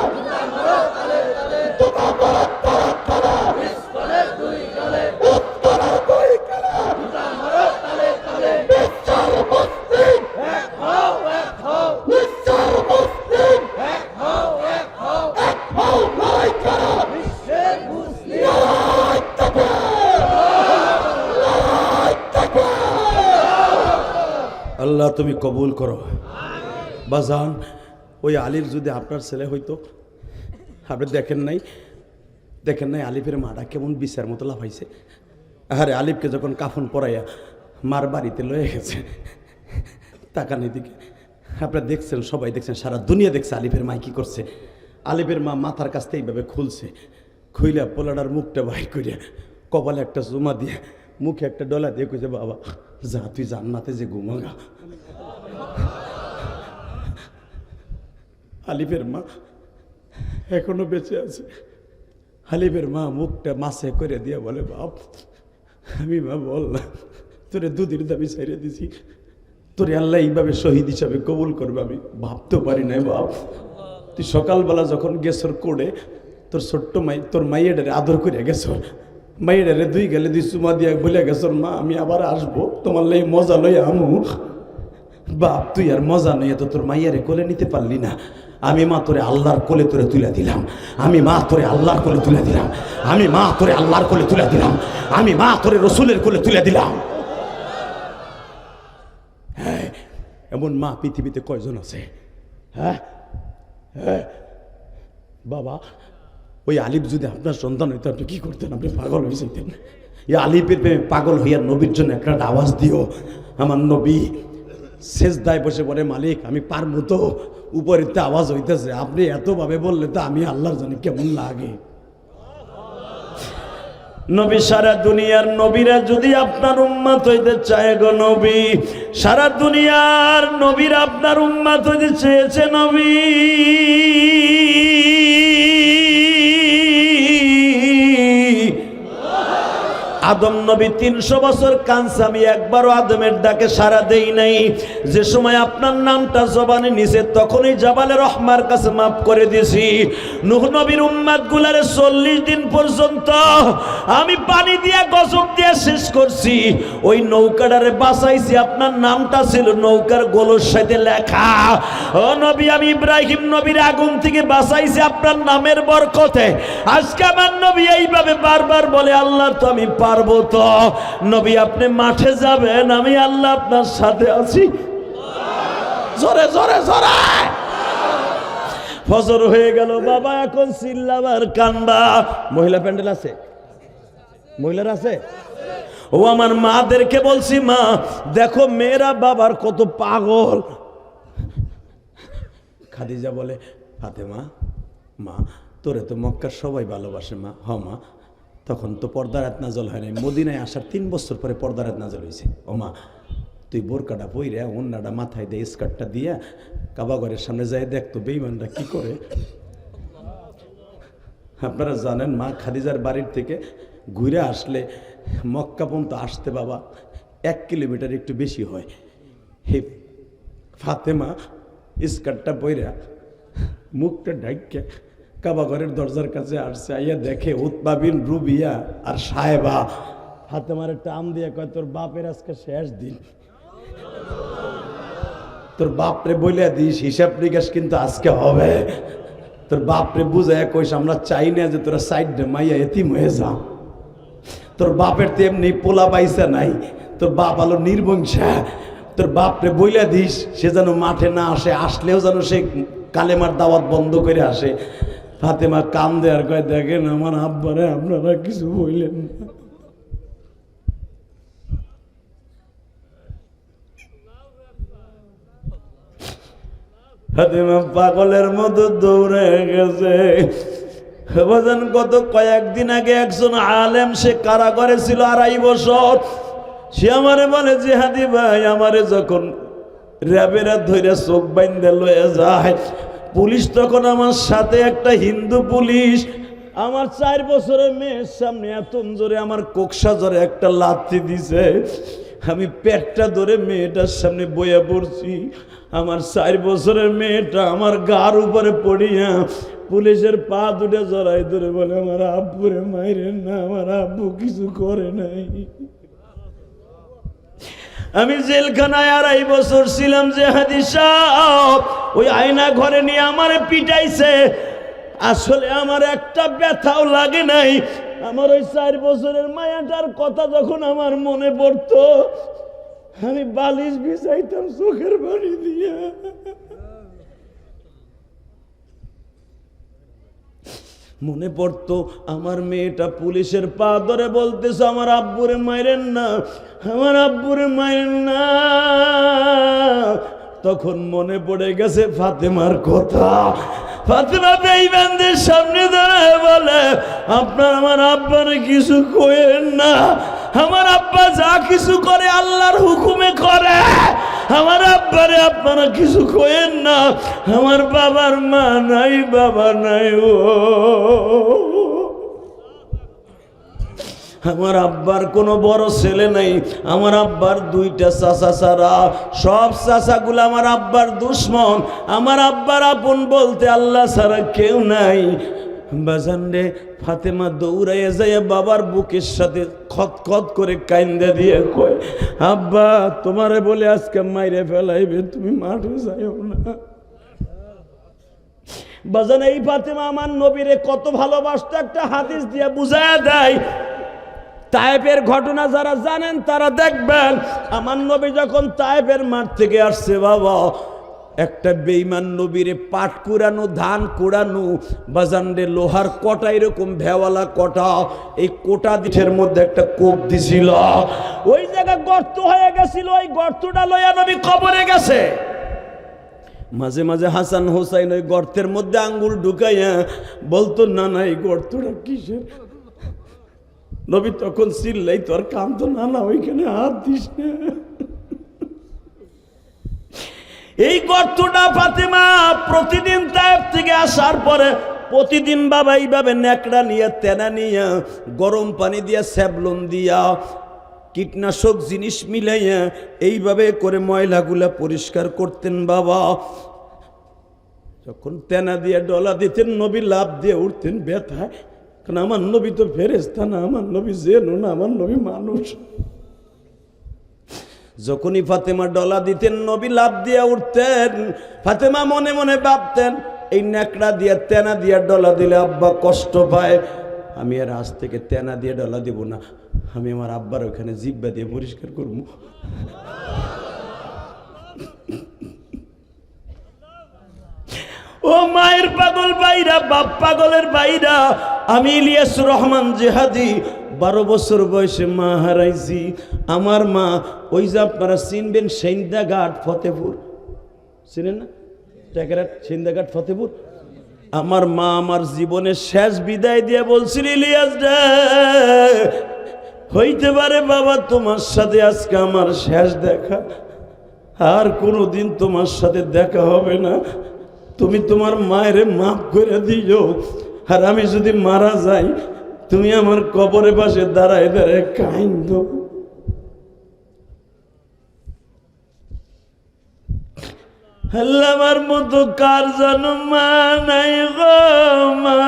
তোমরা ভারত ভারত তারা, ইসকনের দুই গালে ইসকনের দুই গালে ভারত তালে তালে, বিচার মুসলিম এক হও এক হও, বিচার মুসলিম এক হও এক হও, এক হও লড়াই করো বিশ্বের মুসলিম, লড়াই তাকবীর লড়াই তাকবীর। আল্লাহ তুমি কবুল করো। বাজান ওই আলিফ যদি আপনার ছেলে হইতো, আপনি দেখেন নাই আলিফের মাটা কেমন বিচার মতো লাফাইছে। আরে আলিফকে যখন কাফন পরাইয়া মার বাড়িতে লয়ে গেছে, তাকানি দিকে আপনারা দেখছেন, সবাই দেখছেন, সারা দুনিয়া দেখছে আলিফের মা কি করছে। আলিফের মা মাথার কাছ থেকে এইভাবে খুলছে, খুইলা পোলাটার মুখটা বাইর করিয়া কপালে একটা জুমা দিয়ে মুখে একটা ডলা দিয়ে কইছে, বাবা যা তুই জান্নাতে যে ঘুমাগা। আলিফের মা এখনো বেঁচে আছে। আলিফের মা মুখটা মাসে করে দিয়ে বলে, বাপ আমি মা বললাম তোরে দুধের দাবি ছাইড়ে দিছি, তোরে আল্লাহ এইভাবে শহীদ হিসাবে কবুল করবে আমি ভাবতেও পারি নাই বাপ। তুই সকালবেলা যখন গেছর কোড়ে তোর ছোট্ট মাই তোর মাইয়াডারে আদর করে গেছর, মাইয়াডারে দুই গেলে দুই চুমা দিয়ে বলে গেছর, মা আমি আবার আসবো তোমার লাই মজা লই আমু। বাপ তুই আর মজা নিয়ে তো তোর মাইয়ারে কোলে নিতে পারলি না। আমি মা তোরে আল্লাহর কোলে তোরে তুলে দিলাম, আমি মা তোরে আল্লাহর কোলে তুলে দিলাম, আমি মা তোরে আল্লাহর কোলে তুলে দিলাম, আমি মা তোরে রসুলের কোলে তুলে দিলাম। হ্যাঁ, এমন মা পৃথিবীতে কয়জন আছে? হ্যাঁ হ্যাঁ বাবা, ওই আলিফ যদি আপনার সন্তান হইতো আপনি কি করতেন? আপনি পাগল হয়ে যেতেন। এই আলিফের প্রেমে পাগল হইয়া নবীর জন্য একটা আওয়াজ দিও। আমার নবী সেজদায় বসে বলে, মালিক আমি পারবো তো? উপরেতে আওয়াজ হইতেছে, আপনি এতভাবে বললে তো আমি আল্লাহর জানি কেমন লাগে। নবী সারা দুনিয়ার নবীরা যদি আপনার উম্মত হইতে চায় গো নবী, সারা দুনিয়ার নবীরা আপনার উম্মত হইতে চেয়েছে নবী। আদম নবী 300 বছর কাঁদছে, আমি একবারও আদমের ডাকে সাড়া দেই নাই। যে সময় আপনার নামটা জবানে নিছে তখনই জাবালে রহমার কাছে মাফ করে দিয়েছি। নূহ নবীর উম্মত গুলারে 40 দিন পর্যন্ত আমি পানি দিয়া গজব দিয়া শেষ করছি। ওই নৌকাটারে বাঁচাইছি, আপনার নামটা ছিল নৌকার গোলর সাথে লেখা। ও নবী, আমি ইব্রাহিম নবীর আগুন থেকে বাঁচাইছি আপনার নামের বরকতে। আজকে আমার নবী এইভাবে বারবার বলে, আল্লাহ তো আমি পারবো তো। নবী আপনি মাঠে যাবেন, আমি আল্লাহ আপনার সাথে আছি। জোরে জোরে জোরে। ফজর হয়ে গেল বাবা, এখন চিল্লাবার কান্দা। মহিলা প্যান্ডেল আছে? মহিলার আছে? ও আমার মাদেরকে বলছি, মা দেখো মেয়েরা বাবার কত পাগল। খাদিজা বলে, ফাতেমা মা তোরে তো মক্কার সবাই ভালোবাসে মা। হ মা, তখন তো পর্দার আয়াত নাযিল হয় নাই, মদিনায় আসার 3 বছর পরে পর্দার আয়াত নাযিল হয়েছে। ও মা তুই বোরকাটা পইরা ওন্নাটা মাথায় দিয়ে স্কার্টটা দিয়া কাবা ঘরের সামনে যাই দেখতো বেঈমানরা কি করে। আপনারা জানেন মা খাদিজার বাড়ির থেকে ঘুরে আসলে মক্কা পর্যন্ত আসতে বাবা 1 কিলোমিটার একটু বেশি হয়। হে ফাতেমা স্কার্টটা পইরা মুখটা ঢাইকা কাবা ঘরের দরজার কাছে আসছে, আইয়া দেখে উতবা বিন রুবিয়া আর সাহেবা। ফাতেমার টান দিয়ে কয়, তোর বাপের আজকে শেষ দিন, তোর বাপরে বইলা দিস হিসাব নিকাশ কিন্তু আজকে হবে। তোর বাপরে বুঝায় কইস আমরা চাই না যে তোরা সাইড মাইয়া এতিম হয়ে যা। তোর বাপের তো এমনি পোলা পাইসা নাই, তোর বাপ আলো নির্বংশা। তোর বাপরে বইলা দিস সে যেন মাঠে না আসে, আসলেও যেন সে কালেমার দাওয়াত বন্ধ করে আসে। ফাতেমা কান্দে আর কয়, দেখেন আমার আব্বারে আপনারা কিছু বললেন না। ফাতেমা পাগলের মতো দৌড়ে গেছে। গত কয়েকদিন আগে একজন আলেম, সে কারাগারে ছিল 2.5 বছর। সে আমারে বলে, জিহাদি ভাই আমারে যখন র্যাবেরা ধরে চোখ বাইন্ধে লয়ে যায়, পুলিশ তখন আমার সাথে একটা হিন্দু পুলিশ আমার 4 বছরের মেয়ের সামনে এত জোরে আমার কোকসা জোরে একটা লাথি দিছে। আমি পেটটা ধরে মেয়েটার সামনে বইয়া পড়ছি। আমার 4 বছরের মেয়েটা আমার গার উপরে পড়িয়া পুলিশের পা দুটো জড়াই ধরে বলে, আমার আব্বুরে মাইরেন না, আমার আব্বু কিছু করে নাই। আমি জেলখানায় 2.5 বছর ছিলাম। যে হাদিস ওই আয়না ঘরে নিয়ে আমারে পিটাইছে। আসলে আমার একটা ব্যথাও লাগে নাই। আমার ওই 4 বছরের মায়াটার কথা যখন আমার মনে পড়তো, আমি বালিশ বিছাইতাম চোখের পানি দিয়া। মনে পড়তো আমার মেয়েটা পুলিশের পা ধরে বলতেছে, আমার আব্বুরে মাইরেন না, আমার আব্বুরে মাইরেন না। তখন মনে পড়ে গেছে ফাতেমার কথা। ফাতেমা বেঈমানদের সামনে দাঁড়ায় বলে, আপনার আমার আব্বারে কিছু কইেন না, আমার আব্বা যা কিছু করে আল্লাহর হুকুমে করে, আমার আব্বারে আপনারা কিছু কইেন না, আমার বাবার মা নাই বাবা নাই, ও আমার আব্বার কোনো বড় ছেলে নাই, আমার আব্বার দুইটা চাচা ছাড়া সব চাচাগুলো আমার আব্বার দুশ্মন, আমার আব্বার আপন বলতে আল্লাহ ছাড়া কেউ নাই। বাজান রে, ফাতেমা দৌড়াইয়া যাইয়া বাবার বুকের সাথে খতখত করে কাইন্দা দিয়ে কয়, আব্বা তোমারে বলে আজকে মাইরে ফেলাইবে, তুমি মাঠে যাইও না। বাজান এই ফাতেমা আমার নবীরে কত ভালোবাসতো একটা হাদিস দিয়ে বুঝায়া দেয়। তায়েফের ঘটনা যারা জানেন তারা দেখবেন, আমার নবী যখন তায়েফের মাঠ থেকে আসছে বাবা, একটা বেঈমান নবীরে পাট কুড়ানো, ধান কুড়ানো, বাজানরে লোহার কটা, এরকম ভেওয়ালা কটা, এই কোটা দিঠের মধ্যে একটা কোপ দিছিল, ওই জায়গা গর্ত হয়ে গেছিল, ওই গর্তটা লইয়া নবী কবরে গেছে। মাঝে মাঝে হাসান হোসাইন ওই গর্তের মধ্যে আঙ্গুল ঢুকাইয়া বলতো, না না এই গর্তটা কিসের? নবী তখন চিল্লাই, তোর কাম তো, না না ওইখানে হাত দিস না। এই গর্তটা ফাতেমা প্রতিদিন তায়েফ থেকে আসার পরে প্রতিদিন বাবা এইভাবে ন্যাকড়া নিয়ে, তেনা নিয়ে, গরম পানি দিয়া, স্যাবলন দিয়া, কীটনাশক জিনিস মিলাইয়া এইভাবে করে ময়লাগুলা পরিষ্কার করতেন বাবা। যখন তেনা দিয়ে ডলা দিতেন নবী লাভ দিয়ে উঠতেন ব্যথায়, কারণ আমার নবী তো ফেরেশতা না, আমার নবী জেনো না, আমার নবী মানুষ। যখনই ফাতেমা ডলা দিতেন নবী লাভ দিয়ে উঠতেন। ফাতেমা মনে মনে ভাবতেন, এই ন্যাকড়া দিয়ে তেনা দিয়ে ডলা দিলে আব্বা কষ্ট পায়, আমি আর আজ থেকে তেনা দিয়ে ডলা দিব না, আমি আমার আব্বার ওখানে জিব্বা দিয়ে পরিষ্কার করবো। ও মায়ের পাগল ভাইরা, বাপ পাগলের ভাইরা, আমি ইলিয়াস রহমান জেহাদি 12 বছর বয়সে মা হারাইছি। আমার মা ওই যে আপনারা চিনবেন সেন্দাঘাট ফতেপুর, চিনেন না? টেকেরাট সেন্দাঘাট ফতেপুর। আমার মা আমার জীবনের শেষ বিদায় দিয়ে বলছিল, ইলিয়াস রে, হইতে পারে বাবা তোমার সাথে আজকে আমার শেষ দেখা, আর কোনোদিন তোমার সাথে দেখা হবে না, তুমি তোমার মায়ের মাফ করে দিও, আর আমি যদি মারা যাই তুমি আমার কবরের পাশে দাঁড়ায় দাঁড়ায় কাইন্দো। আল্লাহ আমার মতো কার যেন মা নাই গো মা,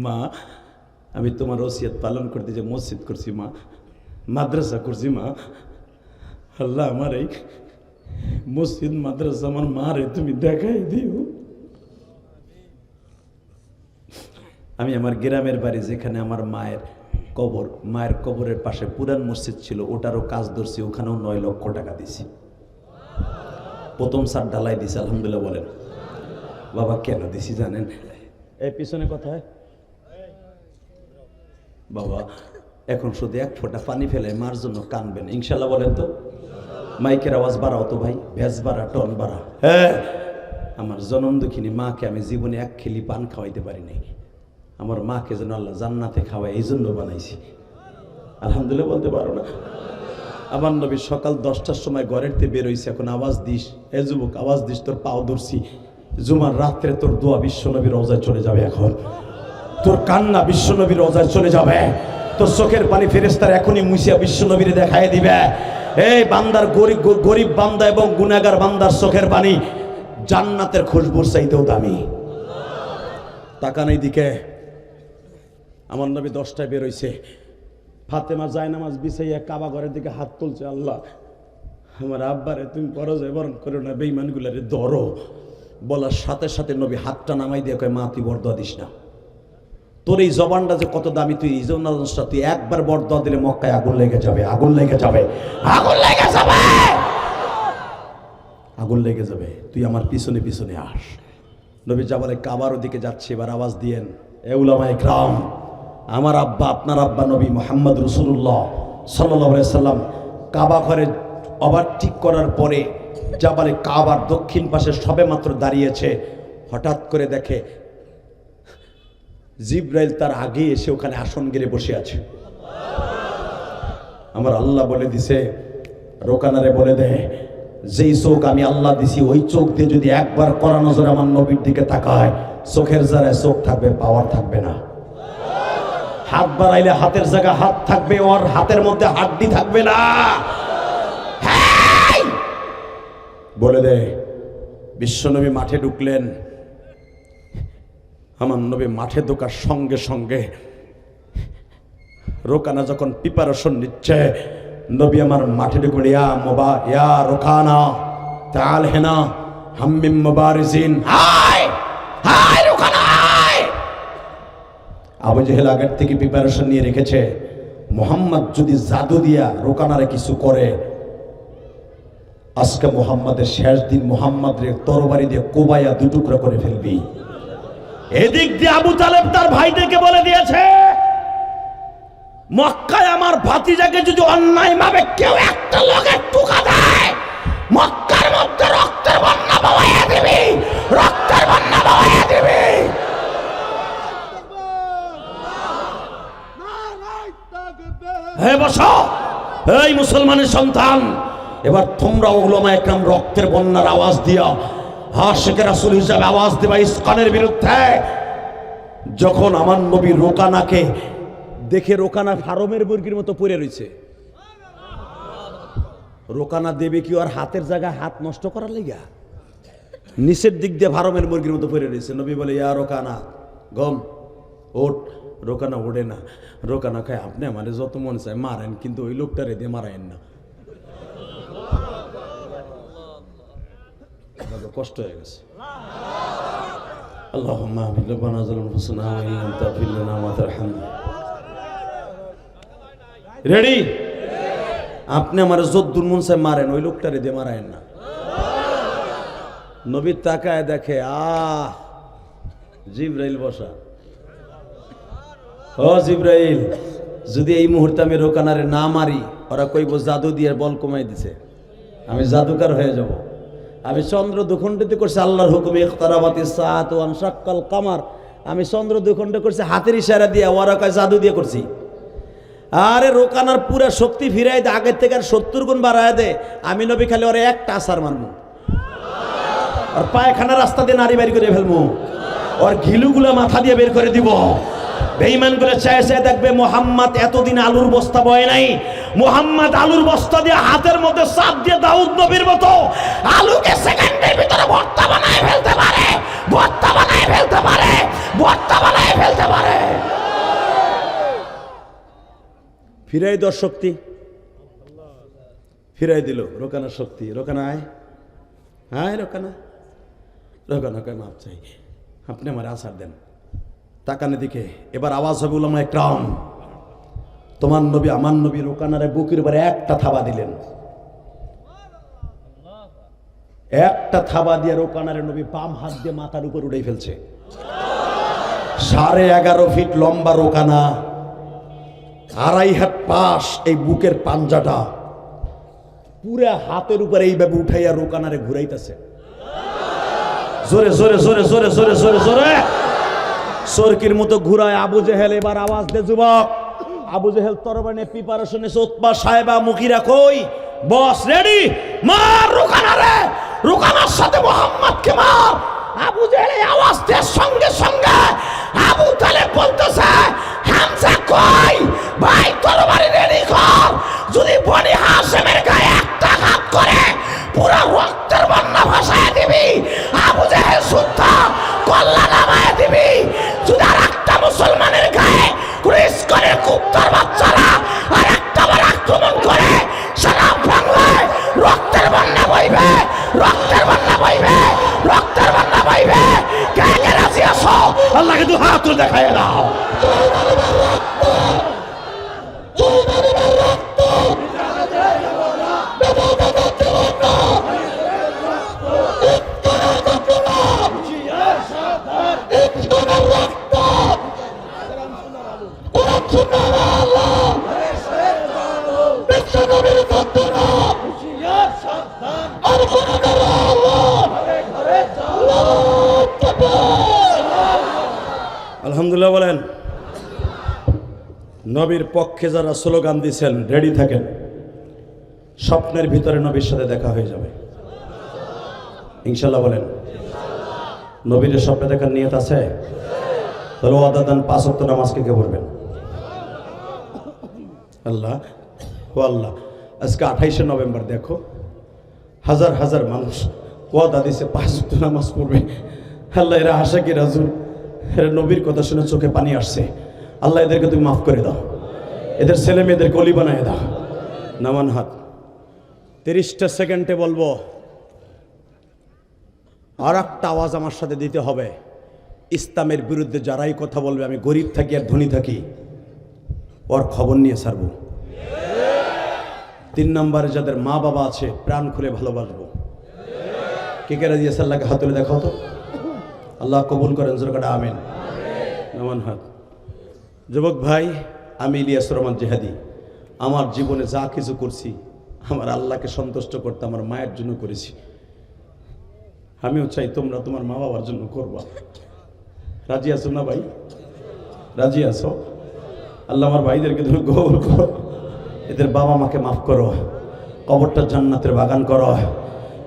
মা আমি তোমার ওসিয়ত পালন করতে যে মসজিদ করছি মা, মাদ্রাসা করছি মা, আল্লাহ আমার এই মসজিদ মাদ্রাসা আমার মারে তুমি দেখাই দিও। আমি আমার গ্রামের বাড়ি যেখানে আমার মায়ের কবর, মায়ের কবরের পাশে পুরান মসজিদ ছিল, ওটারও কাজ ধরছি, ওখানেও 9 লক্ষ টাকা দিছি। প্রথম সার ঢালাই দিছি, আলহামদুলিল্লাহ বলেন। বাবা কেন দিছি জানেন? এই পিছনে কথায় বাবা এখন শুধু 1 ফোঁটা পানি ফেলে মার জন্য কানবেন, ইনশাল্লাহ বলেন তো? মাইকের আওয়াজ বাড়াও তো ভাই, ভেজ বাড়া, টন বাড়া। হ্যাঁ, আমার জনম দুঃখিনী মাকে আমি জীবনে 1 খিলি পান খাওয়াইতে পারি নাই, আমার মাকে যেন আল্লাহ জান্নাতে খাওয়ায় এই জন্য বানাইছি। আলহামদুলিল্লাহ বলতে পারো না? আমার নবী সকাল 10টার সময় ঘরের থেকে বেরোইছে, এখন আওয়াজ দিস, এ যুবক আওয়াজ দিস, তোর পাও ধরছি, জুমার রাত্রে তোর দোয়া বিশ্বনবীর রওজায় চলে যাবে, এখন তোর কান্না বিশ্বনবীর রওজায় চলে যাবে, তোর চোখের পানি ফেরেশতারা এখনই মুছিয়া বিশ্বনবীরে দেখায় দিবে। এই বান্দার গরিব বান্দা এবং গুনাহগার বান্দার চোখের পানি জান্নাতের খুশবুর চাইতেও দামি। তাকান এই দিকে, আমার নবী 10টায় বেরোইছে, ফাতেমা জায়নামাজ বিছাইয়া কাবা ঘরের দিকে হাত তুলছে, আল্লাহ আমার আব্বারে তুমি পরাজয় বরণ করো না, বেঈমানগুলারে ধরো। বলার সাথে সাথে নবী হাতটা নামাই দিয়ে কয়, মা তুই বরদোয়া দিস না, তোর এই জবানটা যে কত দামি, তুই এই জন্য তুই একবার বরদোয়া দিলে মক্কায় আগুন লেগে যাবে, আগুন লেগে যাবে, আগুন লেগে যাবে, আগুন লেগে যাবে, তুই আমার পিছনে পিছনে আস। নবী যাবারে কাবার ওদিকে যাচ্ছে, এবার আওয়াজ দিয়েন, এ উলামায়ে কেরাম, আমার আব্বা, আপনার আব্বা নবী মুহাম্মদ রাসূলুল্লাহ সাল্লাল্লাহু আলাইহি সাল্লাম কাবা ঘরে ওভারটেক করার পরে জাবালে কাবার দক্ষিণ পাশে সবেমাত্র দাঁড়িয়েছে, হঠাৎ করে দেখে জিবরাইল তার আগে এসে ওখানে আসন গেড়ে বসে আছে। আমার আল্লাহ বলে দিছে, রোকানারে বলে দে, যেই চোখ আমি আল্লাহ দিছি ওই চোখ দিয়ে যদি একবার কড়া নজরে আমার নবীর দিকে তাকায়, চোখের জায়গায় চোখ থাকবে, পাওয়ার থাকবে না। হাত বাড়াইলে হাতের জায়গায় হাত থাকবে, ওর হাতের মধ্যে হাড্ডি থাকবে না। বলে দে। বিশ্বনবী মাঠে ঢুকলেন। আমার নবী মাঠে ঢোকার সঙ্গে সঙ্গে রোকানা যখন প্রিপারেশন নিচ্ছে, নবী আমার মাঠে ঢুকলেন। ইয়া রোকানা তাল হেনা হাম্মিম মুবারিজিন, হায় হায় রোকানা হায়। আবু জেহেল আগের থেকে প্রিপারেশন নিয়ে রেখেছে, মুহাম্মদ যদি জাদু দিয়া রোকানারে কিছু করে, আজকে মুহাম্মাদের শেষ দিন, মুহাম্মাদের তরবারি দিয়ে কোবাইয়া দুটুকরা করে ফেলবি। এদিক দিয়ে আবু তালেব তার ভাইদেরকে বলে দিয়েছে, মক্কায় আমার ভাতিজাকে যদি অন্যায় ভাবে কেউ একটা লোকের টুকা দেয়, মক্কার মধ্যে রক্তের বন্যা বওয়াইয়া দিবি, রক্তের বন্যা বওয়াইয়া দিবি। হে বসো, এই মুসলমানের সন্তান, এবার তোমরা উলামা একরাম রক্তের বন্যার আওয়াজ দিয়া আশিকে রাসূল হিসাবে আওয়াজ দিবা ইসকানের বিরুদ্ধে। যখন আমার নবী রোকানাকে দেখে, রোকানা ফার্মের মুরগির মতো পড়ে রয়েছে, রোকানা দেবে কি ওর হাতের জায়গায় হাত নষ্ট করার লেগা? নিচের দিক দিয়ে ফার্মের মুরগির মতো পড়ে রয়েছে। নবী বলে, ইয়া রোকানা গম ওঠ। রোকানা ওঠে না। রোকানা খায়, আপনি আমার যত মন চায় মারেন, কিন্তু ওই লোকটারে দিয়ে মারায়েন না। কষ্ট হয়ে গেছে। আল্লাহুম্মা আমিন। রব্বানা যালামনা ওয়া ইন লাম তাগফির লানা ওয়া তারহামনা। রেডি? আপনি আমার যদ্দুর মন চায় মারেন, ওই লোকটারে দিয়ে মারায়েন না। নবী তাকায় দেখে, জিবরাইল বসা। ও জিবরাইল, যদি এই মুহূর্তে আমি রোকানারে না মারি, ওরা কইব জাদু দিয়ে বল কমাই দিছে, আমি জাদুকার হয়ে যাব। আমি চন্দ্র দুখণ্ডিত করছি আল্লাহর হুকুমে, ইখতারাবাতিস সাআতু ওয়া আনশাক্কাল কামার। আমি চন্দ্র দুখণ্ড করছি হাতের ইশারা দিয়ে, ওরা কয় জাদু দিয়ে করছি। আরে রোকানার পুরা শক্তি ফিরাই দে, আগের থেকে আর 70 গুণ বাড়ায় দে। আমি নবী খালি ওরে একটা আসার মারবো, আর পায়খানা রাস্তা দিয়ে নারী বের করে ফেলবো, ওর ঘিলুগুলো মাথা দিয়ে বের করে দিব। বেঈমান করে চায় দেখবে মুহাম্মদ এতদিন আলুর বস্তা বয় নাই, মুহাম্মদ আলুর বস্তা দিয়ে হাতের মধ্যে চাপ দিয়ে দাউদ নবীর মতো আলুকে সেকেন্ডের ভিতরে ভর্তা বানায় ফেলতে পারে, ভর্তা বানায় ফেলতে পারে, ভর্তা বানায় ফেলতে পারে। ফিরাই দেওয়ার শক্তি, ফিরাই দিল রোকানার শক্তি। রোকানা আয়, হ্যাঁ রোকানা। রোকানা কয়, মাপ চাই, আপনি আমার আসার দেন। তাকানে দিকে এবার আওয়াজ হবে উলামা একরাম, তোমার নবী আমার নবী রোকানারে বুকের উপরে একটা থাবা দিলেন। একটা থাবা দিয়ে রোকানারে নবী বাম হাত দিয়ে মাথার উপর উড়ে ফেলছে। 11.5 ফিট লম্বা রোকানা, 2.5 হাত পাশ, এই বুকের পাঞ্জাটা পুরা হাতের উপরে এইভাবে উঠাইয়া রোকানারে ঘুরাইতেছে। জোরে জোরে জোরে জোরে জোরে জোরে জোরে সরকির মতো ঘুরায়। আবু জেহেল এবার আওয়াজ দে যুবক। আবু জেহেল তরবারি প্রিপারেশনে, উতবা সাহেবা মুখিরা কই? বস রেডি, মার রোকানারে, রোকানার সাথে মুহাম্মদকে মার। আবু জেহেল আওয়াজ দেওয়ার সঙ্গে সঙ্গে আবু তালেব বলতেছে, হামজা কই? ভাই তরবারি রেডি কর, যদি বনি হাশেমের গায়ে একটা আঘাত করে পুরা রক্তের বন্যা ভাসায় দিবি। আবু জেহেল সুদ্ধা কল্লা নামায় দিবি। যদি আর একটা মুসলমানের গায়ে করে কুত্তার বাচ্চারা আর একটা বার আক্রমণ করে, সারা বাংলায় রক্তের বন্যা বইবে, রক্তের বন্যা বইবে, রক্তের বন্যা বইবে। কে কে রাজি আছো? আল্লাহকে দু হাত তুলে দেখায় দাও। আলহামদুলিল্লাহ বলেন। নবীর পক্ষে যারা স্লোগান দিচ্ছেন রেডি থাকেন, স্বপ্নের ভিতরে নবীর সাথে দেখা হয়ে যাবে ইনশাল্লাহ বলেন। নবীর স্বপ্নে দেখার নিয়ত আছে? তাহলে ওয়াদা দেন 5 ওয়াক্ত নামাজকে কে পড়বেন? আল্লাহ ও আল্লাহ, আজকে 28শে নভেম্বর, দেখো হাজার হাজার মানুষ ওয়াদা দিছে 5 ওয়াক্ত নামাজ পড়বে। আল্লাহ, এরা আশা কি রাজুল, এরা নবীর কথা শুনে চোখে পানি আসছে। আল্লাহ, এদেরকে তুমি মাফ করে দাও, এদের ছেলে মেয়েদেরকে অলি বানায় দাও। নামান হাত। 30টা সেকেন্ডে বলবো, আর একটা আওয়াজ আমার সাথে দিতে হবে। ইসলামের বিরুদ্ধে যারাই কথা বলবে, আমি গরিব থাকি আর ধনী থাকি, ওর খবর নিয়ে ছাড়বো। 3 নম্বরে যাদের মা বাবা আছে, প্রাণ খুলে ভালোবাসবো। কে কে রাজি আছে? আল্লাহকে হাত তুলে দেখাও তো। আল্লাহ কবুল করেন, জোরকাটা আমিন। নামান হাত। যুবক ভাই, আমি ইলিয়াস রহমান জিহাদি, আমার জীবনে যা কিছু করছি আমার আল্লাহকে সন্তুষ্ট করতে আমার মায়ের জন্য করেছি। আমিও চাই তোমরা তোমার মা বাবার জন্য করবা। রাজি আছো না ভাই? রাজি আছো? আল্লাহ আমার ভাইদেরকে তুমি কবুল করো, এদের বাবা মাকে মাফ করো, কবরটা জান্নাতের বাগান করো।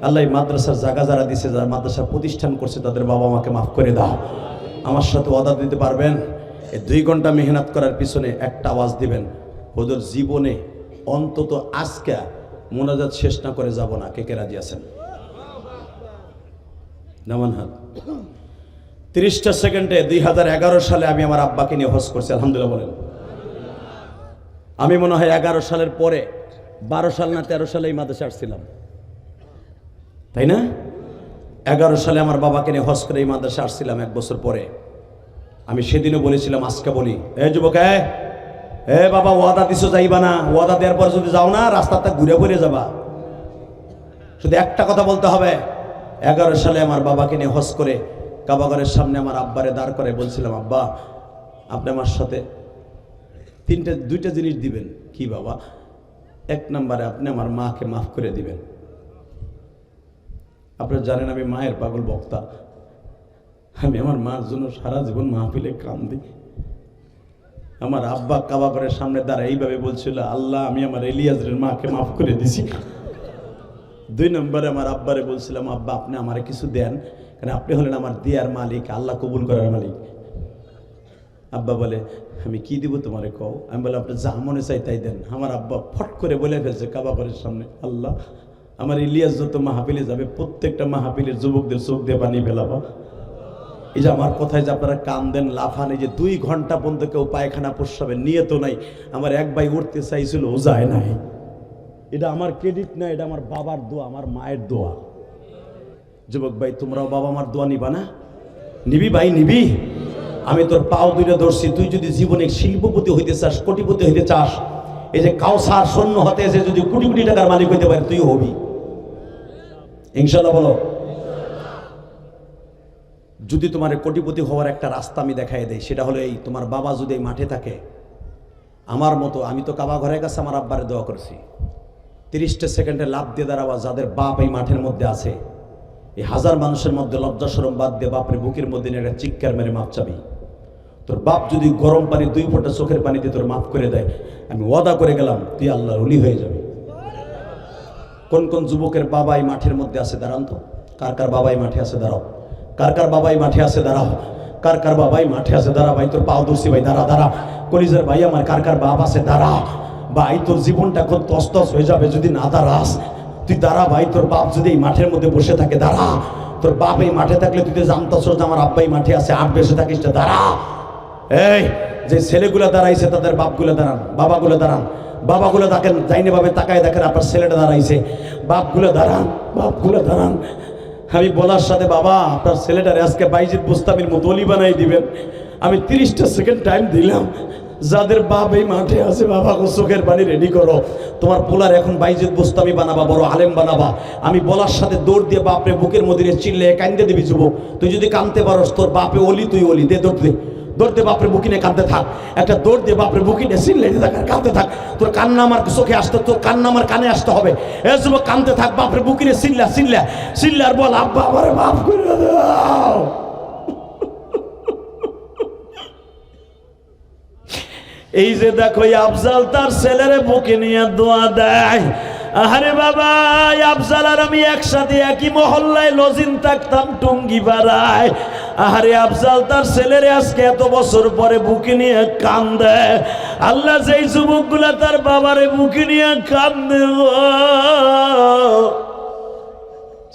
আল্লাহ মাদ্রাসার জায়গা যারা দিছে, যারা মাদ্রাসা প্রতিষ্ঠান করছে, তাদের বাবা মাকে মাফ করে দাও। আমার সাথে ওয়াদা দিতে পারবেন? এই 2 ঘন্টা মেহনত করার পিছনে একটা আওয়াজ দিবেন, ওদের জীবনে অন্তত আজকে মোনাজাত শেষ না করে যাব না। কে কে রাজি আছেন? নামান হাত। 30টা সেকেন্ডে 2011 সালে আমি আমার আব্বাকে নিয়ে হজ করছি। আলহামদুলিল্লাহ বলেন। আমি মনে হয় 11 সালের পরে 12 সাল না 13 সালে এই মাদ্রাসা আসছিলাম, তাই না? 11 সালে আমার বাবাকে নিয়ে হজ করে এই মাদ্রাসা আসছিলাম, 1 বছর পরে। আমি সেদিনও বলেছিলাম, আজকে বলি, এ যুবক, এ বাবা, ওয়াদা দিছো যাইবা না। ওয়াদা দেওয়ার পর যদি যাও না, রাস্তাটা ঘুরে ঘুরে যাবা। শুধু একটা কথা বলতে হবে। 11 সালে আমার বাবাকে নিয়ে হজ করে কাবাগরের সামনে আমার আব্বারে দাঁড় করে বলছিলাম, আব্বা, আপনি আমার সাথে 2টা জিনিস দিবেন। কি বাবা? 1 নম্বরে আপনি আমার মাকে মাফ করে দিবেন। আপনারা জানেন আমি মায়ের পাগল বক্তা। আমি আমার মার জন্য সারা জীবন মাহফিলে কান্দি। আমার আব্বা কাবাগরের সামনে দাঁড়ায় এইভাবে বলছিল, আল্লাহ, আমি আমার ইলিয়াসের মাকে মাফ করে দিছি। 2 নম্বরে আমার আব্বারে বলছিলাম, আব্বা, আপনি আমারে কিছু দেন, কারণ আপনি হলেন আমার দেয়ার মালিক, আল্লাহ কবুল করার মালিক। আব্বা বলে, আমি কি দিব তোমারে কও? আমি বলে, আপনি যা মনে চাই তাই দেন। আমার আব্বা ফট করে বলে ফেলছে কাবাগরের সামনে, আল্লাহ, আমার ইলিয়াস যত মাহফিলে যাবে প্রত্যেকটা মাহফিলের যুবকদের চোখ দিয়ে পানি ফেলাবা। এই যে আমার কথায় যে আপনারা কান দেন, লাফান, এই যে 2 ঘন্টা পর্যন্ত কেউ পায়খানা প্রস্রাবের নিয়ত নাই। আমার এক ভাই উঠতে চাইছিল, ও যায় নাই। এটা আমার ক্রেডিট না, এটা আমার বাবার দোয়া, আমার মায়ের দোয়া। যুবক ভাই, তোমরাও বাবা মার দোয়া নিবা না? নিবি ভাই, নিবি। আমি তোর পাও 2টা ধরছি। তুই যদি জীবনে শিল্পপতি হইতে চাস, কোটিপতি হইতে চাস, এই যে কাউসার সৈন্য হতে এসে যদি কোটি কোটি টাকার মালিক হইতে পারে, তুই হবি ইনশাল্লাহ। বলো, যদি তোমার কোটিপতি হওয়ার একটা রাস্তা আমি দেখাই দেই, সেটা হলো এই, তোমার বাবা যদি এই মাঠে থাকে আমার মতো। আমি তো কাবা ঘরের কাছে আমার আব্বারে দোয়া করেছি, 30টা সেকেন্ডে লাভ দিয়ে দাঁড়াবা। যাদের বাপ এই মাঠের মধ্যে আছে, এই হাজার মানুষের মধ্যে লজ্জা শরম বাদ দিয়ে বাপরে বুকের মধ্যে নিয়ে একটা চিৎকার মেরে মাপ চাবি। তোর বাপ যদি গরম পানি 2 ফোঁটা চোখের পানি দিয়ে তোর মাফ করে দেয়, আমি ওয়াদা করে গেলাম, তুই আল্লাহর ওলি হয়ে যাবি। কোন কোন যুবকের বাবা এই মাঠের মধ্যে আছে? দাঁড়ান তো। কার কার বাবা এই মাঠে আছে? দাঁড়াও। কার কার বাবা এই মাঠে আছে? দাঁড়াও। কার কার বাবা এই মাঠে আছে? দাঁড়া ভাই, তোর পাও ধরছি ভাই, দাঁড়া দাঁড়া। কলিজার ভাই আমার, কার কার বাপ আছে? দাঁড়া ভাই, তোর জীবনটা এখন তস্তস হয়ে যাবে যদি না দাঁড়াস। তুই দাঁড়া ভাই, তোর বাপ যদি এই মাঠের মধ্যে বসে থাকে, দাঁড়া। তোর বাপ এই মাঠে থাকলে তুই তো জানতাস যে আমার আব্বা এই মাঠে আছে, আর বেসে থাকিস না, দাঁড়া। এই যে ছেলেগুলো দাঁড়াইছে তাদের বাপগুলো দাঁড়ান, বাবাগুলো দাঁড়ান। বাবাগুলো দেখেন, যাইনে ভাবে তাকায় দেখেন আপনার ছেলেটা দাঁড়াইছে। বাপগুলো দাঁড়ান, বাপগুলো দাঁড়ান। আমি বলার সাথে, বাবা, আপনার ছেলেটারে আজকে বাইজিদ বুস্তামির মতো অলি বানাই দিবেন। আমি 30টা সেকেন্ড টাইম দিলাম। যাদের বাপ এই মাঠে আছে, বাবা চোখের পানি রেডি করো। তোমার পোলার এখন বাইজিদ বুস্তামি বানাবা, বড় আলেম বানাবা। আমি বলার সাথে দৌড় দিয়ে বাপরে বুকের মধ্যে চিল্লে কান্দে দিবি। যুবক, তুই যদি কানতে পারস, তোর বাপে অলি, তুই অলি, দে দৌড় দে। দৌড় দিয়ে বাপরে বুকি নিয়ে কাঁদতে থাক, একটা দৌড় দিয়ে বাপরে বুকি নিয়ে সিল্লাইতে থাক, কাঁদতে থাক। তোর কান্না আমার চোখে আসতে, তোর কান্না আমার কানে আসতে হবে। এ যুবক কাঁদতে থাক, বাপরে বুকি নিয়ে সিল্লা সিল্লা সিল্লা আর বল, আব্বা আমারে মাফ করে দাও। এই যে দেখো আফজাল তার ছেলেরে বুকে নিয়ে দোয়া দেয়। আরে বাবা, আফজাল আর আমি একসাথে একই মহল্লায় লজিন থাকতাম টুঙ্গি পাড়ায়। আরে আফজাল তার ছেলেরে আজকে এত বছর পরে বুকে নিয়ে কান্দে। আল্লাহ, যেই যুবকগুলা তার বাবারে বুকে নিয়ে কান্দে,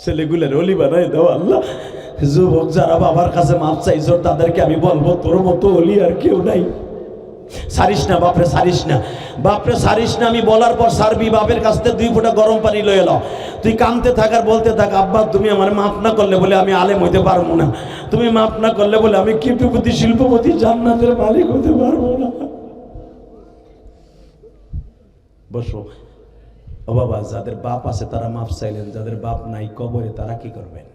ছেলেগুলার অলি বানাই দাও আল্লাহ। যুবক যারা বাবার কাছে মাপ চাইছো তাদেরকে আমি বলবো, তোর মতো অলি আর কেউ নাই। সারিস না বাপরে, সারিস না বাপরে, সারিস না। আমি বলার পর সারবি, বাপের কাছ থেকে 2 ফোঁটা গরম পানি লয়ে এলো। তুই কাঁদতে থাক আর বলতে থাক, আব্বা তুমি আমার মাফ না করলে বলে আমি আলেম হইতে পারবো না, তুমি মাফ না করলে বলে আমি কোটিপতি শিল্পপতি জান্নাতের মালিক হতে পারবো না। বসো। ও বাবা, যাদের বাপ আছে তারা মাফ চাইলেন, যাদের বাপ নাই কবরে তারা কি করবেন?